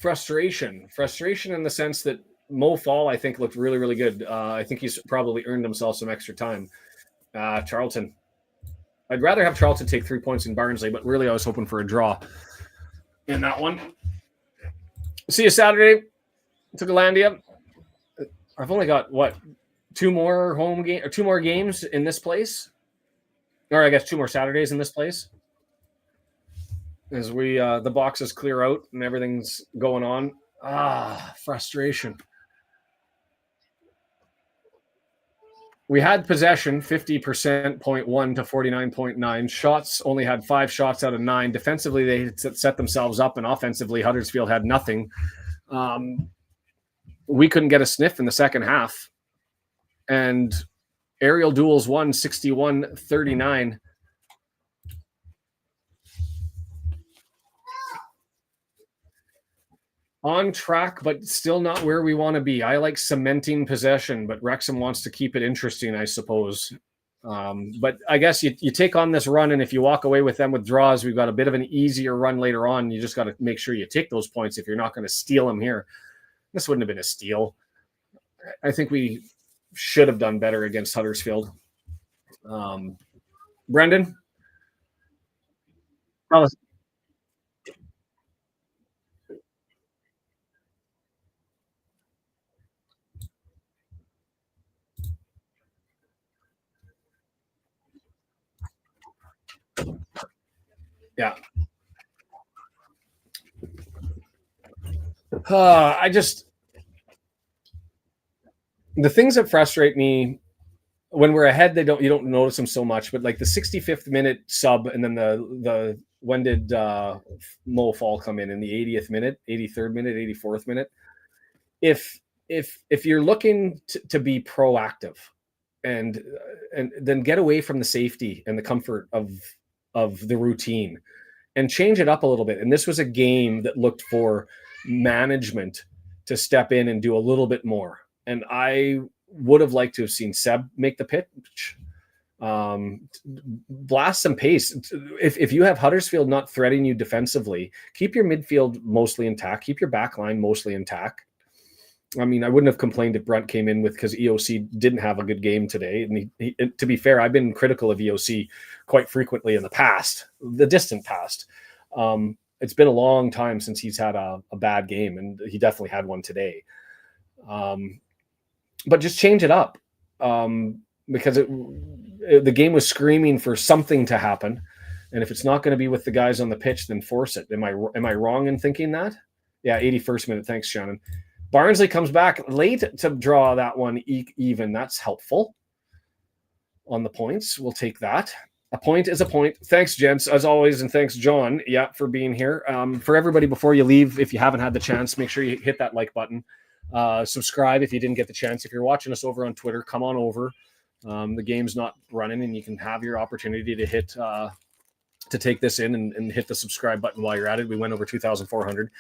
Frustration in the sense that Mo Fall, I think, looked really, really good. I think he's probably earned himself some extra time. Charlton. I'd rather have Charlton take 3 points in Barnsley, but really I was hoping for a draw in that one. See you Saturday to Galandia. I've only got, 2 more games in this place? Or I guess 2 more Saturdays in this place. As we the boxes clear out and everything's going on. Frustration. We had possession 50%, 0.1 to 49.9. Shots only had 5 shots out of 9. Defensively, they set themselves up, and offensively, Huddersfield had nothing. We couldn't get a sniff in the second half. And aerial duels won 61-39. On track, but still not where we want to be. I like cementing possession, but Wrexham wants to keep it interesting, I suppose. But I guess you take on this run, and if you walk away with them with draws, we've got a bit of an easier run later on. You just got to make sure you take those points if you're not going to steal them here. This wouldn't have been a steal. I think we should have done better against Huddersfield. Brendan? Tell us. Yeah. the things that frustrate me when we're ahead, you don't notice them so much, but like the 65th minute sub, and then the when did Mo Fall come in the 80th minute, 83rd minute, 84th minute? If you're looking to be proactive and then get away from the safety and the comfort of the routine and change it up a little bit. And this was a game that looked for management to step in and do a little bit more. And I would have liked to have seen Seb make the pitch, blast some pace. If you have Huddersfield not threatening you defensively, keep your midfield mostly intact, keep your back line mostly intact. I mean, I wouldn't have complained if Brunt came in because EOC didn't have a good game today. And he, to be fair, I've been critical of EOC quite frequently in the past, the distant past. It's been a long time since he's had a bad game, and he definitely had one today. But just change it up, because the game was screaming for something to happen. And if it's not going to be with the guys on the pitch, then force it. Am I wrong in thinking that? Yeah, 81st minute. Thanks, Shannon. Barnsley comes back late to draw that one even. That's helpful on the points. We'll take that. A point is a point. Thanks, gents, as always, and thanks, John, for being here. For everybody, before you leave, if you haven't had the chance, make sure you hit that like button. Subscribe if you didn't get the chance. If you're watching us over on Twitter, come on over. The game's not running, and you can have your opportunity to hit to take this in and hit the subscribe button while you're at it. We went over 2,400.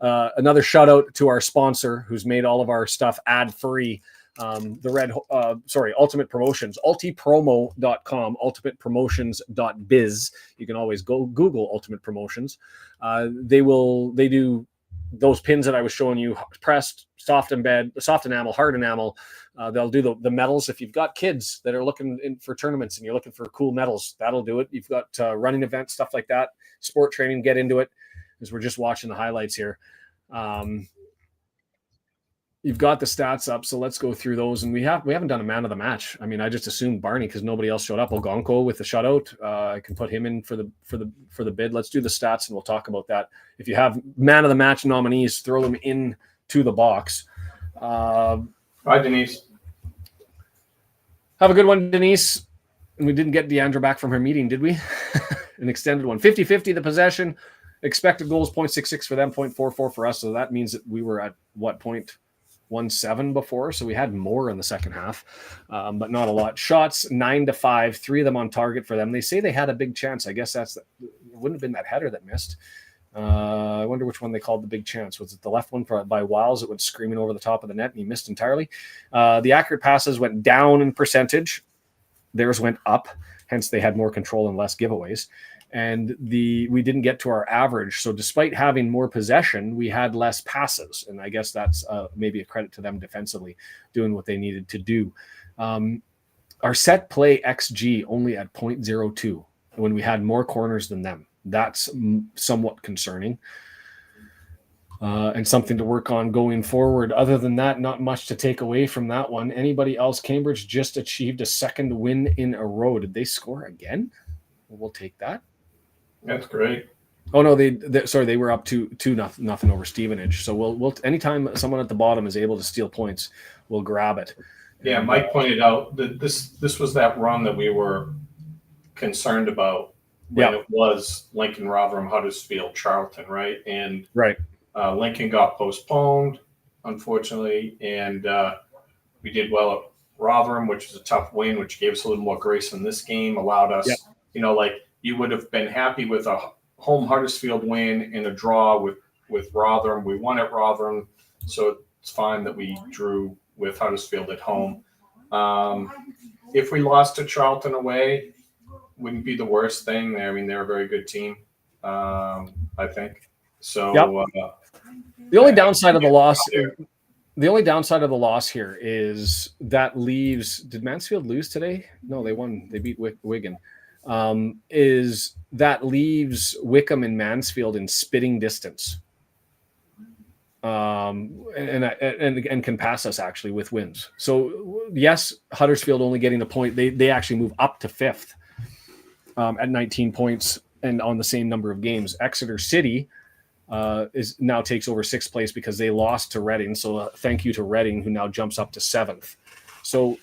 Another shout out to our sponsor who's made all of our stuff ad free. Ultimate Promotions, ultipromo.com, ultimatepromotions.biz. You can always go Google Ultimate Promotions. They do those pins that I was showing you, pressed, soft enamel, hard enamel. They'll do the medals. If you've got kids that are looking for tournaments and you're looking for cool medals, that'll do it. You've got running events, stuff like that, sport training, get into it, because we're just watching the highlights here. You've got the stats up, so let's go through those. And we haven't done a man of the match. I mean, I just assumed Barney because nobody else showed up. Ogonko with the shutout. I can put him in for the bid. Let's do the stats and we'll talk about that. If you have man of the match nominees, throw them into the box. Bye, Denise. Have a good one, Denise. And we didn't get Deandra back from her meeting, did we? An extended one. 50-50 the possession. Expected goals 0.66 for them, 0.44 for us. So that means that we were at what, 0.17 before? So we had more in the second half, but not a lot. Shots 9-5, 3 of them on target for them. They say they had a big chance. I guess it wouldn't have been that header that missed. I wonder which one they called the big chance. Was it the left one by Wiles? It went screaming over the top of the net and he missed entirely. The accurate passes went down in percentage. Theirs went up. Hence they had more control and less giveaways. And we didn't get to our average. So despite having more possession, we had less passes. And I guess that's maybe a credit to them defensively, doing what they needed to do. Our set play XG only at 0.02 when we had more corners than them. That's somewhat concerning. And something to work on going forward. Other than that, not much to take away from that one. Anybody else? Cambridge just achieved a second win in a row. Did they score again? We'll take that. That's great. Oh no, they were up 2-0 over Stevenage. So we'll anytime someone at the bottom is able to steal points, we'll grab it. Yeah, Mike pointed out that this was that run that we were concerned about when it was Lincoln, Rotherham, Huddersfield, Charlton, right? And right. Lincoln got postponed, unfortunately, and we did well at Rotherham, which was a tough win, which gave us a little more grace in this game, allowed us, you would have been happy with a home Huddersfield win and a draw with Rotherham. We won at Rotherham, so it's fine that we drew with Huddersfield at home. If we lost to Charlton away, wouldn't be the worst thing. I mean, they're a very good team, I think. So the only downside of the loss, here is that leaves. Did Mansfield lose today? No, they won. They beat Wigan. Is that leaves Wickham and Mansfield in spitting distance, and can pass us actually with wins. So yes, Huddersfield only getting a point. They actually move up to 5th at 19 points and on the same number of games. Exeter City is now takes over 6th place because they lost to Reading. So thank you to Reading, who now jumps up to 7th. So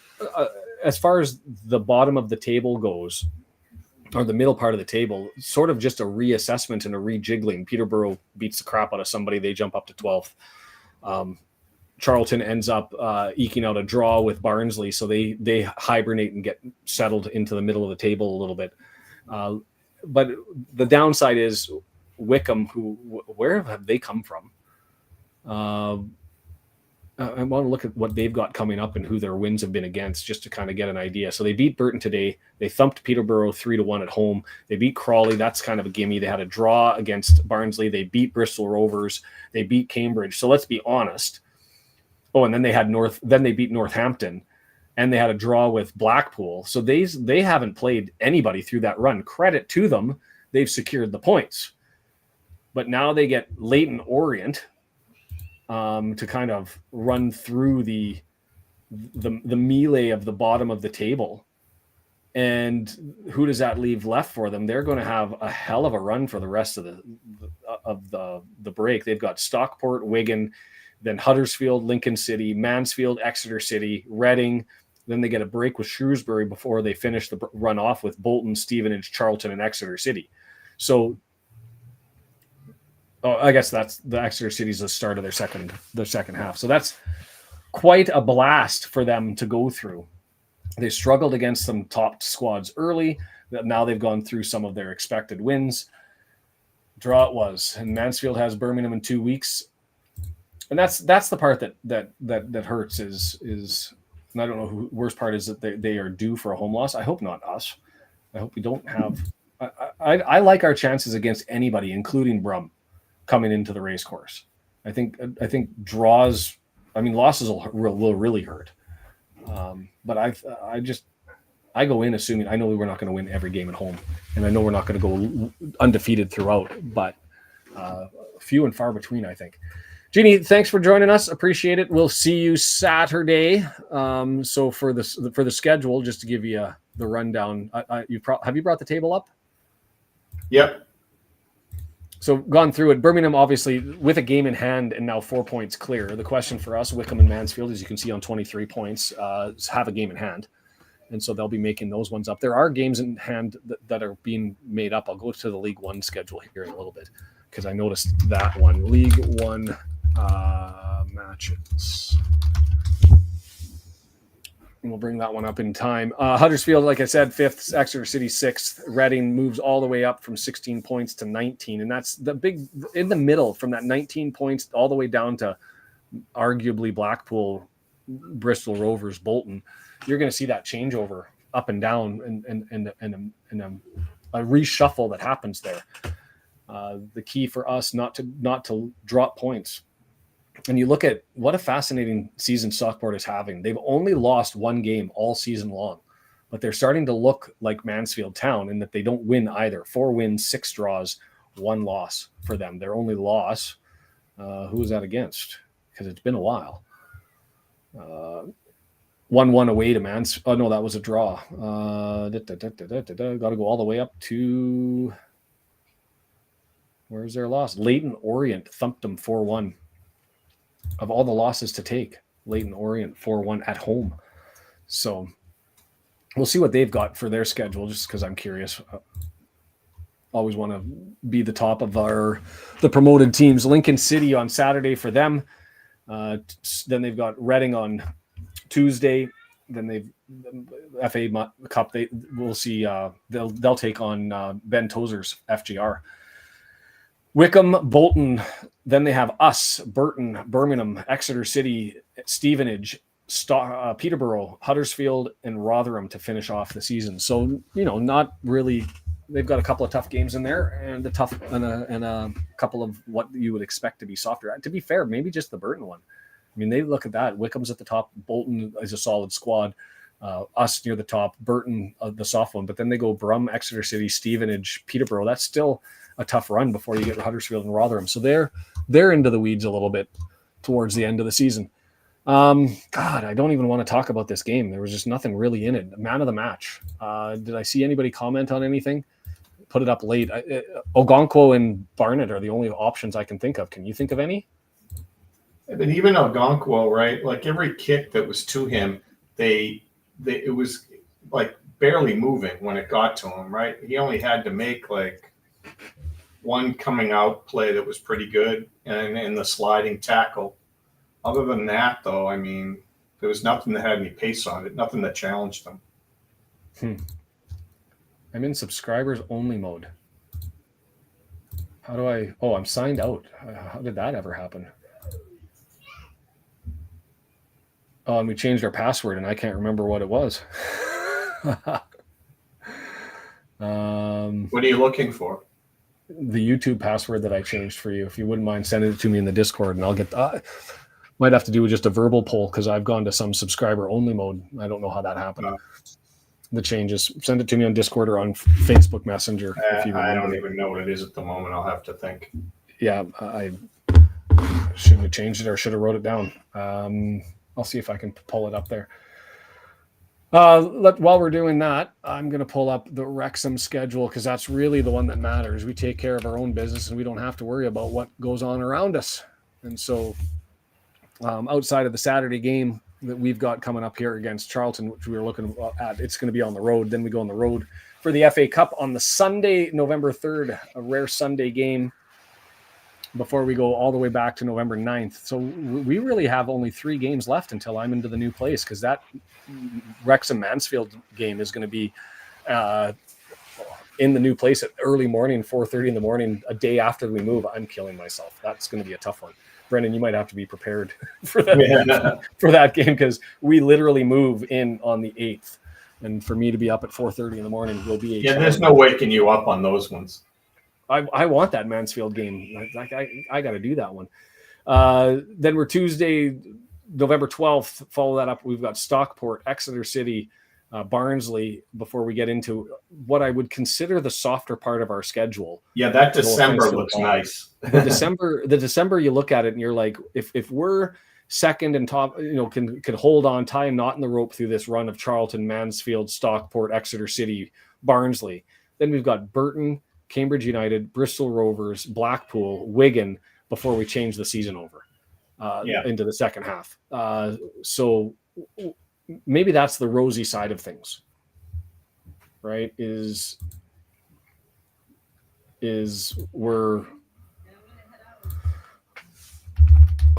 as far as the bottom of the table goes, or the middle part of the table, sort of just a reassessment and a rejiggling. Peterborough beats the crap out of somebody. They jump up to 12th. Charlton ends up eking out a draw with Barnsley. So they hibernate and get settled into the middle of the table a little bit. But the downside is Wickham, where have they come from? I want to look at what they've got coming up and who their wins have been against, just to kind of get an idea. So they beat Burton today. They thumped Peterborough 3-1 at home. They beat Crawley. That's kind of a gimme. They had a draw against Barnsley. They beat Bristol Rovers. They beat Cambridge. So let's be honest. Oh, and then they beat Northampton, and they had a draw with Blackpool. So they haven't played anybody through that run. Credit to them. They've secured the points. But now they get Leyton Orient to kind of run through the melee of the bottom of the table. And who does that leave left for them? They're going to have a hell of a run for the rest of the break. They've got Stockport, Wigan, then Huddersfield, Lincoln City, Mansfield, Exeter City, Reading. Then they get a break with Shrewsbury before they finish the run off with Bolton, Stevenage, Charlton, and Exeter City. So I guess that's the Exeter City's the start of their second half. So that's quite a blast for them to go through. They struggled against some top squads early. Now they've gone through some of their expected wins. Draw it was, and Mansfield has Birmingham in 2 weeks. And that's the part that hurts is and I don't know who worst part is that they are due for a home loss. I hope not us. I hope we don't have. I like our chances against anybody, including Brum, coming into the race course. I think draws. I mean, losses will really hurt. But I go in assuming I know we're not going to win every game at home, and I know we're not going to go undefeated throughout. But few and far between, I think. Jeannie, thanks for joining us. Appreciate it. We'll see you Saturday. So for the schedule, just to give you the rundown, have you brought the table up? Yep. So gone through it. Birmingham, obviously, with a game in hand and now 4 points clear. The question for us, Wickham and Mansfield, as you can see on 23 points, have a game in hand. And so they'll be making those ones up. There are games in hand that are being made up. I'll go to the League One schedule here in a little bit because I noticed that one. League One matches. And we'll bring that one up in time. Huddersfield, like I said, 5th, Exeter City 6th. Reading moves all the way up from 16 points to 19. And that's the big in the middle from that 19 points all the way down to arguably Blackpool, Bristol Rovers, Bolton. You're going to see that changeover up and down and a reshuffle that happens there. The key for us not to drop points. And you look at what a fascinating season Stockport is having. They've only lost one game all season long, but they're starting to look like Mansfield Town in that they don't win either. 4 wins, 6 draws, 1 loss for them. Their only loss, who was that against? Because it's been a while. 1-1 away to Mansfield. Oh, no, that was a draw. Got to go all the way up to... Where's their loss? Leyton Orient thumped them 4-1. Of all the losses to take, Leyton Orient 4-1 at home. So we'll see what they've got for their schedule, just because I'm curious. Always want to be the top of the promoted teams. Lincoln City on Saturday for them. Then they've got Reading on Tuesday. Then they've FA Cup. We'll see. They'll take on Ben Tozer's FGR. Wickham, Bolton, then they have us, Burton, Birmingham, Exeter City, Stevenage, Peterborough, Huddersfield, and Rotherham to finish off the season. So, not really. They've got a couple of tough games in there and a couple of what you would expect to be softer. To be fair, maybe just the Burton one. I mean, they look at that. Wickham's at the top. Bolton is a solid squad. Us near the top. Burton, the soft one. But then they go Brum, Exeter City, Stevenage, Peterborough. That's still a tough run before you get to Huddersfield and Rotherham. So they're into the weeds a little bit towards the end of the season. God, I don't even want to talk about this game. There was just nothing really in it. Man of the match. Did I see anybody comment on anything? put it up late. Ogonkwo and Barnett are the only options I can think of. Can you think of any? But even Ogonkwo, right? Like every kick that was to him, it was like barely moving when it got to him, right? He only had to make like one coming out play that was pretty good, and the sliding tackle. Other than that, though, I mean, there was nothing that had any pace on it, nothing that challenged him. I'm in subscribers only mode. How do I? Oh, I'm signed out. How did that ever happen? Oh, and we changed our password, and I can't remember what it was. What are you looking for? The YouTube password that I changed for you. If you wouldn't mind sending it to me in the Discord, and I'll get might have to do just a verbal poll because I've gone to some subscriber only mode. I don't know how that happened. The changes. Send it to me on Discord or on Facebook Messenger. If you I don't even know what it is at the moment. I'll have to think. Yeah, I shouldn't have changed it or should have wrote it down. I'll see if I can pull it up there. While we're doing that, I'm going to pull up the Wrexham schedule because that's really the one that matters. We take care of our own business and we don't have to worry about what goes on around us. And so outside of the Saturday game that we've got coming up here against Charlton, which we were looking at, it's going to be on the road. Then we go on the road for the FA Cup on the Sunday, November 3rd, a rare Sunday game before we go all the way back to November 9th. So we really have only 3 games left until I'm into the new place because that Wrexham-Mansfield game is going to be in the new place at early morning, 4:30 in the morning, a day after we move. I'm killing myself. That's going to be a tough one. Brendan, you might have to be prepared for that, for that game because we literally move in on the 8th. And for me to be up at 4:30 in the morning will be a challenge. There's no waking you up on those ones. I want that Mansfield game. I got to do that one. Then we're Tuesday, November 12th. Follow that up. We've got Stockport, Exeter City, Barnsley before we get into what I would consider the softer part of our schedule. Yeah, that December looks nice. The December, you look at it and you're like, if we're second and top, can hold on, tie a knot in the rope through this run of Charlton, Mansfield, Stockport, Exeter City, Barnsley. Then we've got Burton, Cambridge United, Bristol Rovers, Blackpool, Wigan before we change the season over into the second half. So maybe that's the rosy side of things, right? Is we're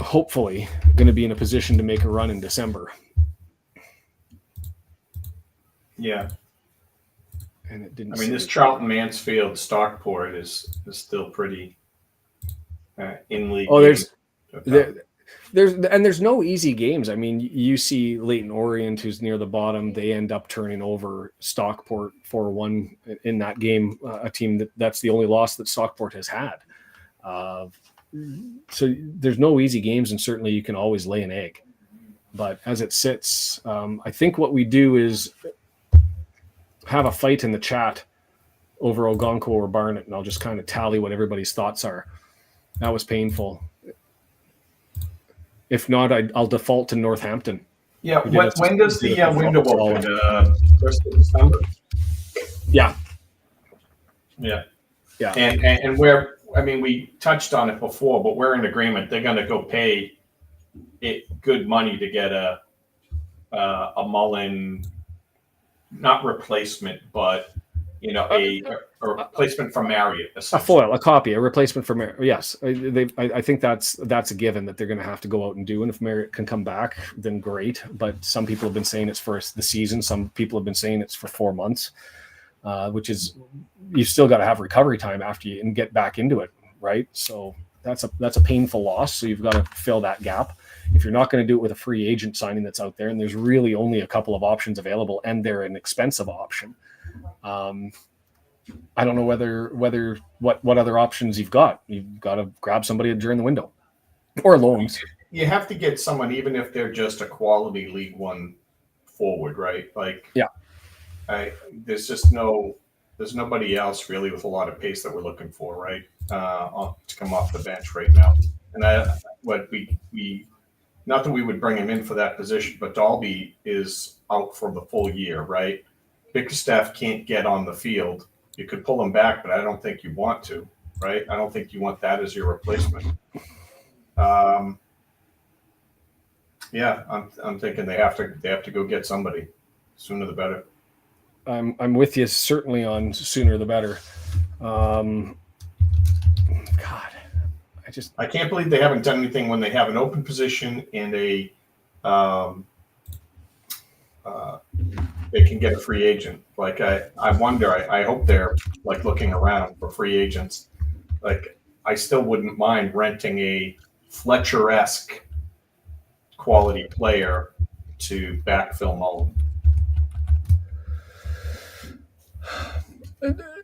hopefully going to be in a position to make a run in December. Yeah. And it didn't. I mean, this Charlton, Mansfield, Stockport is still pretty in league. Oh, there's no easy games. I mean, you see Leyton Orient, who's near the bottom, they end up turning over Stockport 4-1 in that game, a team that's the only loss that Stockport has had. So there's no easy games, and certainly you can always lay an egg. But as it sits, I think what we do is have a fight in the chat over Ogonkwo or Barnett, and I'll just kind of tally what everybody's thoughts are. That was painful. If not, I'll default to Northampton. Yeah, when does the window open? First of December? Yeah. And where, I mean, we touched on it before, but we're in agreement. They're going to go pay it good money to get a Mullin, not replacement, but a replacement for Marriott, a foil, a copy, a replacement for Marriott. Yes, I think that's a given that they're going to have to go out and do. And if Marriott can come back, then great. But some people have been saying it's for the season. Some people have been saying it's for 4 months, which is you've still got to have recovery time after you and get back into it, right? So that's a painful loss. So you've got to fill that gap. If you're not going to do it with a free agent signing that's out there, and there's really only a couple of options available, and they're an expensive option. I don't know whether what other options you've got. You've got to grab somebody during the window or loans. You have to get someone, even if they're just a quality League One forward, right? Like, yeah, there's nobody else really with a lot of pace that we're looking for, right? To come off the bench right now. And we not that we would bring him in for that position, but Dalby is out for the full year, right? Bickerstaff can't get on the field You could pull him back, but I don't think you want to, right? I don't think you want that as your replacement. Yeah, I'm thinking they have to go get somebody. Sooner the better. I'm with you certainly on sooner the better. God, I can't believe they haven't done anything when they have an open position and they can get a free agent. Like I wonder. I hope they're like looking around for free agents. Like I still wouldn't mind renting a Fletcher-esque quality player to backfill Mullin.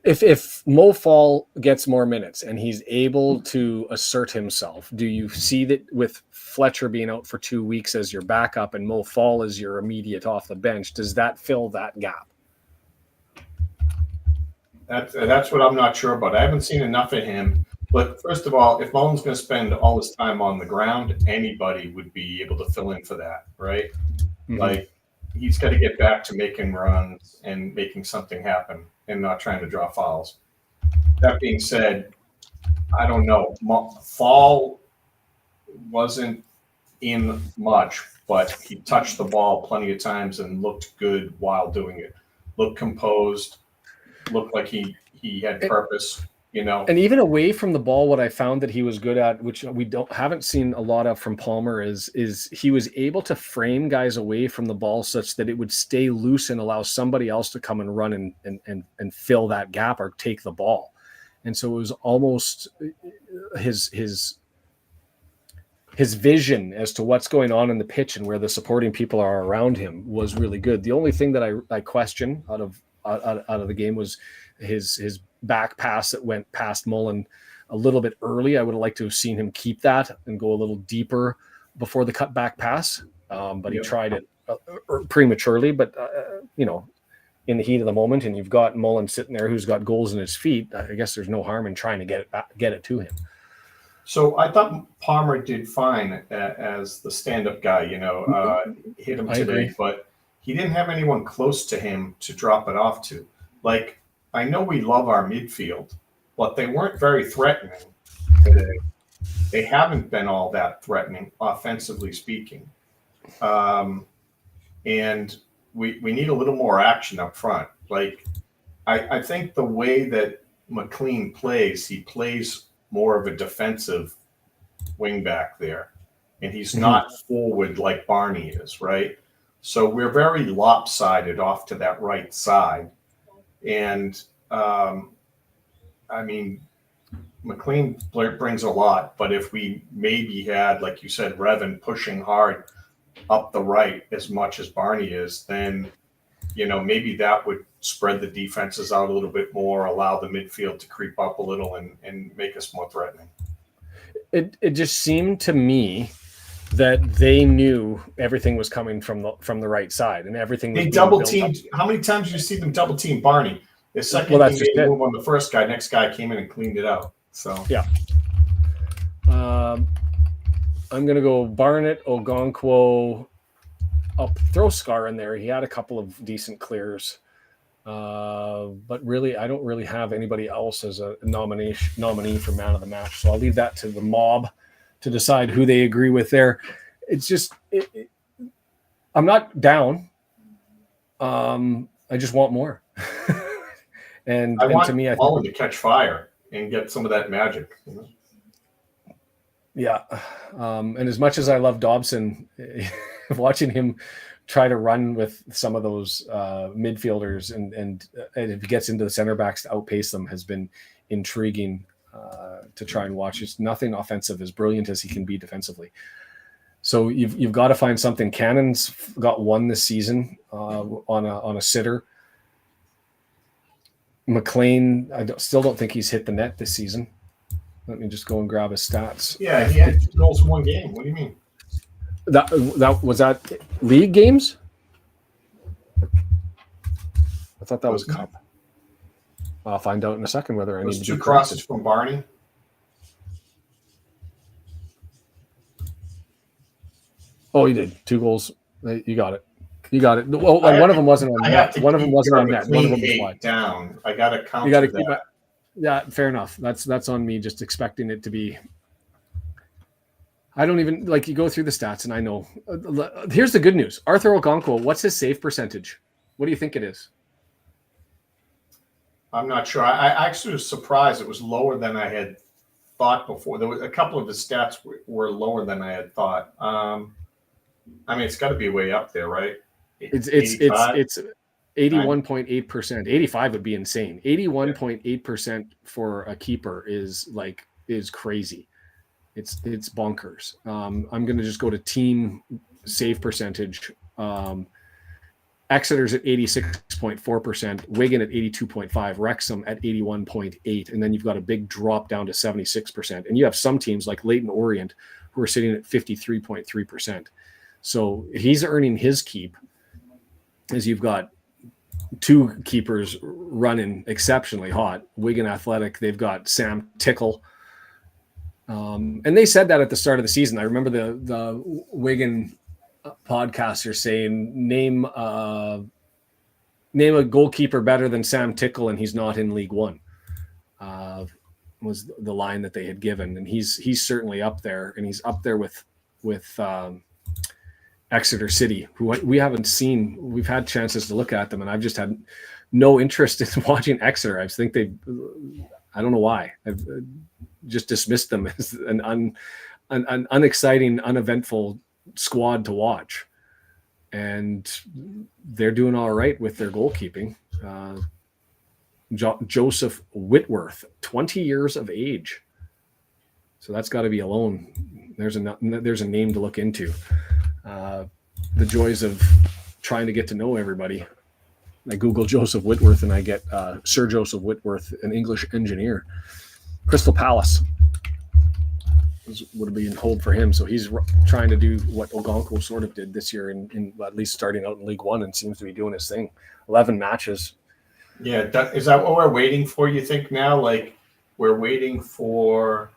If Mo Fall gets more minutes and he's able to assert himself, do you see that with Fletcher being out for 2 weeks as your backup and Mo Fall as your immediate off the bench, does that fill that gap? That's what I'm not sure about. I haven't seen enough of him. But first of all, if Mullin's going to spend all his time on the ground, anybody would be able to fill in for that, right? Mm-hmm. Like he's got to get back to making runs and making something happen and not trying to draw fouls. That being said, I don't know. Fall wasn't in much, but he touched the ball plenty of times and looked good while doing it. Looked composed, looked like he had purpose. You know, and even away from the ball, what I found that he was good at, which we haven't seen a lot of from Palmer, is he was able to frame guys away from the ball such that it would stay loose and allow somebody else to come and run and fill that gap or take the ball. And so it was almost his vision as to what's going on in the pitch and where the supporting people are around him was really good. The only thing that I question out of the game was his back pass that went past Mullin a little bit early. I would have liked to have seen him keep that and go a little deeper before the cut back pass. But he tried it prematurely, but in the heat of the moment, and you've got Mullin sitting there who's got goals in his feet. I guess there's no harm in trying to get it to him. So I thought Palmer did fine as the stand-up guy, hit him today, but he didn't have anyone close to him to drop it off to. Like, I know we love our midfield, but they weren't very threatening today. They haven't been all that threatening, offensively speaking. And we need a little more action up front. Like, I think the way that McLean plays, he plays more of a defensive wing back there. And he's not forward like Barney is, right? So we're very lopsided off to that right side. And, McLean brings a lot, but if we maybe had, like you said, Revan pushing hard up the right as much as Barney is, then, maybe that would spread the defenses out a little bit more, allow the midfield to creep up a little and make us more threatening. It just seemed to me that they knew everything was coming from the right side and everything was they double teamed. How many times did you see them double team Barney? The second thing they move on the first guy, next guy came in and cleaned it out. So yeah. I'm gonna go Barnett, Ogonkwo. I'll throw Scar in there. He had a couple of decent clears. But really, I don't really have anybody else as a nominee for man of the match. So I'll leave that to the mob to decide who they agree with there. It's just, I'm not down. I just want more. and want to me, I think to catch fire and get some of that magic. Yeah. And as much as I love Dobson, watching him try to run with some of those midfielders and if he gets into the center backs to outpace them has been intriguing to try and watch. It's nothing offensive, as brilliant as he can be defensively. So you've got to find something. Cannon's got one this season on a sitter. McLean, still don't think he's hit the net this season. Let me just go and grab his stats. Yeah, he had 2 goals in one game. What do you mean? That was that league games? I thought that was cup. I'll find out in a second whether I need to 2 crosses from Barney. Oh, he did 2 goals. You got it. You got it. Well, one of them wasn't on net. One of them wasn't on net. One of them was wide. Down. I got to count. You got to keep it. Yeah, fair enough. That's on me. Just expecting it to be. I don't even like you go through the stats, and I know. Here's the good news: Arthur Okonkwo. What's his save percentage? What do you think it is? I'm not sure. I actually was surprised. It was lower than I had thought before. There was a couple of the stats were lower than I had thought. I mean, it's got to be way up there, right? It's 81.8%. 85 would be insane. 81.8% for a keeper is crazy. It's bonkers. I'm going to just go to team save percentage. Exeter's at 86.4%, Wigan at 82.5%, Wrexham at 81.8%, and then you've got a big drop down to 76%. And you have some teams like Leyton Orient who are sitting at 53.3%. So he's earning his keep as you've got two keepers running exceptionally hot. Wigan Athletic, they've got Sam Tickle. And they said that at the start of the season. I remember the Wigan podcaster saying, name a goalkeeper better than Sam Tickle, and he's not in League One. Was the line that they had given, and he's certainly up there, and he's up there with Exeter City, who we haven't seen. We've had chances to look at them, and I've just had no interest in watching Exeter. I think I don't know why. I've just dismissed them as an unexciting, uneventful squad to watch. And they're doing all right with their goalkeeping. Joseph Whitworth, 20 years of age. So that's got to be a loan. There's a name to look into. The joys of trying to get to know everybody. I Google Joseph Whitworth and I get Sir Joseph Whitworth, an English engineer. Crystal Palace would have been hold for him. So he's trying to do what Okonkwo sort of did this year in at least starting out in League One, and seems to be doing his thing. 11 matches. Yeah. Is that what we're waiting for, you think, now? Like, we're waiting for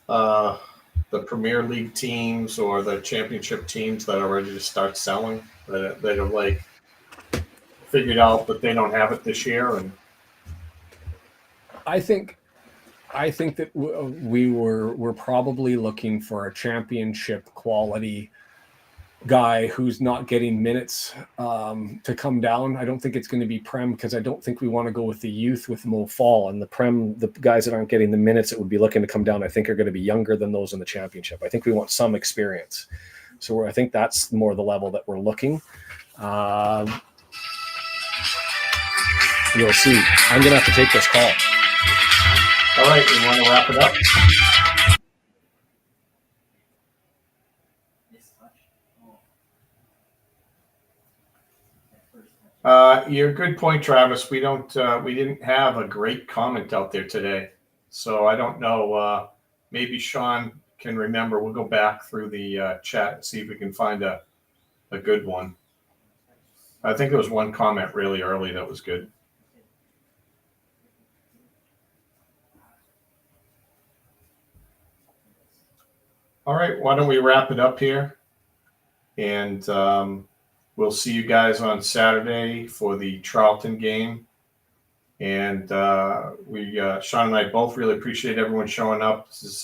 the Premier League teams or the championship teams that are ready to start selling, that have like figured out that they don't have it this year. And I think that we're probably looking for a championship quality guy who's not getting minutes to come down. I don't think it's going to be Prem, because I don't think we want to go with the youth with Mo Fall, and the Prem, the guys that aren't getting the minutes that would be looking to come down, I think are going to be younger than those in the championship. I think we want some experience. So I think that's more the level that we're looking. You'll see. I'm going to have to take this call. All right, we want to wrap it up. You're a good point, Travis. We didn't have a great comment out there today, so I don't know. Maybe Sean can remember. We'll go back through the chat and see if we can find a good one. I think there was one comment really early that was good. All right, why don't we wrap it up here? And we'll see you guys on Saturday for the Charlton game. And Sean and I both really appreciate everyone showing up. This is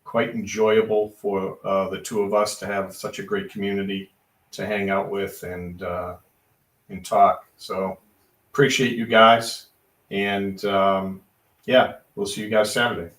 quite enjoyable for the two of us to have such a great community to hang out with and talk. So appreciate you guys. And we'll see you guys Saturday.